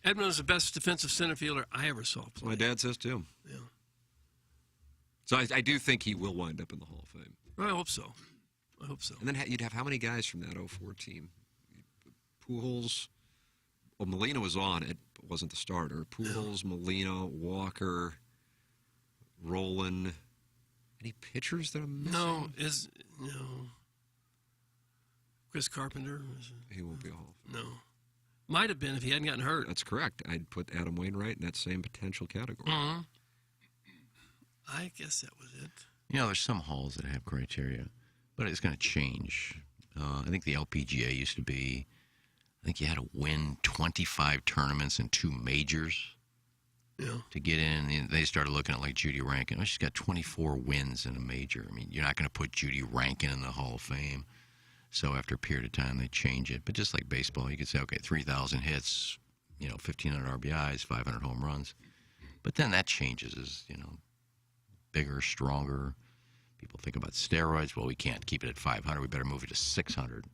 Edmonds is the best defensive center fielder I ever saw play. My dad says, too. Yeah. So I do think he will wind up in the Hall of Fame. I hope so. And then you'd have how many guys from that 04 team? Pujols. Well, Molina was on it, but wasn't the starter. Pujols, Molina, Walker, Roland. Any pitchers that I'm missing? No. Chris Carpenter? He won't be a Hall of Fame. No. Might have been if he hadn't gotten hurt. That's correct. I'd put Adam Wainwright in that same potential category. Mm-hmm. I guess that was it. You know, there's some halls that have criteria, but it's going to change. I think the LPGA used to be, I think you had to win 25 tournaments and 2 majors to get in. And they started looking at like Judy Rankin. Oh, she's got 24 wins in a major. I mean, you're not going to put Judy Rankin in the Hall of Fame. So after a period of time, they change it. But just like baseball, you could say, okay, 3,000 hits, 1,500 RBIs, 500 home runs. But then that changes as, bigger, stronger. People think about steroids. Well, we can't keep it at 500. We better move it to 600.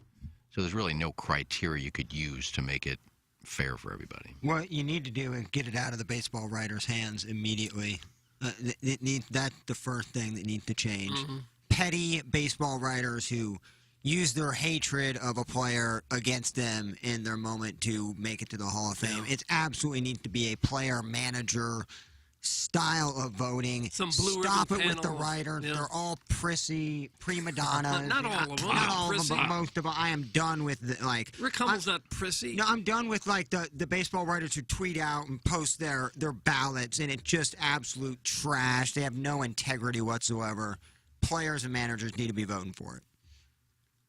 So there's really no criteria you could use to make it fair for everybody. What you need to do is get it out of the baseball writers' hands immediately. That's the first thing that needs to change. Mm-hmm. Petty baseball writers who use their hatred of a player against them in their moment to make it to the Hall of Fame. It absolutely needs to be a player-manager style of voting. Some blue Stop it ribbon with the panel. writers. Yeah. They're all prissy prima donnas. Not all of them. Not all of Prissy. them, but most of them. I am done with Rick Hummel's not prissy. No, I'm done with the baseball writers who tweet out and post their ballots, and it's just absolute trash. They have no integrity whatsoever. Players and managers need to be voting for it.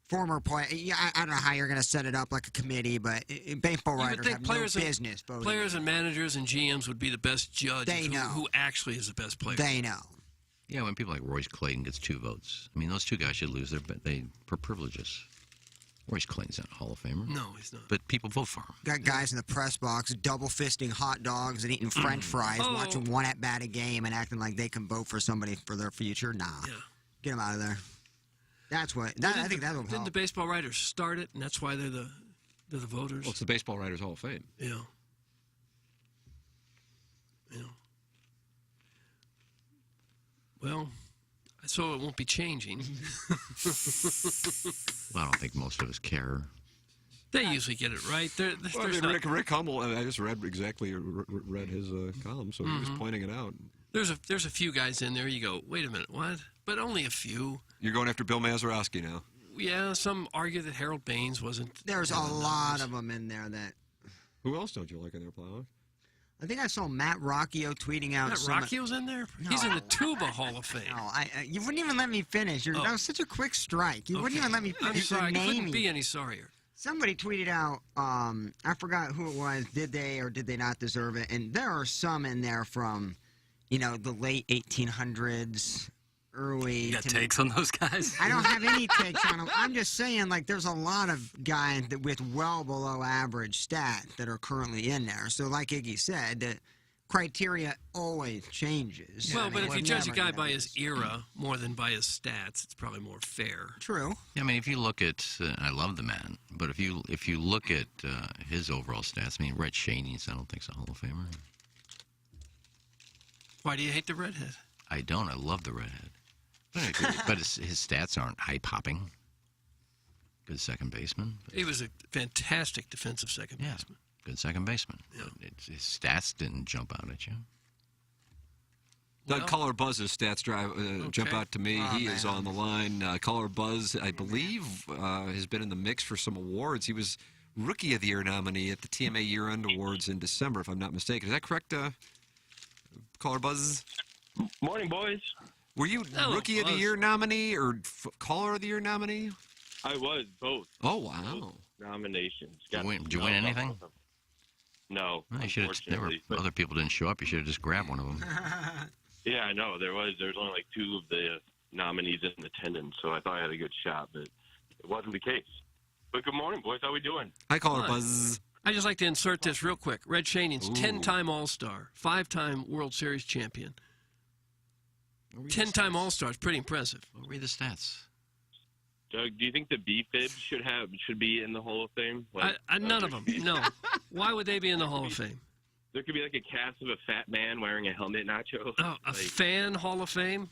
Former player, I don't know how you're going to set it up like a committee, but baseball writers have no business voting. Players and managers and GMs would be the best judge They of know. who actually is the best player. They know. Yeah, when people like Royce Clayton gets 2 votes, I mean, those 2 guys should lose for privileges. Royce Clayton's not a Hall of Famer. No, he's not. But people vote for him. Got guys in the press box double fisting hot dogs and eating French fries, watching one at bat a game and acting like they can vote for somebody for their future. Nah, get them out of there. That's what. I think that will Didn't help. the baseball writers start it, and that's why they're the voters? Well, it's the Baseball Writers Hall of Fame. Yeah. Well, so it won't be changing. Well, I don't think most of us care. They usually get it right. Well, I mean, Rick Hummel, I just read his column, so he was pointing it out. There's a few guys in there. You go, wait a minute, what? But only a few. You're going after Bill Mazeroski now. Yeah, some argue that Harold Baines wasn't. There's a lot of them in there that. Who else don't you like in there, Plowhawk? I think I saw Matt Rocchio tweeting out. Matt Rocchio's in there? He's in the Tuba Hall of Fame. No, you wouldn't even let me finish. That was such a quick strike. You wouldn't even let me I'm finish sorry. the I couldn't naming. be any sorrier. Somebody tweeted out, I forgot who it was, did they or did they not deserve it? And there are some in there from, the late 1800s, early. You got takes on those guys? I don't have any takes on them. I'm just saying, there's a lot of guys with well below average stats that are currently in there. So like Iggy said, the criteria always changes. Well, but if you judge a guy by his era more than by his stats, it's probably more fair. True. Yeah, I mean, if you look at, I love the man, but if you look at his overall stats, I mean, Rhett Cheney's, I don't think, is a Hall of Famer. Why do you hate the redhead? I don't. I love the redhead. But his stats aren't eye-popping. Good second baseman. He was a fantastic defensive second baseman. Good second baseman. Yeah. But his stats didn't jump out at you. Well, Caller Buzz's stats jump out to me. He is on the line. Caller Buzz, I believe, has been in the mix for some awards. He was Rookie of the Year nominee at the TMA Year-End Awards in December, if I'm not mistaken. Is that correct, Caller Buzz? Morning, boys. Were you Rookie of the Year nominee or Caller of the Year nominee? I was both. Oh, wow. Both nominations. Did you win anything? No. Well, there were other people didn't show up. You should have just grabbed one of them. Yeah, I know. There was only like 2 of the nominees in attendance, so I thought I had a good shot, but it wasn't the case. But good morning, boys. How we doing? Hi, Caller Buzz. I'd just like to insert this real quick. Red Shannon's 10-time All-Star, 5-time World Series champion. 10-time All-Star is pretty impressive. I'll read the stats. Doug, do you think the B-Fib should be in the Hall of Fame? None of them. No. Why would they be in the Hall of Fame? There could be like a cast of a fat man wearing a helmet, Nacho. Oh, a fan Hall of Fame?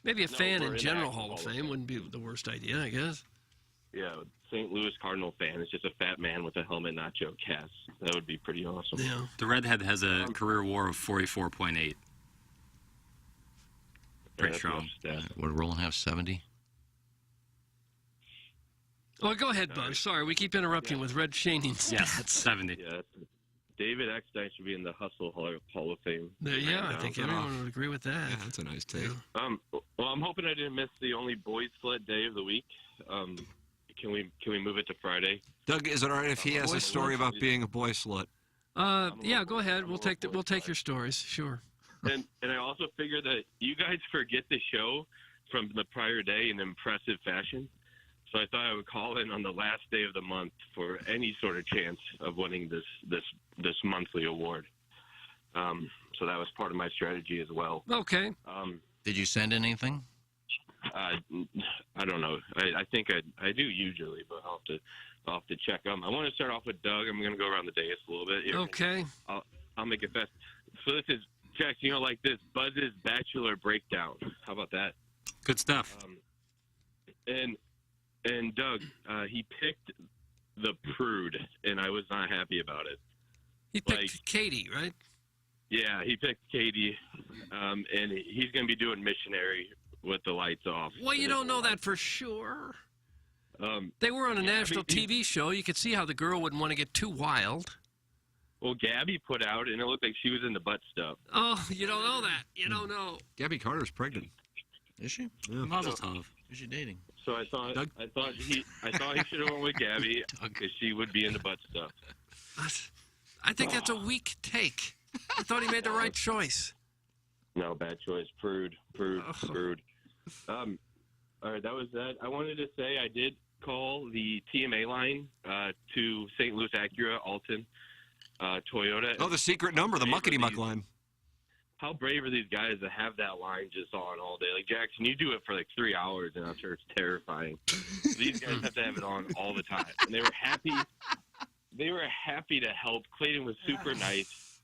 Maybe a fan we're in in general that Hall of Hall of Fame wouldn't be the worst idea, I guess. Yeah, St. Louis Cardinal fan. It's just a fat man with a helmet, Nacho cast. That would be pretty awesome. Yeah. The Redhead has a career WAR of 44.8. Pretty strong. Would Roland have 70? Well, go ahead, Buzz. Sorry, we keep interrupting with Red Shannon's stats. 70. Yeah, David Eckstein should be in the Hustle Hall of Fame. Yeah, I think everyone would agree with that. Yeah, that's a nice take. Well, I'm hoping I didn't miss the only boys sled day of the week. Can we move it to Friday? Doug, is it all right if he has a story about being a boy slut? Yeah, go ahead. We'll take your stories. Sure. And I also figure that you guys forget the show from the prior day in impressive fashion. So I thought I would call in on the last day of the month for any sort of chance of winning this monthly award. So that was part of my strategy as well. Okay. Did you send anything? I don't know. I think I do usually, but I'll have to check. I want to start off with Doug. I'm going to go around the dais a little bit here. Okay. I'll make it fast. So this is, Jack, like this, Buzz's Bachelor Breakdown. How about that? Good stuff. And Doug, he picked the prude, and I was not happy about it. He picked Katie, right? Yeah, he picked Katie, and he's going to be doing missionary with the lights off. Well, you don't know that for sure. They were on a national TV show. You could see how the girl wouldn't want to get too wild. Well, Gabby put out, and it looked like she was in the butt stuff. Oh, you don't know that. You don't know. Gabby Carter's pregnant. Is she? Yeah. Mazel tov. Who's she dating? So I thought he should have went with Gabby because she would be in the butt stuff. I think that's a weak take. I thought he made the right choice. No, bad choice. Prude. All right, that was that. I wanted to say I did call the TMA line to St. Louis Acura, Alton, Toyota. Oh, the secret number, the muckety-muck line. How brave are these guys to have that line just on all day? Like, Jackson, you do it for like 3 hours, and I'm sure it's terrifying. These guys have to have it on all the time. And they were happy. They were happy to help. Clayton was super nice.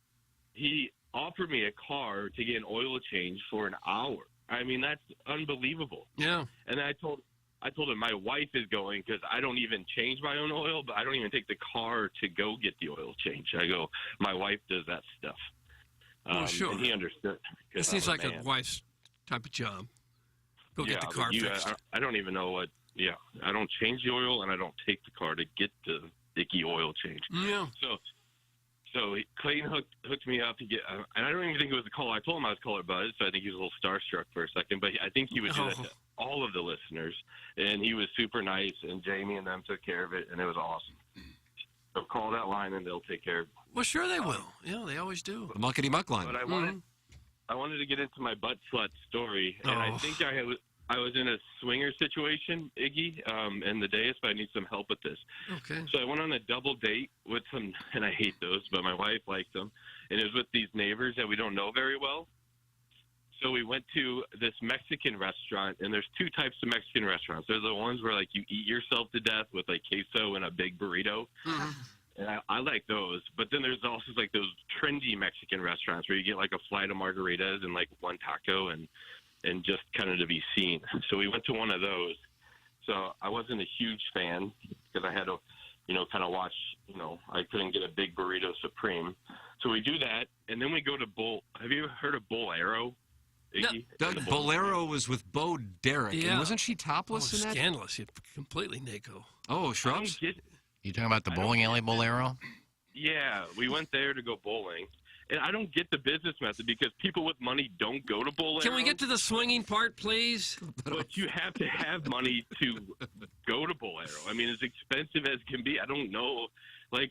He offered me a car to get an oil change for an hour. I mean, that's unbelievable. Yeah. And I told him my wife is going because I don't even change my own oil, but I don't even take the car to go get the oil change. I go, my wife does that stuff. Sure. And he understood. It seems like a wife's type of job. Go get the car fixed. I don't even know what. Yeah, I don't change the oil, and I don't take the car to get the icky oil change. Yeah. So Clayton hooked me up to get, and I don't even think it was a call. I told him I was caller Buzz, so I think he was a little starstruck for a second. But I think he would do that to all of the listeners, and he was super nice. And Jamie and them took care of it, and it was awesome. So call that line, and they'll take care of it. Well, sure they will. Yeah, they always do. The muckety-muck line. But I wanted to get into my butt slut story, and I think I was in a swinger situation, Iggy, and the dais, but I need some help with this. Okay. So I went on a double date with some, and I hate those, but my wife likes them, and it was with these neighbors that we don't know very well. So we went to this Mexican restaurant, and there's 2 types of Mexican restaurants. There's the ones where, like, you eat yourself to death with, like, queso and a big burrito. Mm-hmm. And I like those. But then there's also, like, those trendy Mexican restaurants where you get, like, a flight of margaritas and, like, 1 taco and just kind of to be seen. So we went to one of those. So I wasn't a huge fan because I had to, kind of watch, I couldn't get a big burrito supreme. So we do that, and then we go to Bull. Have you ever heard of Bull Arrow? Iggy. Doug, Bolero was with Bo Derek. Yeah. And wasn't she topless in that? Scandalous. You're completely Nico. Oh, Shrubs? You talking about the bowling alley Bolero? Yeah, we went there to go bowling. And I don't get the business method because people with money don't go to Bolero. Can we get to the swinging part, please? But you have to have money to go to Bolero. I mean, as expensive as can be, I don't know. Like,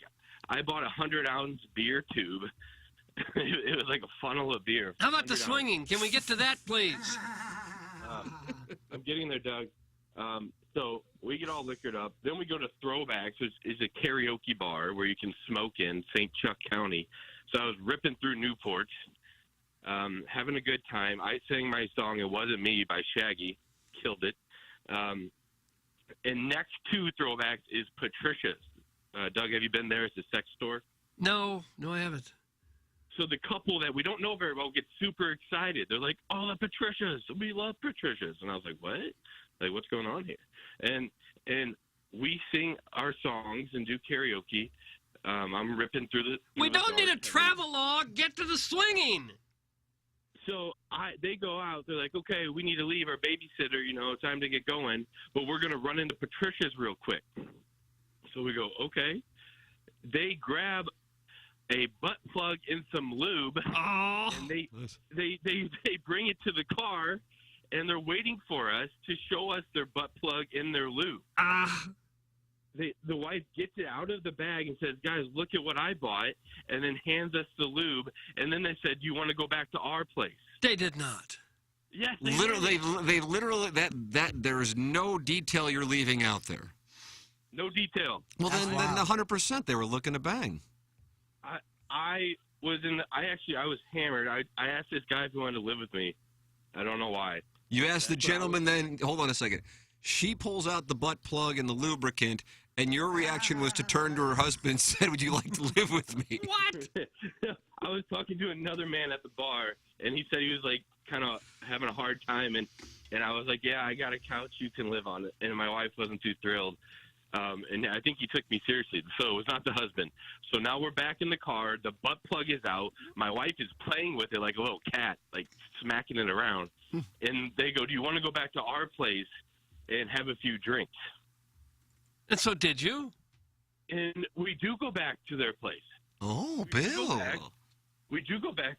I bought a 100-ounce beer tube. It was like a funnel of beer. How about the swinging? Can we get to that, please? I'm getting there, Doug. So we get all liquored up. Then we go to Throwbacks, which is a karaoke bar where you can smoke in St. Chuck County. So I was ripping through Newport, having a good time. I sang my song, It Wasn't Me by Shaggy. Killed it. And next to Throwbacks is Patricia's. Doug, have you been there? It's a sex store. No, I haven't. So the couple that we don't know very well get super excited. They're like, "Oh, the Patricias! We love Patricias!" And I was like, "What? Like, what's going on here?" And we sing our songs and do karaoke. I'm ripping through the. We don't need a travelogue. Get to the swinging. So they go out. They're like, "Okay, we need to leave our babysitter. Time to get going. But we're gonna run into Patricia's real quick." So we go, "Okay." They grab a butt plug and some lube, and they bring it to the car, and they're waiting for us to show us their butt plug and their lube. The wife gets it out of the bag and says, "Guys, look at what I bought," and then hands us the lube. And then they said, "Do you want to go back to our place?" They did not. Yes, Literally, they literally that there's no detail you're leaving out there. No detail. Well, then 100% they were looking to bang. I was hammered. I asked this guy if he wanted to live with me. I don't know why. You asked the gentleman then, hold on a second. She pulls out the butt plug and the lubricant, and your reaction was to turn to her husband and said, "Would you like to live with me?" What? I was talking to another man at the bar, and he said he was like kind of having a hard time, and I was like, "Yeah, I got a couch you can live on," and my wife wasn't too thrilled. And I think he took me seriously, so it was not the husband. So now we're back in the car. The butt plug is out. My wife is playing with it like a little cat, like smacking it around. And they go, "Do you want to go back to our place and have a few drinks?" And so did you? And we do go back to their place. Oh, Bill. We do go back.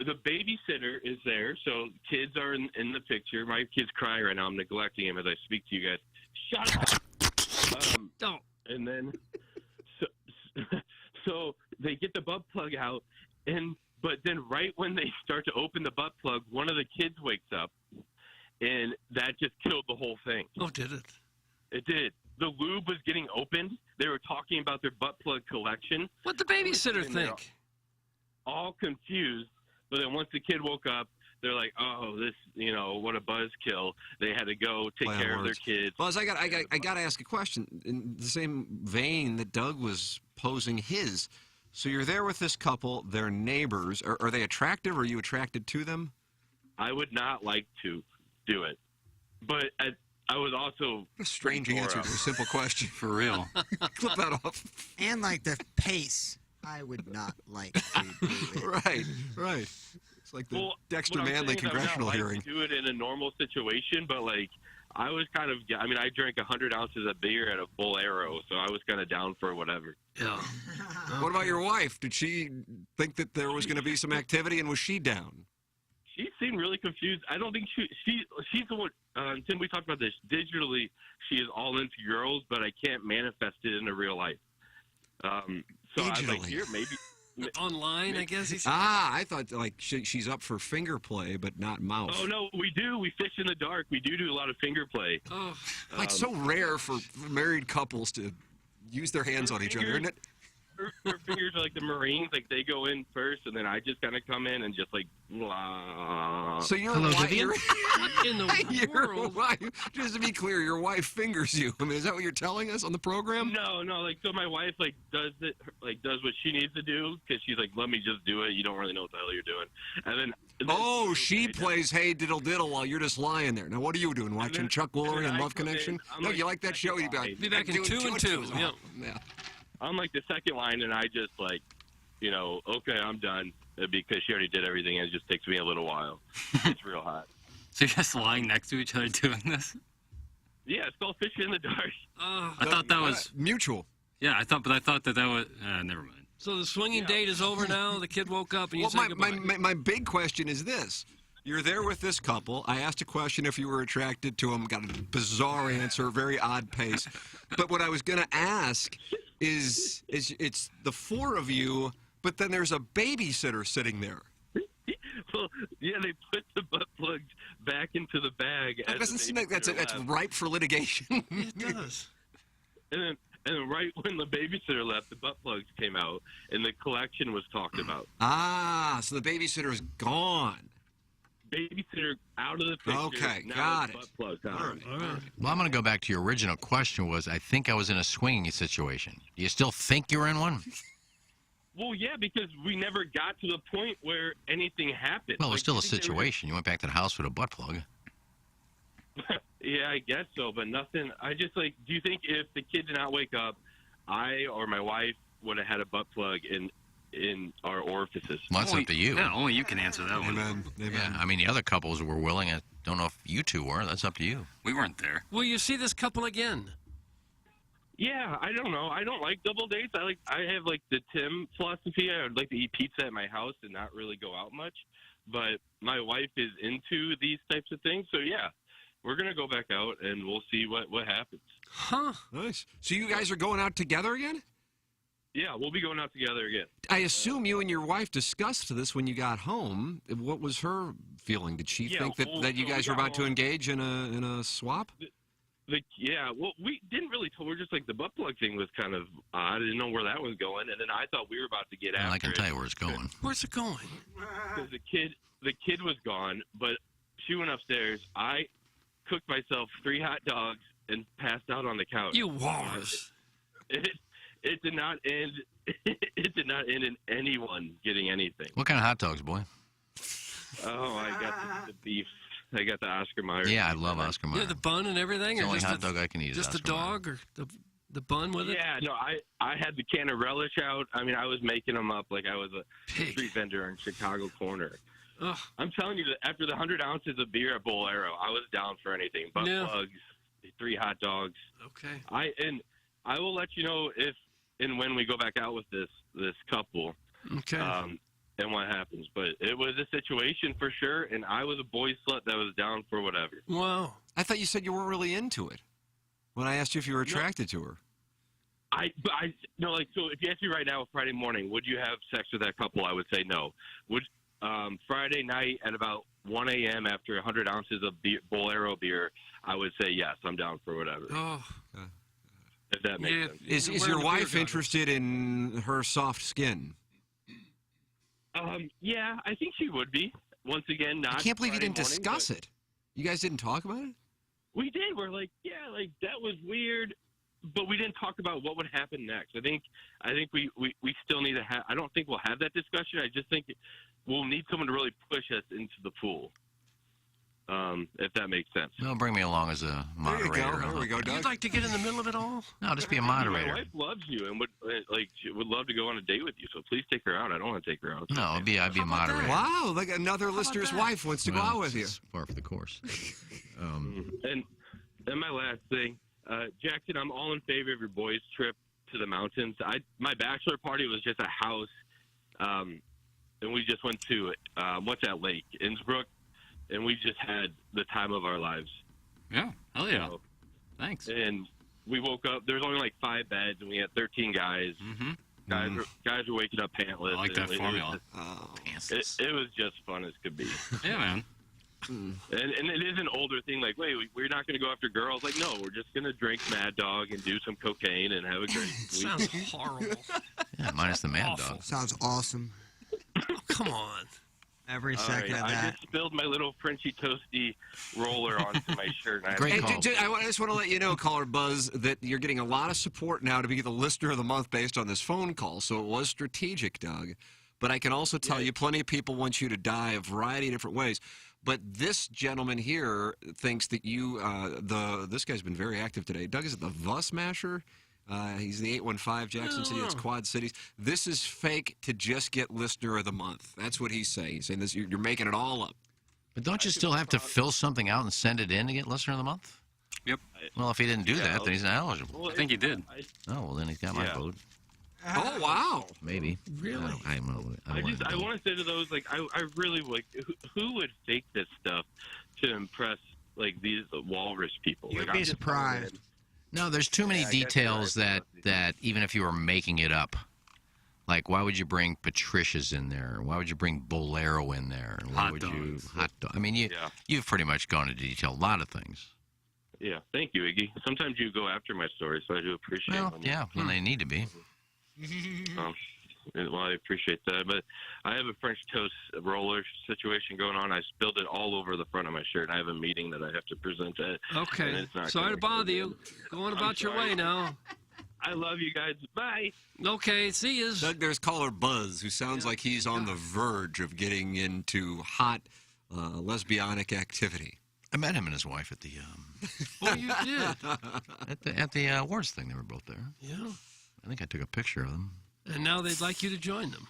The babysitter is there, so kids are in the picture. My kid's crying right now. I'm neglecting him as I speak to you guys. Shut up. Don't. And then, so they get the butt plug out, but then right when they start to open the butt plug, one of the kids wakes up, and that just killed the whole thing. Oh, did it? It did. The lube was getting opened. They were talking about their butt plug collection. What'd the babysitter think? All confused. But then once the kid woke up, they're like, "Oh, this, what a buzzkill." They had to go take care of their kids. Well, I got to ask a question in the same vein that Doug was posing his. So you're there with this couple. They're neighbors. Are they attractive? Or are you attracted to them? I would not like to do it, but I was also a strange answer to a simple question. For real. Clip that off. And like the pace, I would not like to do it. Right. It's like the Dexter Manley congressional hearing. I would do it in a normal situation, but I was kind of. I mean, I drank 100 ounces of beer at a Bolero, so I was kind of down for whatever. Yeah. What about your wife? Did she think that there was going to be some activity, and was she down? She seemed really confused. I don't think she's the one. Tim, we talked about this. Digitally, she is all into girls, but I can't manifest it in real life. So I was like, here, maybe. Online, I guess. I thought she's up for finger play, but not mouth. Oh no, we do. We fish in the dark. We do a lot of finger play. Oh, so rare for married couples to use their hands on each other, isn't it? Her fingers are like the Marines. Like they go in first, and then I just kind of come in and just blah. So you're what in the world? Wife, just to be clear, your wife fingers you. I mean, is that what you're telling us on the program? No. So my wife does it, does what she needs to do because she's like, "Let me just do it. You don't really know what the hell you're doing." And then she plays "Hey Diddle Diddle" while you're just lying there. Now, what are you doing? Watching Chuck Woolery and Love Connection? No, you like that show? You'd be back in 2 and 2. Yeah. I'm like the second line, and I just okay, I'm done. because she already did everything, and it just takes me a little while. It's real hot. So you're just lying next to each other doing this? Yeah, it's called fishing in the dark. I thought that was mutual. Yeah, I thought that was. Never mind. So the swinging date is over now. The kid woke up and you Well, said goodbye. my big question is this. You're there with this couple. I asked a question if you were attracted to them. Got a bizarre answer, very odd pace. But what I was going to ask is it's the four of you, but then there's a babysitter sitting there. Well, yeah, they put the butt plugs back into the bag. That doesn't seem like that's ripe for litigation. It does. And then right when the babysitter left, the butt plugs came out, and the collection was talked about. Ah, so the babysitter is gone. Babysitter out of the picture. Okay, now got it's it. Butt plugs out. Well, I'm going to go back to your original question was, I think I was in a swinging situation. Do you still think you're in one? Well, yeah, because we never got to the point where anything happened. Well, it was still a I think they were- situation. You went back to the house with a butt plug. Yeah, I guess so, but nothing. I just do you think if the kid did not wake up, I or my wife would have had a butt plug in our orifices? Well, that's up to you. Yeah, only you can answer that one. Amen. Yeah, I mean, the other couples were willing. I don't know if you two were. That's up to you. We weren't there. Will you see this couple again? Yeah, I don't know. I don't like double dates. I have the Tim philosophy. I would like to eat pizza at my house and not really go out much. But my wife is into these types of things, so yeah, we're gonna go back out and we'll see what happens. Huh? Nice. So you guys are going out together again? Yeah, we'll be going out together again. I assume you and your wife discussed this when you got home. What was her feeling? Did she think that you guys were about to engage in a swap? Well, we didn't really tell. We're just the butt plug thing was kind of odd. I didn't know where that was going, and then I thought we were about to get after Well, I can it. tell you where it's going. Where's it going? Because the kid was gone, but she went upstairs. I cooked myself 3 hot dogs and passed out on the couch. You walrus. It did not end. It did not end in anyone getting anything. What kind of hot dogs, boy? Oh, I got the beef. I got the Oscar Mayer. Yeah, I love Oscar Mayer. Yeah, the bun and everything? It's the or only just hot dog I can eat is Just the Oscar Mayer. dog or the bun with it? Yeah, no, I had the can of relish out. I mean, I was making them up like I was a street vendor in Chicago corner. Ugh. I'm telling you that after the 100 ounces of beer at Bolero, I was down for anything. Butt plugs, 3 hot dogs. Okay. I will let you know if and when we go back out with this couple. Okay. And what happens. But it was a situation for sure, and I was a boy slut that was down for whatever. Wow. I thought you said you weren't really into it when I asked you if you were attracted to her. So if you ask me right now, Friday morning, would you have sex with that couple? I would say no. Would Friday night at about 1 a.m. after 100 ounces of Bolero beer, I would say yes, I'm down for whatever. Oh. If that makes sense. Is your wife interested in her soft skin? Yeah, I think she would be. Once again, not. I can't believe Friday you didn't morning, discuss but it. You guys didn't talk about it? We did. We're that was weird, but we didn't talk about what would happen next. I think we still need to have. I don't think we'll have that discussion. I just think we'll need someone to really push us into the pool. If that makes sense. Well, bring me along as a moderator. There we go, Doug. You'd like to get in the middle of it all? No, just be a moderator. My wife loves you and would love to go on a date with you. So please take her out. I don't want to take her out. No, I'd be a moderator. Wow, like another listener's wife wants to go out with you. It's par for the course. And my last thing, Jackson, I'm all in favor of your boys' trip to the mountains. My bachelor party was just a house, and we just went to what's that lake, Innsbruck, and we just had the time of our lives. Yeah, hell yeah. Thanks. And we woke up. There was only 5 beds, and we had 13 guys. Mm-hmm. Guys were waking up pantless. I like that formula. It was just fun as could be. Yeah, man. And it is an older thing. Wait, we're not going to go after girls. No, we're just going to drink Mad Dog and do some cocaine and have a great week. Sounds horrible. Yeah, minus the Mad Dog. Sounds awesome. Oh, come on. Every second of I that. just spilled my little Frenchy Toasty roller onto my shirt. And Hey, I just want to let you know, Caller Buzz, that you're getting a lot of support now to be the listener of the month based on this phone call. So it was strategic, Doug. But I can also tell you plenty of people want you to die a variety of different ways. But this gentleman here thinks that you, this guy's been very active today. Doug, is it the Vuss Masher? He's in the 815 Jackson City. It's Quad Cities. This is fake to just get Listener of the Month. That's what he's saying. He's saying this. You're making it all up. But don't you still have to fill something out and send it in to get Listener of the Month? Yep. Well, if he didn't do that, then he's not eligible. Well, I think he did. Oh, well, then he's got my vote. Oh, wow. Maybe. Really? I want to say to those, like, I really, like, who would fake this stuff to impress, like, these walrus people? You'd like, be surprised. No, there's too many details that even if you were making it up, like why would you bring Patricia's in there? Why would you bring Bolero in there? Why Hot would dogs. you hot dog? I mean, you've pretty much gone into detail a lot of things. Yeah, thank you, Iggy. Sometimes you go after my stories, so I do appreciate it. When they need to be. Well, I appreciate that. But I have a French toast roller situation going on. I spilled it all over the front of my shirt. I have a meeting that I have to present at. Okay. and it's not Sorry gonna to bother go you. good. Going I'm about your sorry. way now. I love you guys. Bye. Okay, see you. Doug, there's caller Buzz, who sounds like he's on the verge of getting into hot lesbianic activity. I met him and his wife at the Oh, you did? at the awards thing. They were both there. Yeah. I think I took a picture of them. And now they'd like you to join them.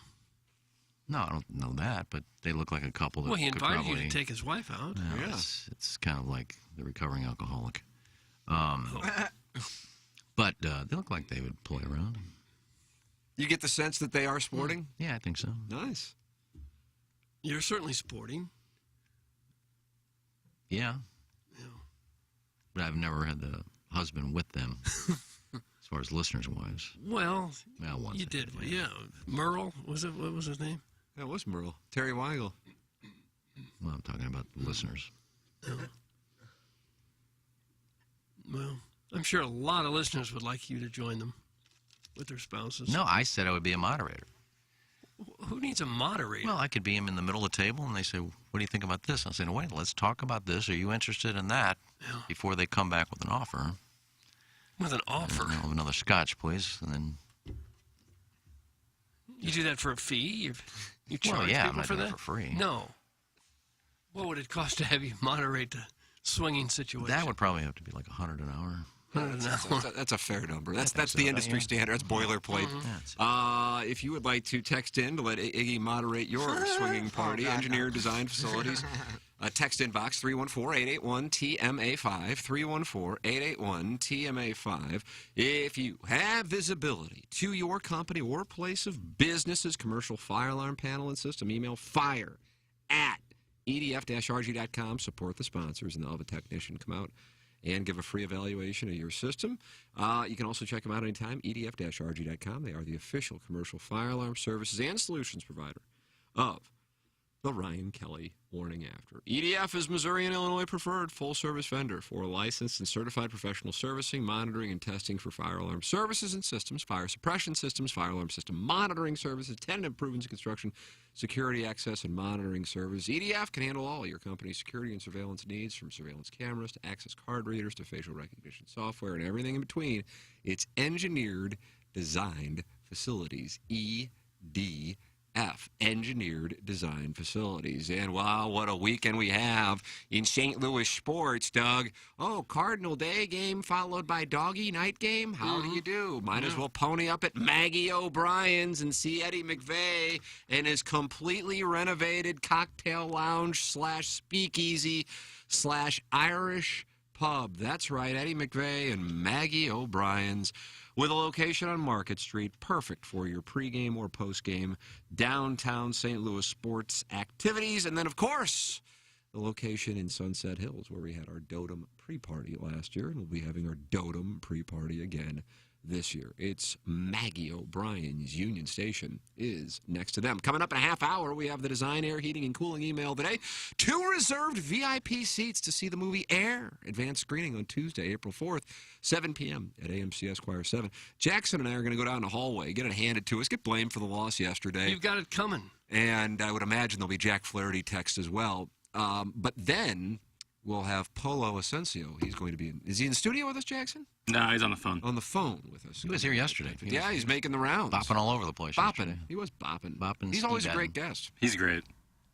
No, I don't know that, but they look like a couple that Well, he could invited probably, you to take his wife out. Yeah, it's kind of like the recovering alcoholic. But they look like they would play around. You get the sense that they are sporting? Yeah, I think so. Nice. You're certainly sporting. Yeah. But I've never had the husband with them, as far as listeners' wives. Well, once you did. Yeah. Merle, was it? What was his name? That was Merle. Terry Weigel. Well, I'm talking about the listeners. Well, I'm sure a lot of listeners would like you to join them with their spouses. No, I said I would be a moderator. Who needs a moderator? Well, I could be him in the middle of the table, and they say, "What do you think about this?" I'll say, "No, wait, let's talk about this. Are you interested in that?" Before they come back with an offer. With an offer? I'll have another scotch, please, and then. You do that for a fee? You charge Well, yeah, people I'm not for doing that? it for free. No. What would it cost to have you moderate the swinging situation? That would probably have to be like $100 an hour. That's a fair number. That's the industry standard. That's boilerplate. If you would like to text in to let Iggy moderate your swinging party, engineer design facilities, text inbox 314-881-TMA5, 314-881-TMA5. If you have visibility to your company or place of business's commercial fire alarm panel and system, email fire@edf-rg.com. Support the sponsors, and they'll have a technician come out and give a free evaluation of your system. You can also check them out anytime, edf-rg.com. They are the official commercial fire alarm services and solutions provider of the Ryan Kelly Morning After. EDF is Missouri and Illinois preferred full-service vendor for licensed and certified professional servicing, monitoring, and testing for fire alarm services and systems, fire suppression systems, fire alarm system monitoring services, tenant improvements and construction, security access and monitoring services. EDF can handle all your company's security and surveillance needs, from surveillance cameras to access card readers to facial recognition software and everything in between. It's engineered, designed facilities. EDF. Engineered Design Facilities. And wow, what a weekend we have in St. Louis sports, Doug. Oh, Cardinal day game followed by doggy night game. How do you do? Might as well pony up at Maggie O'Brien's and see Eddie McVeigh and his completely renovated cocktail lounge / speakeasy / Irish pub. That's right, Eddie McVeigh and Maggie O'Brien's, with a location on Market Street, perfect for your pregame or postgame downtown St. Louis sports activities. And then, of course, the location in Sunset Hills, where we had our Dotem pre-party last year, and we'll be having our Dotem pre-party again this year. It's Maggie O'Brien's. Union Station is next to them. Coming up in a half hour, we have the Design, Air, Heating, and Cooling email today. 2 reserved VIP seats to see the movie Air. Advanced screening on Tuesday, April 4th, 7 p.m. at AMC Esquire 7. Jackson and I are going to go down the hallway, get it handed to us, get blamed for the loss yesterday. You've got it coming. And I would imagine there'll be Jack Flaherty text as well. But then we'll have Polo Asensio. He's going to be is he in the studio with us, Jackson? No, he's on the phone. On the phone with us. He was here yesterday. He's making the rounds. Bopping all over the place. Bopping. Yesterday. He was bopping. Bopping. He's always a great guest. He's great.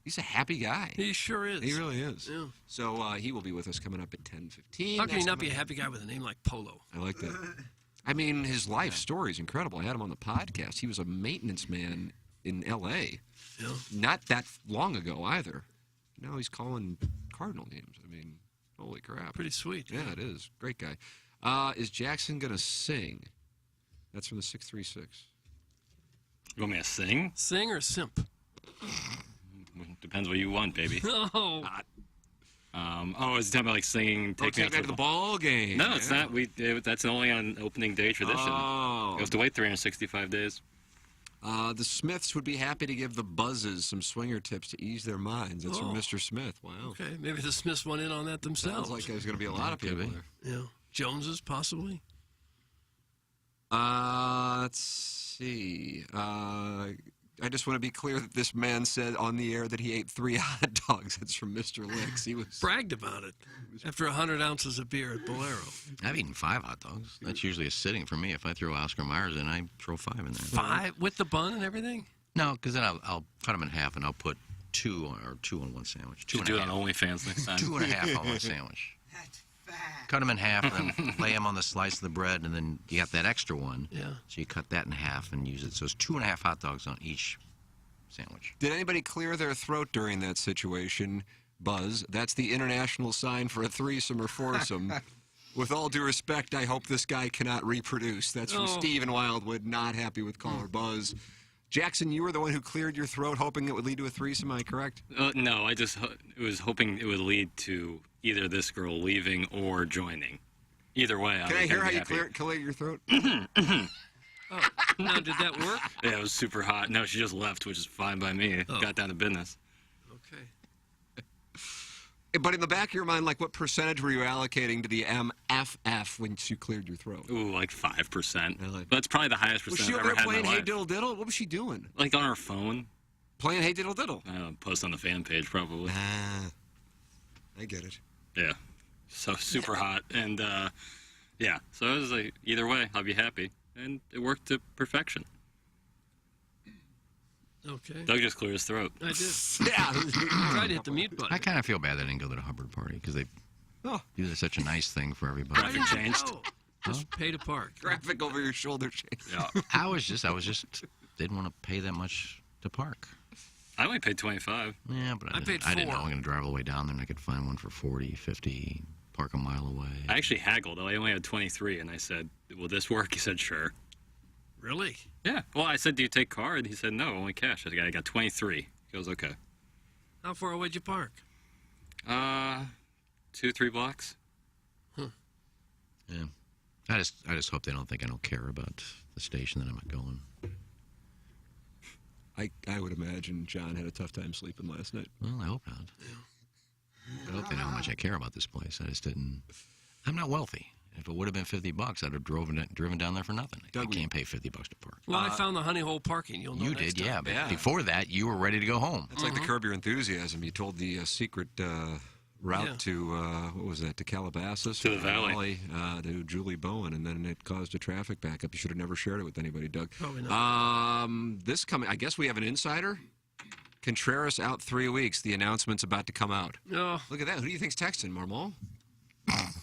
He's a happy guy. He sure is. He really is. Yeah. So he will be with us coming up at 10:15. How can you not be a happy guy with a name like Polo? I like that. I mean, his life story is incredible. I had him on the podcast. He was a maintenance man in L.A. Yeah. Not that long ago either. Now he's calling Cardinal games. I mean, holy crap. Pretty sweet. Yeah, it is. Great guy. Is Jackson going to sing? That's from the 636. You want me to sing? Sing or simp? Depends what you want, baby. Oh. Is it talking about like singing? Take me out to the ball game. No, it's not. That's only on opening day tradition. Oh. You have to wait 365 days. The Smiths would be happy to give the Buzzes some swinger tips to ease their minds. That's from Mr. Smith. Wow. Okay, maybe the Smiths went in on that themselves. Sounds like there's going to be a lot of people there. Yeah. Joneses, possibly? Let's see. I just want to be clear that this man said on the air that he ate 3 hot dogs. That's from Mr. Licks. He was bragged about it after 100 ounces of beer at Bolero. I've eaten 5 hot dogs. That's usually a sitting for me. If I throw Oscar Myers in, I throw 5 in there. 5 with the bun and everything? No, because then I'll cut them in half and I'll put 2 on one sandwich. Should do it on OnlyFans next time. 2.5 on one sandwich. That's fat. Cut them in half and then lay them on the slice of the bread, and then you got that extra one. Yeah. So you cut that in half and use it. So it's 2.5 hot dogs on each sandwich. Did anybody clear their throat during that situation? Buzz, that's the international sign for a threesome or foursome. With all due respect, I hope this guy cannot reproduce. That's from Stephen Wildwood, not happy with caller Buzz. Jackson, you were the one who cleared your throat hoping it would lead to a threesome, am I correct? No, I just was hoping it would lead to either this girl leaving or joining. Either way, Can I hear how you clear your throat? Now, did that work? Yeah, it was super hot. No, she just left, which is fine by me. Got down to business. Okay. But in the back of your mind, like, what percentage were you allocating to the MFF once you cleared your throat? Ooh, like 5%. Really? That's probably the highest Was percent she I've over ever there had in playing my Hey life. Diddle Diddle? What was she doing? Like on her phone. Playing Hey Diddle Diddle? Post on the fan page, probably. I get it. Yeah. So super hot. And, yeah. So it was like, either way, I'll be happy. And it worked to perfection. Okay. Doug just cleared his throat. I did. Yeah. Tried to hit the mute button. I kind of feel bad that I didn't go to the Hubbard party because they do such a nice thing for everybody. Graphic changed. Just pay to park. Graphic over your shoulder changed. Yeah. I was just didn't want to pay that much to park. I only paid $25. Yeah, but I paid didn't know $4. I'm going to drive all the way down there and I could find one for 40, 50, park a mile away. I actually haggled. I only had 23, and I said, "Will this work?" He said, "Sure." Really? Yeah. Well, I said, "Do you take card?" He said, "No, only cash." I said, "I got 23." He goes, "Okay." How far away did you park? 2-3 blocks. Huh. Yeah. I just hope they don't think I don't care about the station that I'm going. I would imagine John had a tough time sleeping last night. Well, I hope not. Yeah. I hope they know how much I care about this place. I just didn't. I'm not wealthy. If it would have been $50, I'd have driven down there for nothing. I can't pay $50 to park. Well, I found the honey hole parking. You'll know You next did, yeah. time. But before that, you were ready to go home. It's like the Curb Your Enthusiasm. You told the secret route to, what was that, to Calabasas? To the Valley. To Julie Bowen, and then it caused a traffic backup. You should have never shared it with anybody, Doug. Probably not. This coming, I guess we have an insider. Contreras out 3 weeks. The announcement's about to come out. Oh. Look at that. Who do you think's texting, Marmol?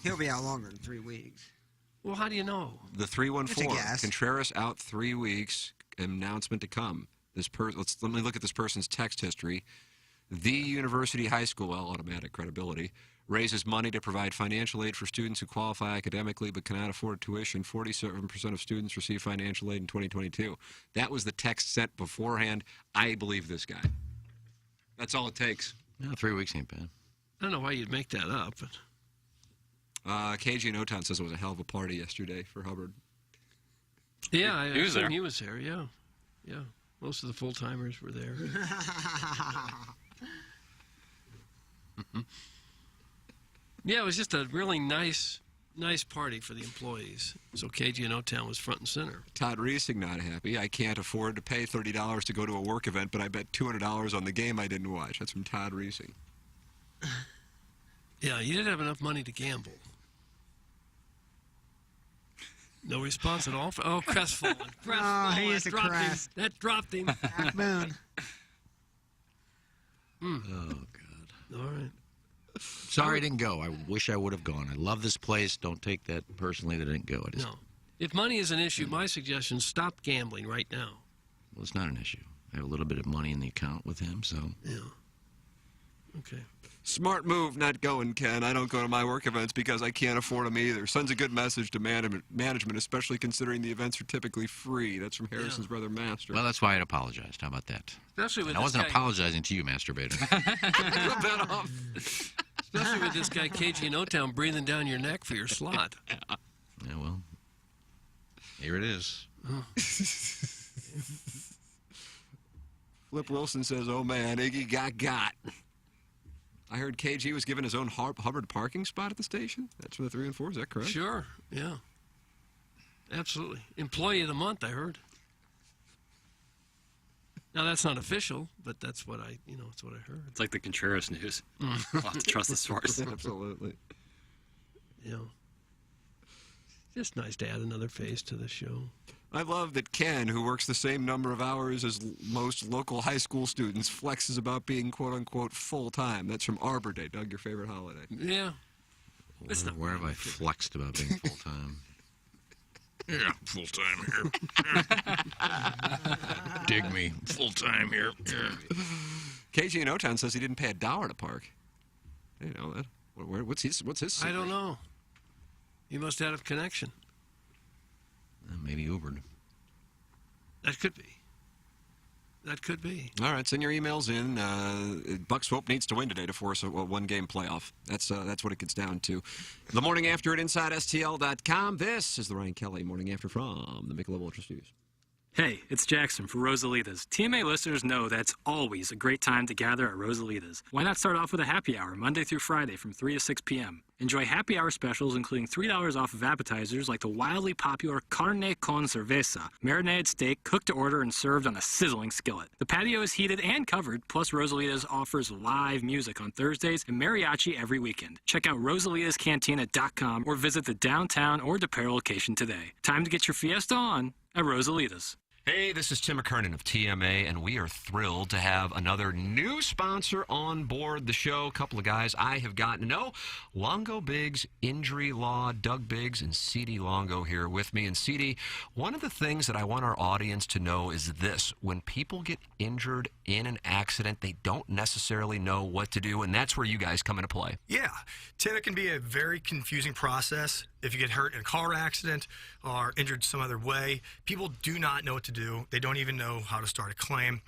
He'll be out longer than 3 weeks. Well, how do you know? The It's a 314. guess. Contreras out 3 weeks. Announcement to come. Let me look at this person's text history. The University High School, well, automatic credibility, raises money to provide financial aid for students who qualify academically but cannot afford tuition. 47% of students receive financial aid in 2022. That was the text sent beforehand. I believe this guy. That's all it takes. No, 3 weeks ain't bad. I don't know why you'd make that up, but KG in O-Town says it was a hell of a party yesterday for Hubbard. yeah, I He was assume there. he was there. Yeah, yeah. Most of the full timers were there. Yeah, it was just a really nice party for the employees. So KG in O-Town was front and center. Todd Reesing not happy. I can't afford to pay $30 to go to a work event, but I bet $200 on the game I didn't watch. That's from Todd Reesing. Yeah, you didn't have enough money to gamble. No response at all. Crestfallen. Oh, he is That a dropped him. crest. That dropped him. Half moon. Oh, God. All right. Sorry I didn't go. I wish I would have gone. I love this place. Don't take that personally that I didn't go. I just No. If money is an issue, my suggestion, stop gambling right now. Well, it's not an issue. I have a little bit of money in the account with him, so. Yeah. Okay. Smart move not going, Ken. I don't go to my work events because I can't afford them either. Sends a good message to management, especially considering the events are typically free. That's from Harrison's brother, Master. Well, that's why I apologized. How about that? Especially with And I this wasn't guy. apologizing to you, masturbator. Especially with this guy, KG in O-Town, breathing down your neck for your slot. Yeah, well, here it is. Flip Wilson says, oh, man, Iggy got. I heard KG was given his own Hubbard parking spot at the station. That's from the 3 and 4. Is that correct? Sure, yeah. Absolutely. Employee of the month, I heard. Now, that's not official, but that's what it's what I heard. It's like the Contreras news. We'll have to trust the source. Absolutely. Yeah. Just nice to add another face to the show. I love that Ken, who works the same number of hours as most local high school students, flexes about being quote-unquote full-time. That's from Arbor Day. Doug, your favorite holiday. Yeah. Where have I flexed about being full-time? Yeah, full-time here. Dig me. Full-time here. KG in O-Town says he didn't pay $1 to park. You know that. What's his I don't know. He must have a connection. Maybe Ubered. That could be. That could be. All right, send your emails in. Buck Swope needs to win today to force a one-game playoff. That's what it gets down to. The morning after at InsideSTL.com. This is the Ryan Kelly Morning After from the Michelob Ultra Studios. Hey, it's Jackson for Rosalita's. TMA listeners know that's always a great time to gather at Rosalita's. Why not start off with a happy hour Monday through Friday from 3 to 6 p.m.? Enjoy happy hour specials including $3 off of appetizers like the wildly popular carne con cerveza, marinated steak cooked to order and served on a sizzling skillet. The patio is heated and covered, plus Rosalita's offers live music on Thursdays and mariachi every weekend. Check out rosalitascantina.com or visit the downtown or DePere location today. Time to get your fiesta on at Rosalita's. Hey, this is Tim McKernan of TMA, and we are thrilled to have another new sponsor on board the show. A couple of guys I have gotten to know. Longo Biggs, Injury Law, Doug Biggs, and C.D. Longo here with me. And C.D., one of the things that I want our audience to know is this. When people get injured in an accident, they don't necessarily know what to do, and that's where you guys come into play. Yeah. Tim, it can be a very confusing process. If you get hurt in a car accident or injured some other way, people do not know what to do. They don't even know how to start a claim.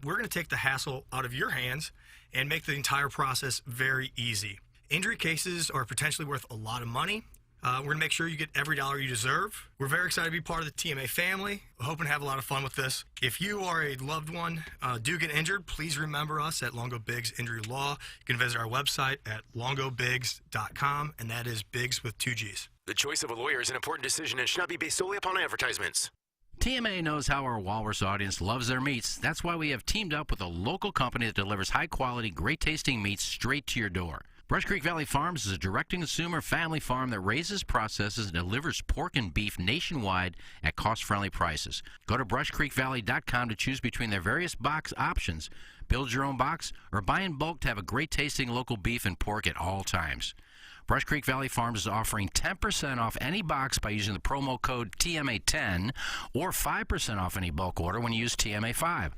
We're going to take the hassle out of your hands and make the entire process very easy. Injury cases are potentially worth a lot of money. We're going to make sure you get every dollar you deserve. We're very excited to be part of the TMA family. We're hoping to have a lot of fun with this. If you or a loved one do get injured, please remember us at Longo Biggs Injury Law. You can visit our website at longobiggs.com, and that is Biggs with 2 G's. The choice of a lawyer is an important decision and should not be based solely upon advertisements. TMA knows how our Walrus audience loves their meats. That's why we have teamed up with a local company that delivers high-quality, great-tasting meats straight to your door. Brush Creek Valley Farms is a direct-to-consumer family farm that raises, processes, and delivers pork and beef nationwide at cost-friendly prices. Go to brushcreekvalley.com to choose between their various box options. Build your own box or buy in bulk to have a great-tasting local beef and pork at all times. Brush Creek Valley Farms is offering 10% off any box by using the promo code TMA10 or 5% off any bulk order when you use TMA5.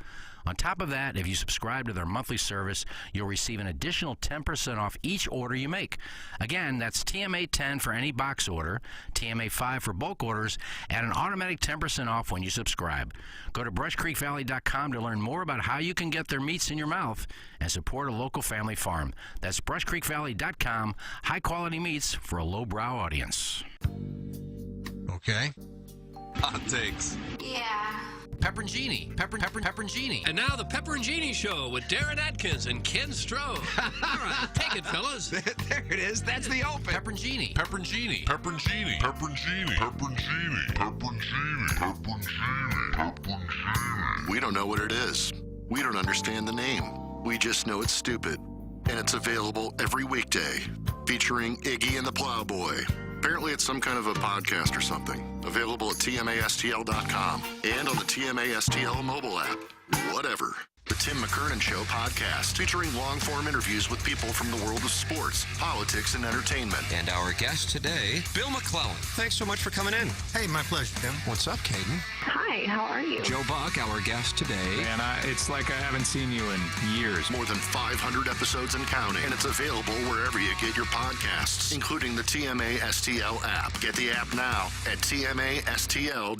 On top of that, if you subscribe to their monthly service, you'll receive an additional 10% off each order you make. Again, that's TMA10 for any box order, TMA5 for bulk orders, and an automatic 10% off when you subscribe. Go to brushcreekvalley.com to learn more about how you can get their meats in your mouth and support a local family farm. That's brushcreekvalley.com, high-quality meats for a lowbrow audience. Okay. Hot takes. Yeah. Pepperoncini. Pepperoncini. And now the Pepperoncini Show with Darren Atkins and Ken Stroh. All right, take it, fellas. There it is. That's the open. Pepperoncini. Pepperoncini. Pepperoncini. Pepperoncini. Pepperoncini. Pepperoncini. Pepperoncini. Pepperoncini. We don't know what it is. We don't understand the name. We just know it's stupid. And it's available every weekday, featuring Iggy and the Plowboy. Apparently it's some kind of a podcast or something. Available at TMASTL.com and on the TMASTL mobile app. Whatever. The Tim McKernan Show podcast, featuring long-form interviews with people from the world of sports, politics, and entertainment. And our guest today, Bill McClellan. Thanks so much for coming in. Hey, my pleasure, Tim. What's up, Caden? Hi, how are you? Joe Buck, our guest today. Man, it's like I haven't seen you in years. More than 500 episodes and counting, and it's available wherever you get your podcasts, including the TMA STL app. Get the app now at TMASTL.com.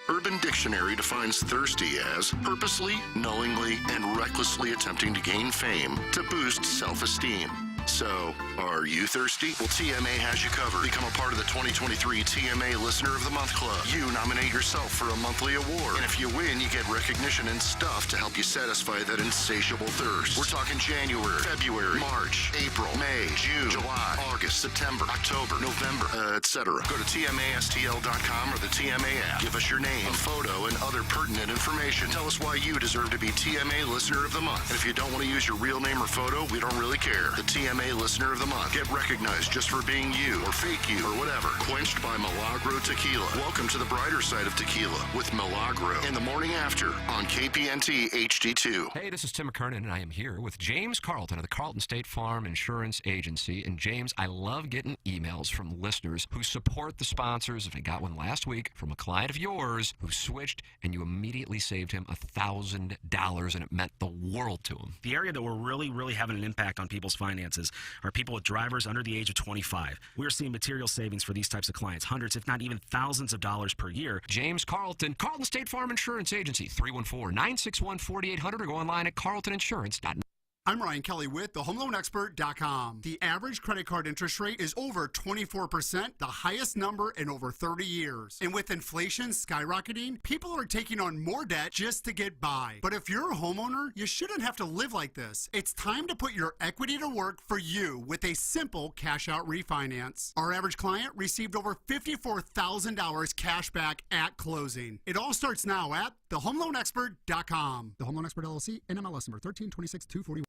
Urban Dictionary defines thirsty as purposely, knowingly, and recklessly attempting to gain fame to boost self-esteem. So, are you thirsty? Well, TMA has you covered. Become a part of the 2023 TMA Listener of the Month Club. You nominate yourself for a monthly award. And if you win, you get recognition and stuff to help you satisfy that insatiable thirst. We're talking January, February, March, April, May, June, July, August, September, October, November, etc. Go to TMASTL.com or the TMA app. Give us your name, a photo, and other pertinent information. Tell us why you deserve to be TMA Listener of the Month. And if you don't want to use your real name or photo, we don't really care. The TMA Listener of the Month. Get recognized just for being you, or fake you, or whatever. Quenched by Milagro Tequila. Welcome to the brighter side of tequila with Milagro in the morning after on KPNT HD2. Hey, this is Tim McKernan, and I am here with James Carlton of the Carlton State Farm Insurance Agency. And James, I love getting emails from listeners who support the sponsors. I got one last week from a client of yours who switched, and you immediately saved him $1,000, and it meant the world to him. The area that we're really having an impact on people's finances are people with drivers under the age of 25. We're seeing material savings for these types of clients, hundreds, if not even thousands of dollars per year. James Carlton, Carlton State Farm Insurance Agency, 314-961-4800, or go online at carltoninsurance.net. I'm Ryan Kelly with thehomeloanexpert.com. The average credit card interest rate is over 24%, the highest number in over 30 years. And with inflation skyrocketing, people are taking on more debt just to get by. But if you're a homeowner, you shouldn't have to live like this. It's time to put your equity to work for you with a simple cash-out refinance. Our average client received over $54,000 cash back at closing. It all starts now at thehomeloanexpert.com. The Home Loan Expert LLC, NMLS number 1326241.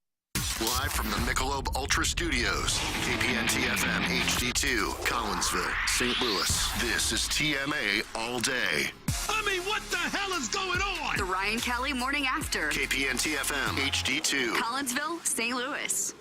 Live from the Michelob Ultra Studios, KPNT FM HD2, Collinsville, St. Louis. This is TMA All Day. I mean, what the hell is going on? The Ryan Kelly Morning After. KPNT FM HD2. Collinsville, St. Louis.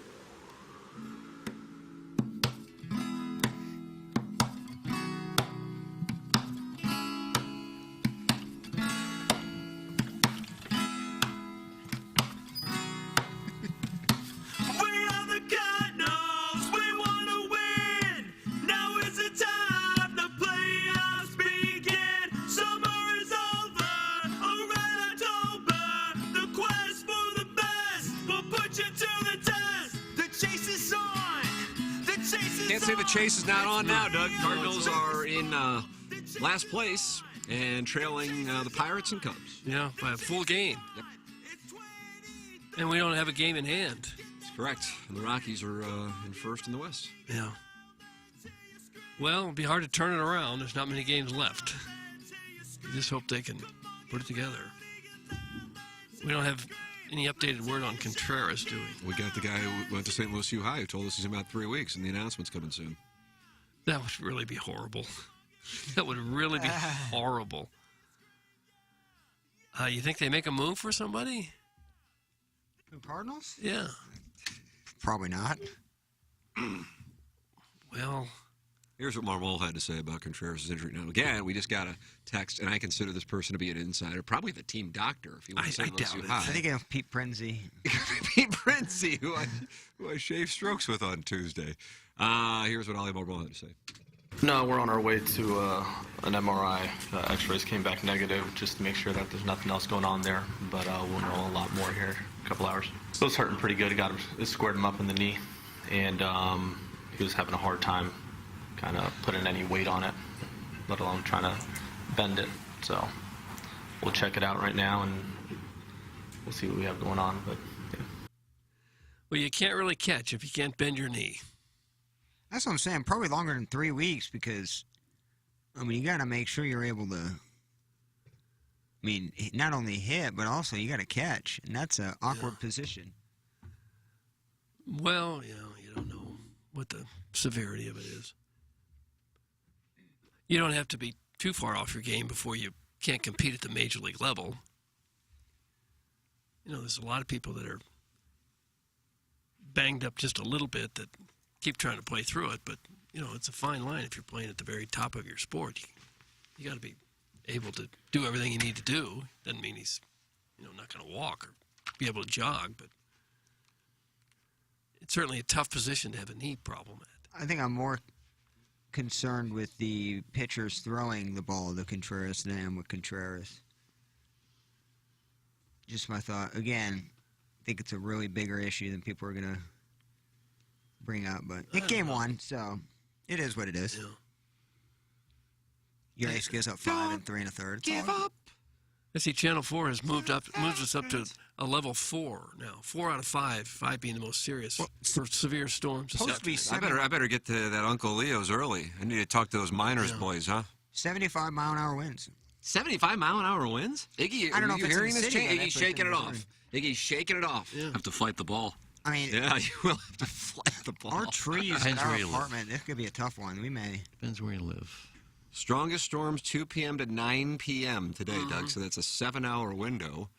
Can't say the chase is not on now, Doug. Cardinals are in last place and trailing the Pirates and Cubs. Yeah, by a full game. Yep. And we don't have a game in hand. That's correct. And the Rockies are in first in the West. Yeah. Well, it'll be hard to turn it around. There's not many games left. We just hope they can put it together. We don't have any updated word on Contreras, do we? We got the guy who went to St. Louis U High who told us he's in about 3 weeks, and the announcement's coming soon. That would really be horrible. That would really be horrible. You think they make a move for somebody? The Cardinals? Yeah. Probably not. Well, here's what Marmol had to say about Contreras' injury. Now, again, we just got a text, and I consider this person to be an insider, probably the team doctor, if you want to say doubt it. I think it's Pete Prenzi. Pete Prenzi, who I shaved strokes with on Tuesday. Here's what Ollie Marmol had to say. No, we're on our way to an MRI. X-rays came back negative, just to make sure that there's nothing else going on there. But we'll know a lot more here in a couple hours. So it's hurting pretty good. It squared him up in the knee, and he was having a hard time kind of putting any weight on it, let alone trying to bend it. So we'll check it out right now, and we'll see what we have going on. But yeah. Well, you can't really catch if you can't bend your knee. That's what I'm saying. Probably longer than 3 weeks because, I mean, you got to make sure you're able to, I mean, not only hit, but also you got to catch. And that's an awkward position. Well, you don't know what the severity of it is. You don't have to be too far off your game before you can't compete at the major league level. there's a lot of people that are banged up just a little bit that keep trying to play through it. But, it's a fine line if you're playing at the very top of your sport. You got to be able to do everything you need to do. Doesn't mean he's, not going to walk or be able to jog, but it's certainly a tough position to have a knee problem at. I think I'm more concerned with the pitchers throwing the ball to Contreras than I am with Contreras. Just my thought. Again, I think it's a really bigger issue than people are going to bring up, but it's game one, so it is what it is. Your ace gives up 5 and 3 1/3. Give up. I see Channel 4 has moves us up to a level 4 now. 4 out of 5, 5 being the most serious for severe storms. I better get to that Uncle Leo's early. I need to talk to those miners boys, huh? 75-mile-an-hour winds. 75-mile-an-hour winds? Iggy, I don't know are if you it's in hearing the this? city, Iggy's shaking it off. Iggy's shaking it off. Have to flight the ball. I mean, yeah, you will have to flight the ball. Our trees in our apartment, this could be a tough one. We may. Depends where you live. Strongest storms 2 p.m. to 9 p.m. today, Doug. So that's a 7-hour window.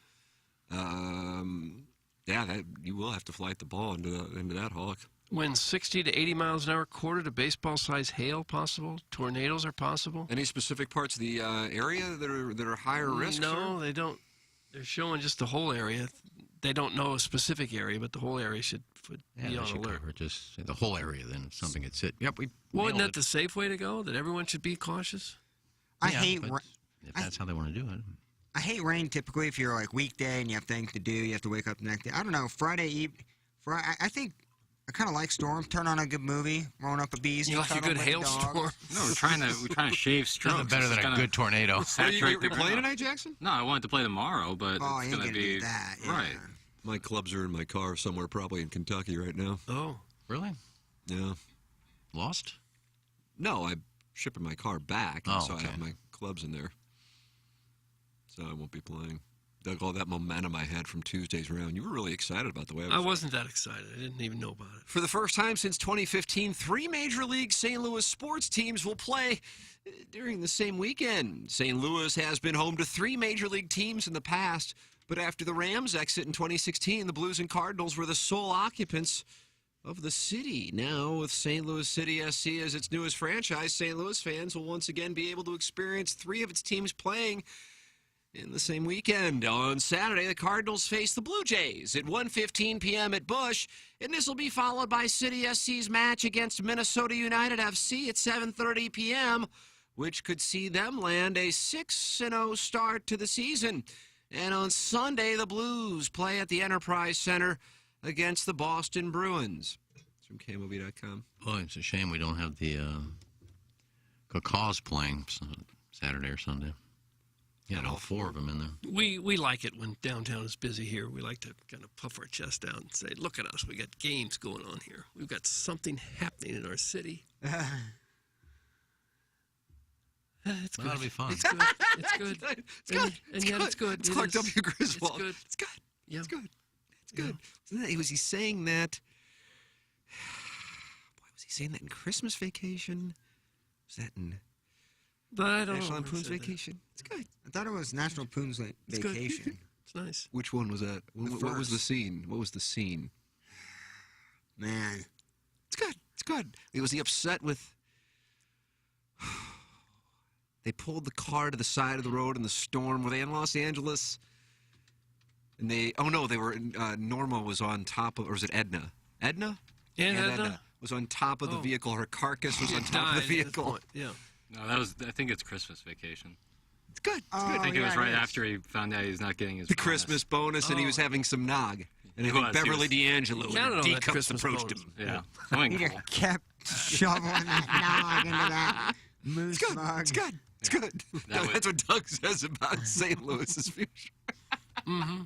You will have to flight the ball into that hawk. Winds 60 to 80 miles an hour, quarter to baseball-size hail possible. Tornadoes are possible. Any specific parts of the area that are higher risk? No, they don't. They're showing just the whole area. They don't know a specific area, but the whole area should be on alert. Cover just the whole area, then if something gets hit. Yep, Isn't that the safe way to go? That everyone should be cautious? I hate if that's how they want to do it. I hate rain typically if you're like weekday and you have things to do, you have to wake up the next day. I don't know, Friday evening. I think I kind of like storms. Turn on a good movie, rolling up a bees. You like a good hailstorm? No, we're trying to shave strokes. Nothing better than a good tornado. You're playing tonight, Jackson? No, I wanted to play tomorrow, but it's going to be do that. Yeah. right. My clubs are in my car somewhere, probably in Kentucky right now. Oh, really? Yeah. Lost? No, I'm shipping my car back, and so okay. I have my clubs in there. So I won't be playing. Doug, all that momentum I had from Tuesday's round. You were really excited about the way I wasn't that excited. I didn't even know about it. For the first time since 2015, 3 Major League St. Louis sports teams will play during the same weekend. St. Louis has been home to 3 Major League teams in the past, but after the Rams' exit in 2016, the Blues and Cardinals were the sole occupants of the city. Now, with St. Louis City SC as its newest franchise, St. Louis fans will once again be able to experience 3 of its teams playing in the same weekend. On Saturday, the Cardinals face the Blue Jays at 1:15 p.m. at Busch, and this will be followed by City SC's match against Minnesota United FC at 7:30 p.m., which could see them land a 6-0 start to the season. And on Sunday, the Blues play at the Enterprise Center against the Boston Bruins. It's from KMOV.com. Oh, it's a shame we don't have the Cacaw's playing Saturday or Sunday. Yeah, all 4 of them in there. We like it when downtown is busy here. We like to kind of puff our chest out and say, look at us. We got games going on here. We've got something happening in our city. It's good. That'll be fun. It's good. It's good. It's good. And yet it's good. It's Clark W. Griswold. It's good. It's good. Yeah. It's good. It's good. Was he saying that? Boy, was he saying that in Christmas Vacation? Was that in But I don't National know. Lampoon's Vacation? It's good. I thought it was National Lampoon's Vacation. It's nice. Which one was that? What was the scene? What was the scene? Man. It's good. It's good. Was he upset with... They pulled the car to the side of the road in the storm. Were they in Los Angeles? And they were Norma was on top of, or was it Edna? Edna? Yeah, And Edna. was on top of the vehicle. Her carcass was on top of the vehicle. Yeah. No, I think it's Christmas Vacation. It's good. It's I good. think it was right after he found out he's not getting his The Christmas bonus, and he was having some nog. And I He think was. He Beverly was- D'Angelo Counted and on D that Cups Christmas approached bonus. him. Yeah. He just kept shoveling that nog into that moose It's good. mug. It's good. It's good. That's what Doug says about St. Louis's future. Mm-hmm.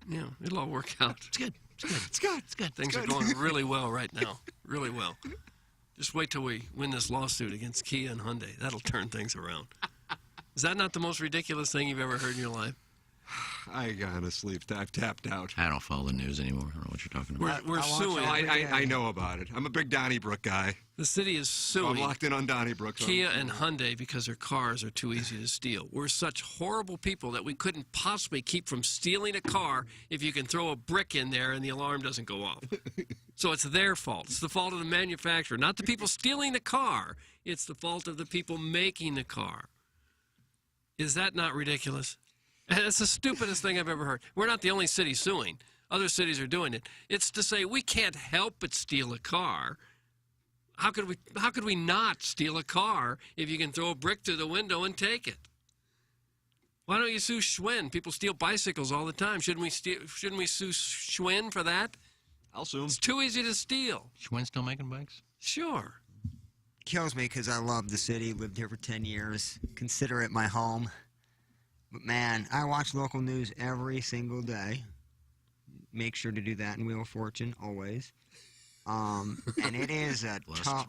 Yeah, it'll all work out. It's good. It's good. It's good. It's good. Things are going really well right now. Really well. Just wait till we win this lawsuit against Kia and Hyundai. That'll turn things around. Is that not the most ridiculous thing you've ever heard in your life? I honestly, I've tapped out. I don't follow the news anymore. I don't know what you're talking about. We're suing. I know about it. I'm a big Donnybrook guy. The city is suing. I'm locked in on Donnybrook. So Kia and Hyundai because their cars are too easy to steal. We're such horrible people that we couldn't possibly keep from stealing a car if you can throw a brick in there and the alarm doesn't go off. So it's their fault. It's the fault of the manufacturer, not the people stealing the car. It's the fault of the people making the car. Is that not ridiculous? It's the stupidest thing I've ever heard. We're not the only city suing. Other cities are doing it. It's to say we can't help but steal a car. How could we not steal a car if you can throw a brick through the window and take it? Why don't you sue Schwinn? People steal bicycles all the time. Shouldn't we sue Schwinn for that? I'll sue him. It's too easy to steal. Schwinn still making bikes? Sure. Kills me because I love the city. Lived here for 10 years. Consider it my home. But man, I watch local news every single day. Make sure to do that in Wheel of Fortune always. And it is a tough,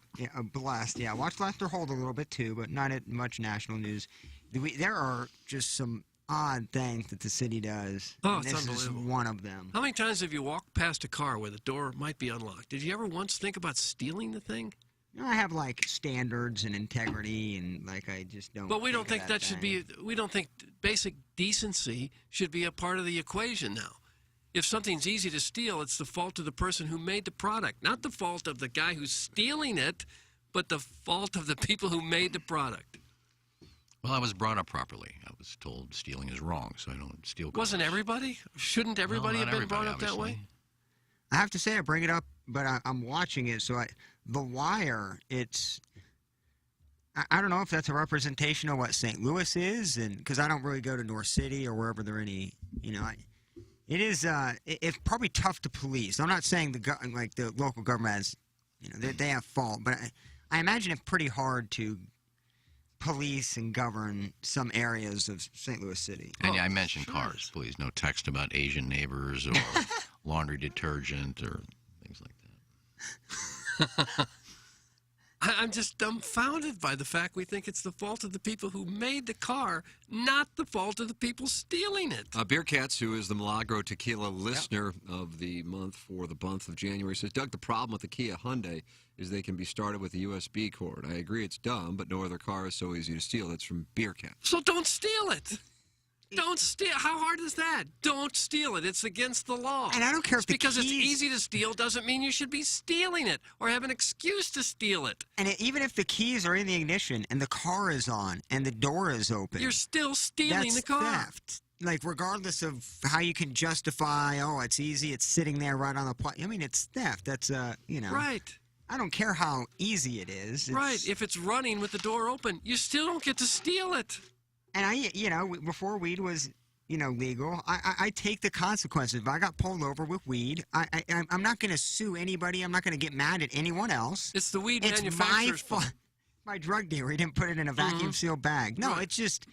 blessed. Yeah, I watch Lester Holt a little bit too, but not at much national news. There are just some odd things that the city does. Oh, and it's this unbelievable. is one of them. How many times have you walked past a car where the door might be unlocked? Did you ever once think about stealing the thing? You know, I have like standards and integrity, and like I just don't. But we don't think of that should be. We don't think basic decency should be a part of the equation now. If something's easy to steal, it's the fault of the person who made the product, not the fault of the guy who's stealing it, but the fault of the people who made the product. Well, I was brought up properly. I was told stealing is wrong, so I don't steal cars. Wasn't everybody? Shouldn't everybody No, have not been brought up everybody, that way? obviously. I have to say, I bring it up, but I'm watching it. So The Wire, it's. I don't know if that's a representation of what St. Louis is, and because I don't really go to North City or wherever there are any, it is. It's probably tough to police. I'm not saying the local government has, they have fault, but I imagine it's pretty hard to police and govern some areas of St. Louis City. And yeah, I mentioned cars, please. No text about Asian neighbors or laundry detergent or things like that. I'm just dumbfounded by the fact we think it's the fault of the people who made the car, not the fault of the people stealing it. Beer Cats, who is the Milagro Tequila listener of the month for the month of January, says, Doug, the problem with the Kia Hyundai is they can be started with a USB cord. I agree it's dumb, but no other car is so easy to steal. That's from Beer Cat. So don't steal it. Don't steal. How hard is that? Don't steal it. It's against the law. And I don't care if because it's easy to steal doesn't mean you should be stealing it or have an excuse to steal it. And even if the keys are in the ignition and the car is on and the door is open, you're still stealing the car. Theft. Like, regardless of how you can justify, it's easy, it's sitting there right on the plate. I mean, it's theft. That's, Right. I don't care how easy it is. Right. If it's running with the door open, you still don't get to steal it. And before weed was, legal, I take the consequences. If I got pulled over with weed, I'm not going to sue anybody. I'm not going to get mad at anyone else. It's the weed manufacturer's fault. My drug dealer, he didn't put it in a vacuum sealed bag. No, It's just,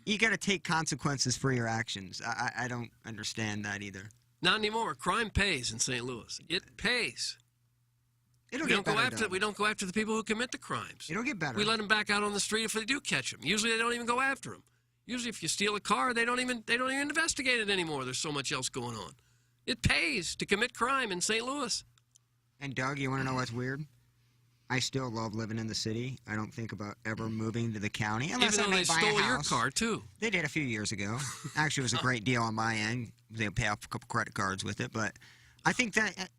you got to take consequences for your actions. I don't understand that either. Not anymore. Crime pays in St. Louis. It pays. We don't go after the people who commit the crimes. It'll get better. We let them back out on the street if they do catch them. Usually they don't even go after them. Usually if you steal a car, they don't even investigate it anymore. There's so much else going on. It pays to commit crime in St. Louis. And Doug, you want to know what's weird? I still love living in the city. I don't think about ever moving to the county unless Even though they stole your car too. They did a few years ago. Actually, it was a great deal on my end. They pay off a couple credit cards with it, but I think that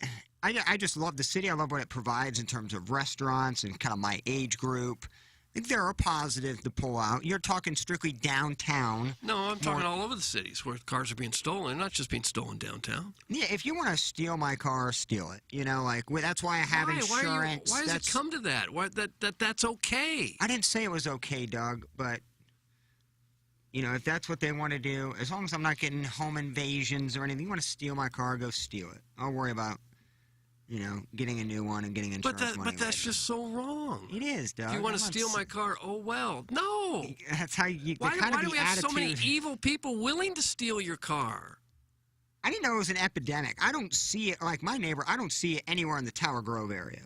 I just love the city. I love what it provides in terms of restaurants and kind of my age group. I think there are positives to pull out. You're talking strictly downtown. No, I'm talking all over the cities where cars are being stolen. They're not just being stolen downtown. Yeah, if you want to steal my car, steal it. That's why I have insurance. Why does it come to that? Why that's okay? I didn't say it was okay, Doug, but if that's what they want to do, as long as I'm not getting home invasions or anything, you want to steal my car, go steal it. I'll worry about getting a new one and getting insurance money But that's later. just so wrong. It is, Doug. If you want to steal my car, oh well. No. That's how you. Why do we have so many evil people willing to steal your car? I didn't know it was an epidemic. I don't see it like my neighbor. I don't see it anywhere in the Tower Grove area.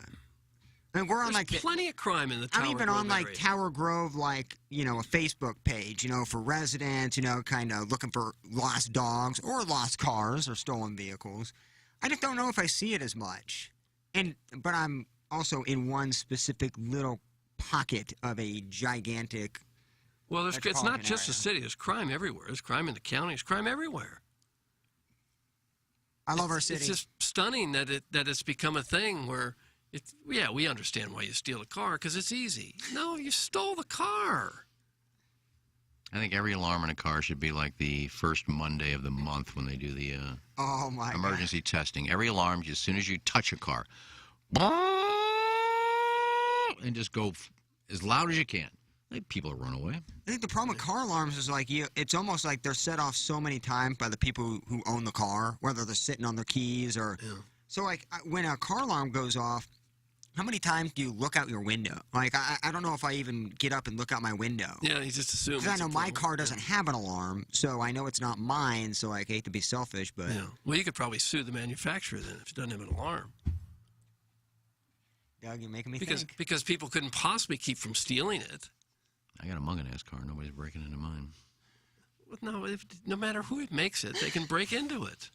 I mean, we're on There's plenty of crime in the Tower I'm even Grove on like area. Tower Grove, like, you know, a Facebook page, you know, for residents, you know, kind of looking for lost dogs or lost cars or stolen vehicles. I just don't know if I see it as much. But I'm also in one specific little pocket of a gigantic. Well, it's not metropolitan just the area. city. There's crime everywhere. There's crime in the county. There's crime everywhere. I love our city. It's just stunning that it's become a thing where we understand why you steal a car because it's easy. No, you stole the car. I think every alarm in a car should be like the first Monday of the month when they do the oh my emergency testing. Every alarm, as soon as you touch a car, and just go as loud as you can. Like people run away. I think the problem with car alarms is like it's almost like they're set off so many times by the people who own the car, whether they're sitting on their keys or. Yeah. So like when a car alarm goes off, how many times do you look out your window? Like I don't know if I even get up and look out my window. Yeah, you just assume. Because I know my car doesn't have an alarm, so I know it's not mine. So I hate to be selfish, but yeah. Well, you could probably sue the manufacturer then if it doesn't have an alarm. Doug, you're making me think. Because people couldn't possibly keep from stealing it. I got a Mungan-ass car. Nobody's breaking into mine. No, no matter who it makes it, they can break into it.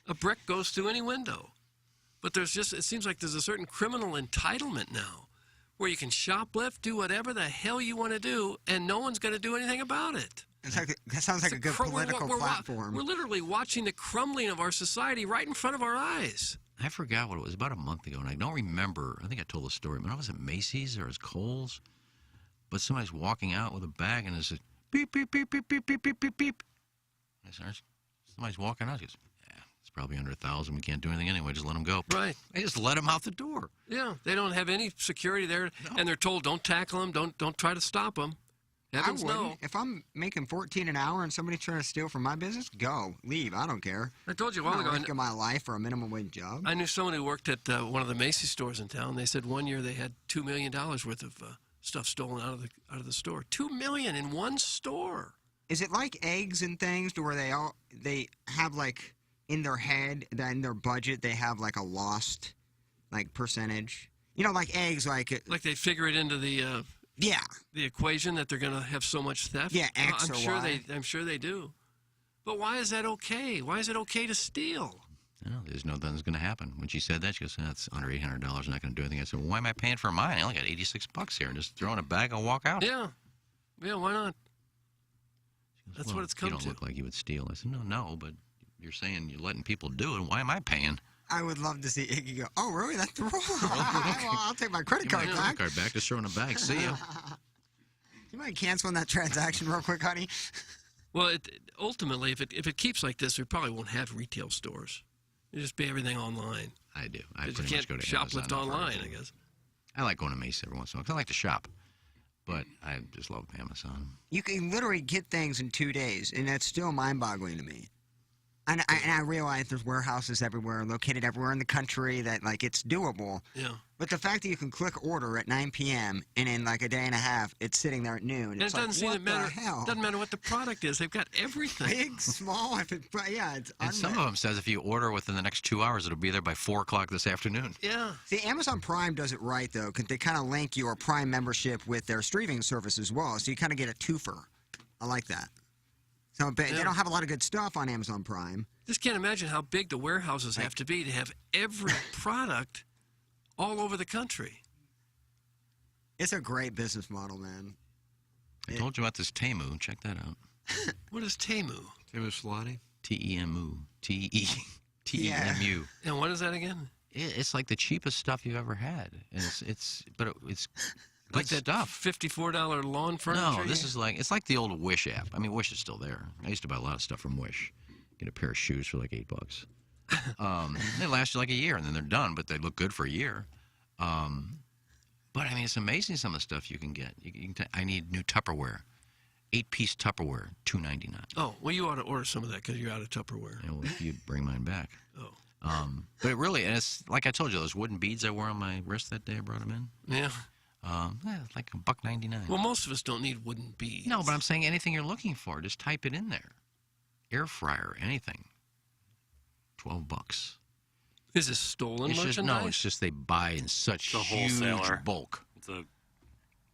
A brick goes through any window. But it seems like there's a certain criminal entitlement now where you can shoplift, do whatever the hell you want to do, and no one's going to do anything about it. That sounds like a good political platform. We're literally watching the crumbling of our society right in front of our eyes. I forgot what it was, about a month ago, and I don't remember. I think I told the story. When I was at Macy's or at Kohl's, but somebody's walking out with a bag and it's a beep, beep, beep, beep, beep, beep, beep, beep, beep. And somebody's walking out. She goes, yeah, it's probably under 1,000. We can't do anything anyway. Just let them go. Right. I just let them out the door. Yeah, they don't have any security there, and they're told don't tackle them, don't try to stop them. Heavens no. If I'm making $14 an hour and somebody's trying to steal from my business, go, leave. I don't care. I told you a while ago. I'm risking my life for a minimum wage job. I knew someone who worked at one of the Macy's stores in town. They said one year they had $2 million worth of stuff stolen out of the store. $2 million in one store. Is it like eggs and things to where they have like in their head, in their budget, they have like a lost like percentage? You know, like eggs, like they figure it into the the equation that they're going to have so much theft. Yeah, X I'm or sure Y. I'm sure they do. But why is that okay? Why is it okay to steal? No, there's nothing's going to happen. When she said that, she goes, that's under $800. I'm not going to do anything. I said, well, why am I paying for mine? I only got $86 here. And just throw in a bag and walk out. Yeah. Yeah, why not? Goes, That's well, what it's come to. You don't look like you would steal. I said, no, but you're saying you're letting people do it. Why am I paying? I would love to see Iggy go, oh, really? That's the rule? Well, I'll take my credit card Give back. my credit card back. Just throw in a bag. See ya. You mind canceling that transaction real quick, honey? Well, ultimately, if it keeps like this, we probably won't have retail stores. You just pay everything online. I do. I You pretty can't much go to shoplift Amazon online, I guess. I like going to Macy's every once in a while because I like to shop. But I just love Amazon. You can literally get things in 2 days, and that's still mind-boggling to me. And I realize there's warehouses everywhere, located everywhere in the country, that, like, it's doable. Yeah. But the fact that you can click order at 9 p.m. and in, like, a day and a half, it's sitting there at noon. And It's it doesn't like, seem what to matter. the hell? Doesn't matter what the product is. They've got everything. Big, small, it's And some of them says if you order within the next 2 hours, it'll be there by 4 o'clock this afternoon. Yeah. See, Amazon Prime does it right, though, because they kind of link your Prime membership with their streaming service as well, so you kind of get a twofer. I like that. So they don't have a lot of good stuff on Amazon Prime. Just can't imagine how big the warehouses have to be to have every product all over the country. It's a great business model, man. I told you about this Temu. Check that out. What is Temu? Temu Solani? T-E-M-U. T-E-M-U. And what is that again? It's like the cheapest stuff you've ever had. And it's good like that stuff. $54 lawn furniture? No, this is like, it's like the old Wish app. I mean, Wish is still there. I used to buy a lot of stuff from Wish. Get a pair of shoes for like $8. They last you like a year, and then they're done, but they look good for a year. But I mean, it's amazing some of the stuff you can get. I need new Tupperware. 8-piece Tupperware, $2.99. Oh, well, you ought to order some of that because you're out of Tupperware. Yeah, well, if you bring mine back. Oh. But it really, and it's like I told you, those wooden beads I wore on my wrist that day, I brought them in. Yeah. Like $1.99. Well, most of us don't need wooden beads. No, but I'm saying anything you're looking for, just type it in there. Air fryer, anything. $12. Is this stolen It's just, merchandise? no, it's just they buy in such It's a huge wholesaler. bulk. It's a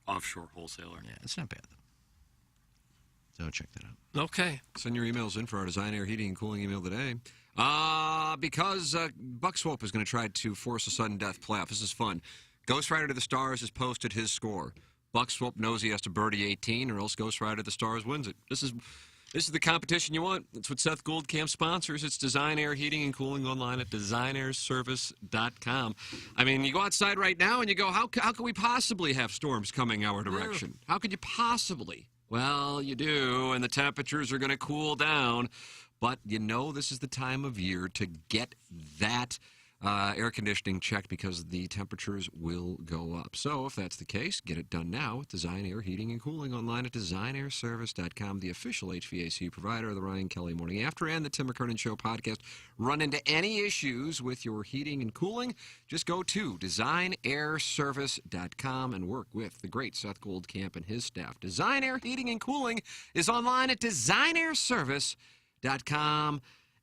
offshore wholesaler. Yeah, it's not bad, though. So check that out. Okay. Send your emails in for our Design Air Heating and Cooling email today. Because Buck Swope is going to try to force a sudden death playoff. This is fun. Ghost Rider to the Stars has posted his score. Buck Swope knows he has to birdie 18 or else Ghost Rider to the Stars wins it. This is the competition you want. It's what Seth Goldcamp sponsors. It's Design Air Heating and Cooling online at designairservice.com. I mean, you go outside right now and you go, how can we possibly have storms coming our direction? How could you possibly? Well, you do, and the temperatures are going to cool down. But you know this is the time of year to get that air conditioning checked because the temperatures will go up. So if that's the case, get it done now with Design Air Heating and Cooling online at designairservice.com, the official HVAC provider of the Ryan Kelly Morning After and the Tim McKernan Show podcast. Run into any issues with your heating and cooling, just go to designairservice.com and work with the great Seth Goldcamp and his staff. Design Air Heating and Cooling is online at designairservice.com.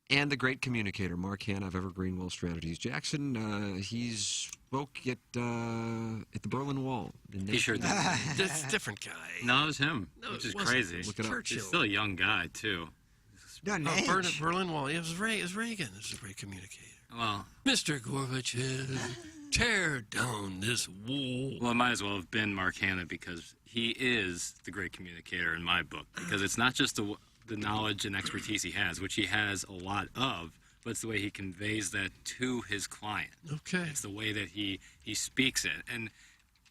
And the great communicator, Mark Hanna of Evergreen Wealth Strategies. Jackson, he spoke at the Berlin Wall. He sure did. That's a different guy. No, it was him, No, which it is wasn't. crazy. Look it up. Churchill. He's still a young guy, too. Berlin Wall. It was Reagan. It was a great communicator. Well, Mr. Gorbachev, tear down this wall. Well, it might as well have been Mark Hanna because he is the great communicator in my book. Because it's not just the knowledge and expertise he has, which he has a lot of, but it's the way he conveys that to his client. Okay. It's the way that he speaks it. And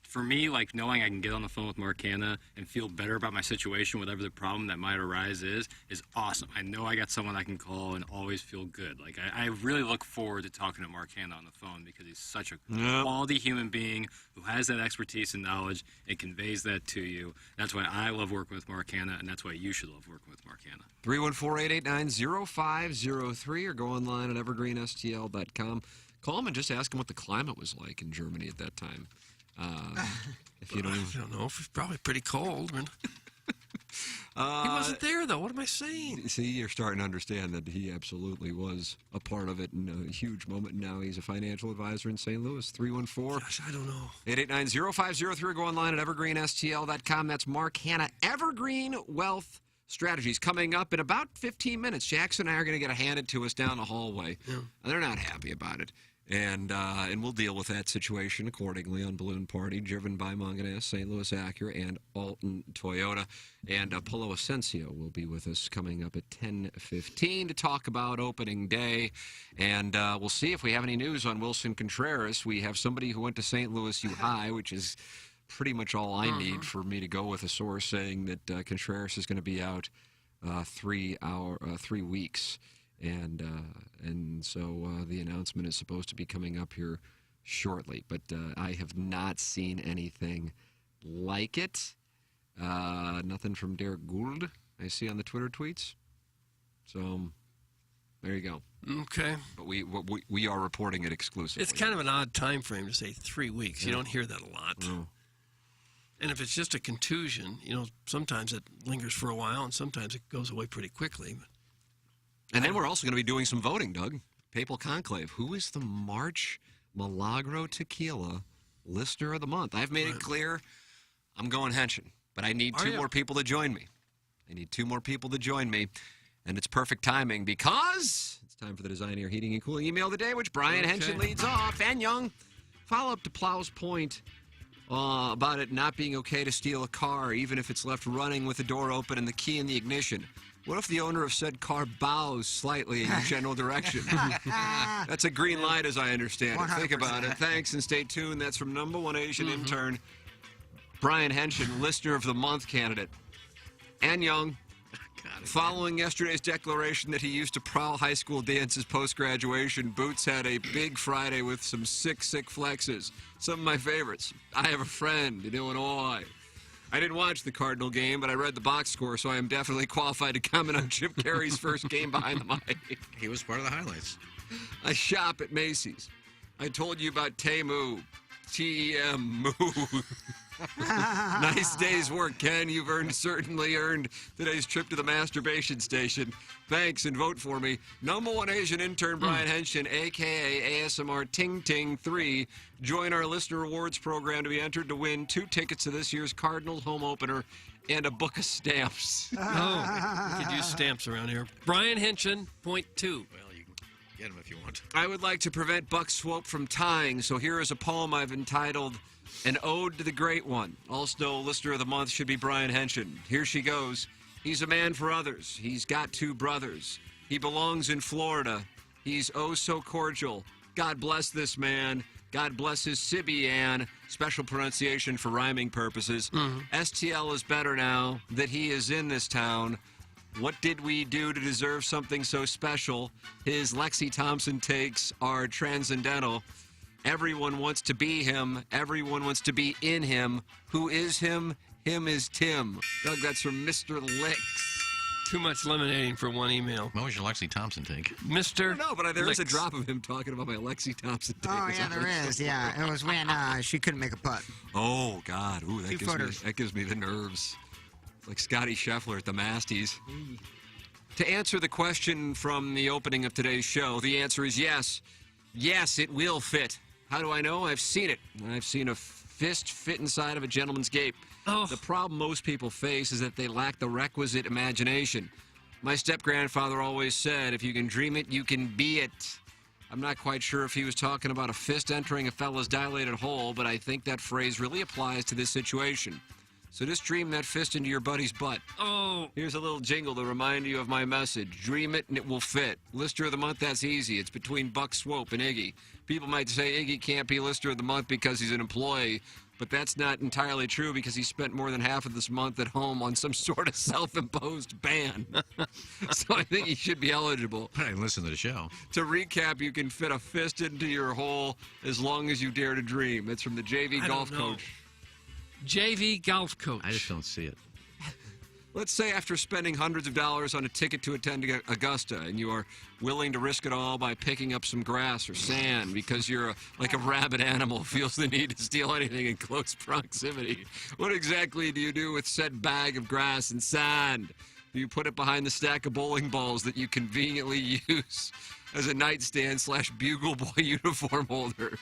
for me, like knowing I can get on the phone with Mark Hanna and feel better about my situation, whatever the problem that might arise is awesome. I know I got someone I can call and always feel good. Like I really look forward to talking to Mark Hanna on the phone because he's such a quality human being who has that expertise and knowledge and conveys that to you. That's why I love working with Mark Hanna, and that's why you should love working with Mark Hanna. 314-889-0503 or go online at evergreenstl.com. Call him and just ask him what the climate was like in Germany at that time. If you don't, I don't know. It's probably pretty cold. He wasn't there, though. What am I saying? See, you're starting to understand that he absolutely was a part of it in a huge moment. Now he's a financial advisor in St. Louis. 314. Gosh, I don't know. 889-0503. Go online at evergreenstl.com. That's Mark Hanna. Evergreen Wealth Strategies. Coming up in about 15 minutes. Jackson and I are going to get it handed to us down the hallway. Yeah. They're not happy about it. And we'll deal with that situation accordingly on Balloon Party, driven by Munganess, St. Louis Acura, and Alton Toyota. And Polo Asensio will be with us coming up at 10:15 to talk about opening day. And we'll see if we have any news on Wilson Contreras. We have somebody who went to St. Louis U High, which is pretty much all I need for me to go with a source saying that Contreras is going to be out 3 weeks. And so the announcement is supposed to be coming up here shortly. But I have not seen anything like it. Nothing from Derek Gould I see on the Twitter tweets. So there you go. Okay. But we are reporting it exclusively. It's kind of an odd time frame to say 3 weeks. You don't hear that a lot. No. And if it's just a contusion, sometimes it lingers for a while and sometimes it goes away pretty quickly. And then we're also going to be doing some voting, Doug. Papal Conclave. Who is the March Milagro Tequila Listener of the Month? I've made it clear I'm going Henshin, but I need two more people to join me. And it's perfect timing because it's time for the Design Air Heating and Cooling email of the day, which Brian Henshin leads off. And Young, follow up to Plow's point about it not being okay to steal a car, even if it's left running with the door open and the key in the ignition. What if the owner of said car bows slightly in your general direction? That's a green light, as I understand it. Think about it. Thanks, and stay tuned. That's from number one Asian intern, Brian Henshin, Listener of the Month candidate. And Young, following yesterday's declaration that he used to prowl high school dances post-graduation, Boots had a big Friday with some sick flexes. Some of my favorites. I have a friend in Illinois. I didn't watch the Cardinal game, but I read the box score, so I am definitely qualified to comment on Chip Carey's first game behind the mic. He was part of the highlights. I shop at Macy's. I told you about Temu. T-E-M, Moo. Nice day's work, Ken. You've certainly earned today's trip to the masturbation station. Thanks, and vote for me. Number one Asian intern Brian Henshin, a.k.a. ASMR Ting Ting 3. Join our listener rewards program to be entered to win 2 tickets to this year's Cardinals home opener and a book of stamps. Oh, we could use stamps around here. Brian Henshin, point 2. Well, you can get them if you want. I would like to prevent Buck Swope from tying, so here is a poem I've entitled An Ode to the Great One. Also, listener of the month should be Brian Henshin. Here she goes. He's a man for others. He's got 2 brothers. He belongs in Florida. He's oh so cordial. God bless this man. God bless his Sibian. Special pronunciation for rhyming purposes. STL is better now that he is in this town. What did we do to deserve something so special? His Lexi Thompson takes are transcendental. Everyone wants to be him. Everyone wants to be in him. Who is him? Him is Tim. Doug, that's from Mr. Licks. Too much lemonading for one email. What was your Lexi Thompson take? Mr. No, but there is a Licks. drop of him talking about my Lexi Thompson take. Oh, yeah, there is. Yeah, it was when she couldn't make a putt. Oh, God. Ooh, that 2 gives footers. that gives me the nerves. Like Scotty Scheffler at the Masties. To answer the question from the opening of today's show, the answer is yes. Yes, it will fit. How do I know? I've seen it. I've seen a fist fit inside of a gentleman's gape. The problem most people face is that they lack the requisite imagination. My step-grandfather always said, if you can dream it, you can be it. I'm not quite sure if he was talking about a fist entering a fella's dilated hole, but I think that phrase really applies to this situation. So just dream that fist into your buddy's butt. Oh. Here's a little jingle to remind you of my message. Dream it and it will fit. Lister of the month, that's easy. It's between Buck Swope and Iggy. People might say Iggy can't be Lister of the month because he's an employee, but that's not entirely true because he spent more than half of this month at home on some sort of self-imposed ban. So I think he should be eligible. I didn't listen to the show. To recap, you can fit a fist into your hole as long as you dare to dream. It's from the JV golf coach. JV golf coach. I just don't see it. Let's say after spending hundreds of dollars on a ticket to attend Augusta and you are willing to risk it all by picking up some grass or sand because you're like a rabid animal who feels the need to steal anything in close proximity. What exactly do you do with said bag of grass and sand? Do you put it behind the stack of bowling balls that you conveniently use as a nightstand/bugle boy uniform holder?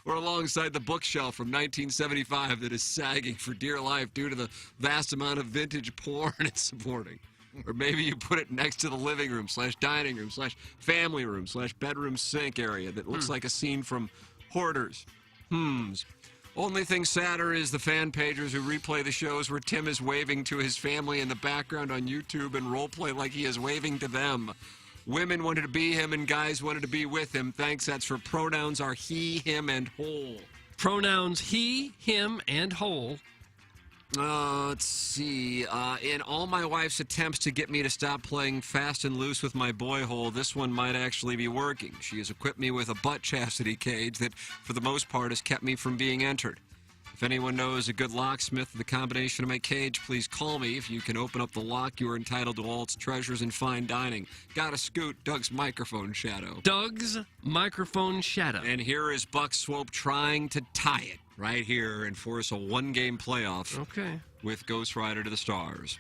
Or alongside the bookshelf from 1975 that is sagging for dear life due to the vast amount of vintage porn it's supporting. Or maybe you put it next to the living room/dining room/family room/bedroom sink area that looks like a scene from Hoarders. Only thing sadder is the fan pagers who replay the shows where Tim is waving to his family in the background on YouTube and roleplay like he is waving to them. Women wanted to be him and guys wanted to be with him. Thanks, that's for pronouns are he, him, and whole. Pronouns he, him, and whole. Let's see. In all my wife's attempts to get me to stop playing fast and loose with my boy hole, this one might actually be working. She has equipped me with a butt chastity cage that, for the most part, has kept me from being entered. If anyone knows a good locksmith of the combination of my cage, please call me. If you can open up the lock, you are entitled to all its treasures and fine dining. Gotta scoot Doug's microphone shadow. Doug's microphone shadow. And here is Buck Swope trying to tie it right here and force a one-game playoff with Ghost Rider to the Stars.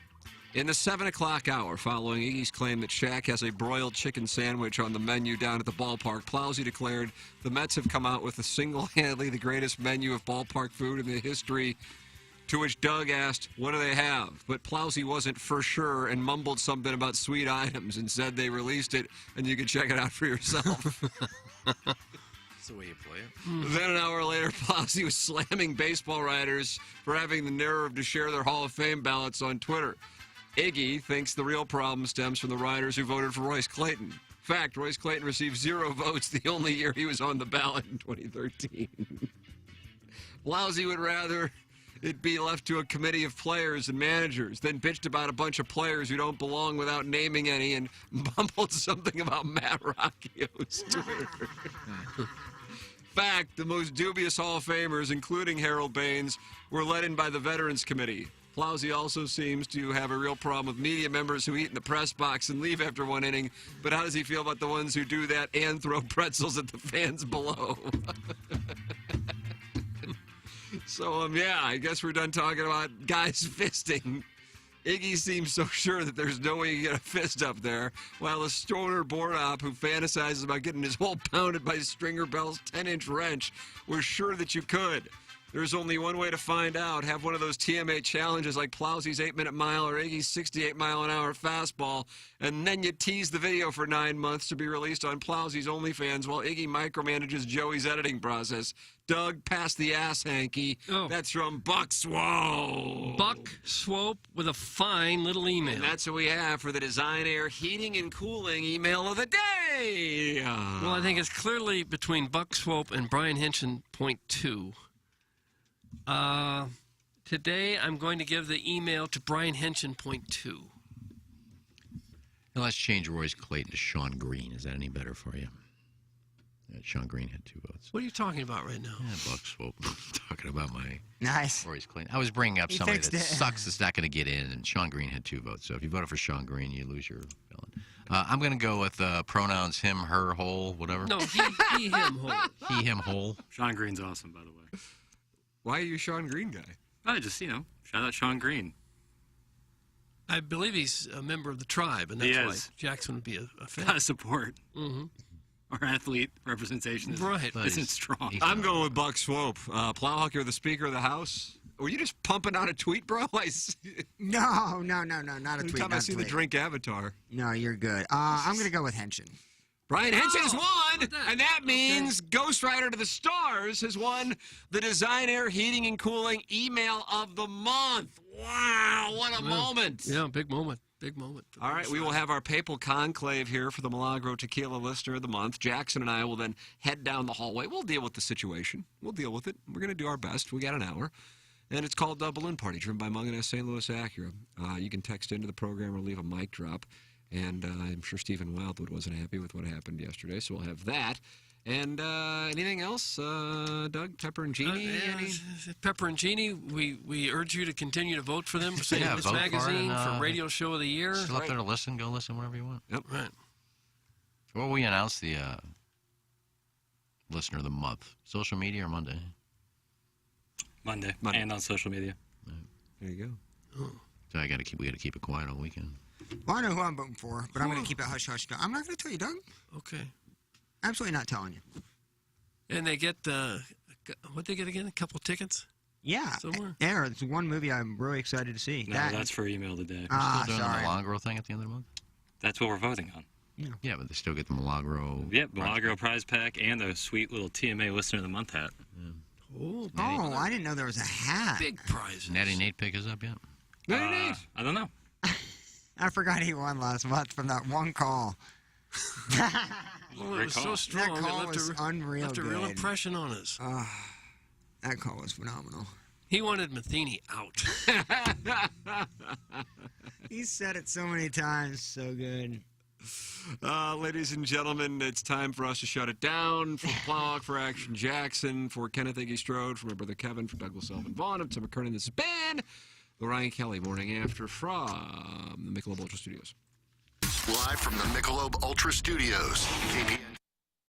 In the 7 o'clock hour, following Iggy's claim that Shaq has a broiled chicken sandwich on the menu down at the ballpark, Plowsy declared the Mets have come out with single-handedly the greatest menu of ballpark food in the history, to which Doug asked, what do they have? But Plowsy wasn't for sure and mumbled something about sweet items and said they released it and you can check it out for yourself. That's the way you play it. Then an hour later, Plowsy was slamming baseball writers for having the nerve to share their Hall of Fame ballots on Twitter. Iggy thinks the real problem stems from the writers who voted for Royce Clayton. In fact, Royce Clayton received 0 votes the only year he was on the ballot in 2013. Plowsy would rather it be left to a committee of players and managers, then bitched about a bunch of players who don't belong without naming any and mumbled something about Matt Rocchio's Twitter. Fact, the most dubious Hall of Famers, including Harold Baines, were led in by the Veterans Committee. Plowsy also seems to have a real problem with media members who eat in the press box and leave after one inning. But how does he feel about the ones who do that and throw pretzels at the fans below? So, yeah, I guess we're done talking about guys fisting. Iggy seems so sure that there's no way you get a fist up there, while a stoner board op who fantasizes about getting his hole pounded by Stringer Bell's 10-inch wrench was sure that you could. There's only one way to find out. Have one of those TMA challenges like Plowsy's 8-minute mile or Iggy's 68-mile-an-hour fastball, and then you tease the video for 9 months to be released on Plowsy's OnlyFans while Iggy micromanages Joey's editing process. Doug, pass the ass hanky. Oh. That's from Buck Swope. Buck Swope with a fine little email. And that's what we have for the Design Air Heating and Cooling email of the day. Well, I think it's clearly between Buck Swope and Brian Hinchen, point 2. Today, I'm going to give the email to Brian Hinchen, point 2. Now let's change Royce Clayton to Sean Green. Is that any better for you? Sean Green had 2 votes. What are you talking about right now? Yeah, Buck Swope. talking about my nice Royce Clayton. I was bringing up He somebody that fixed it. sucks that's not going to get in, and Sean Green had 2 votes. So if you voted for Sean Green, you lose your ballot. I'm going to go with pronouns him, her, hole, whatever. No, he, him, hole. He, him, hole. Sean Green's awesome, by the way. Why are you a Sean Green guy? I just, shout out Sean Green. I believe he's a member of the tribe, and that's why Jackson would be a fan. Gotta support. Mm-hmm. Our athlete representation isn't strong. I'm going with Buck Swope. Plowhawk, you're the Speaker of the House. Were you just pumping out a tweet, bro? No, not a tweet. Time I see the drink avatar. No, you're good. I'm going to go with Henshin. Brian Hinchen has won, and that means Ghost Rider to the Stars has won the Design Air Heating and Cooling Email of the Month. Wow, what a moment. Yeah, big moment. Big moment. All right, we will have our papal conclave here for the Milagro Tequila Listener of the Month. Jackson and I will then head down the hallway. We'll deal with the situation. We'll deal with it. We're going to do our best. We got an hour. And it's called Balloon Party, driven by Munganess St. Louis Acura. You can text into the program or leave a mic drop. And I'm sure Stephen Wildwood wasn't happy with what happened yesterday, so we'll have that. And anything else, Doug? Pepper and Genie? Pepper and Genie, we urge you to continue to vote for them for St. Louis vote Magazine, for it, for Radio Show of the Year. Still up there to listen. Go listen wherever you want. Yep. Right. So will we announce the Listener of the Month? Social media or Monday? Monday. And on social media. There you go. Oh. So we got to keep it quiet all weekend. Well, I know who I'm voting for, but I'm going to keep it hush-hush. I'm not going to tell you, Doug. Okay. Absolutely not telling you. And they get, what they get again? A couple tickets? Yeah. Somewhere? There, it's one movie I'm really excited to see. No, that's for email today. We're still doing sorry. the Milagro thing at the end of the month? That's what we're voting on. Yeah, but they still get the Milagro. Yep, Milagro prize pack and the sweet little TMA Listener of the Month hat. Oh, I didn't know there was a hat. Big prizes. Natty Nate pick us up yet? I don't know. I forgot he won last month from that one call. Well, it was so strong. That call it left was unreal left a real good. impression on us. That call was phenomenal. He wanted Matheny out. He said it so many times. So good. Ladies and gentlemen, it's time for us to shut it down. For Plowhawk, for Action Jackson, for Kenneth Iggy Strode, for my brother Kevin, for Douglas Elvin Vaughn, I'm Tim McKernan. This has been the Ryan Kelly Morning After from the Michelob Ultra Studios. Live from the Michelob Ultra Studios, KPN.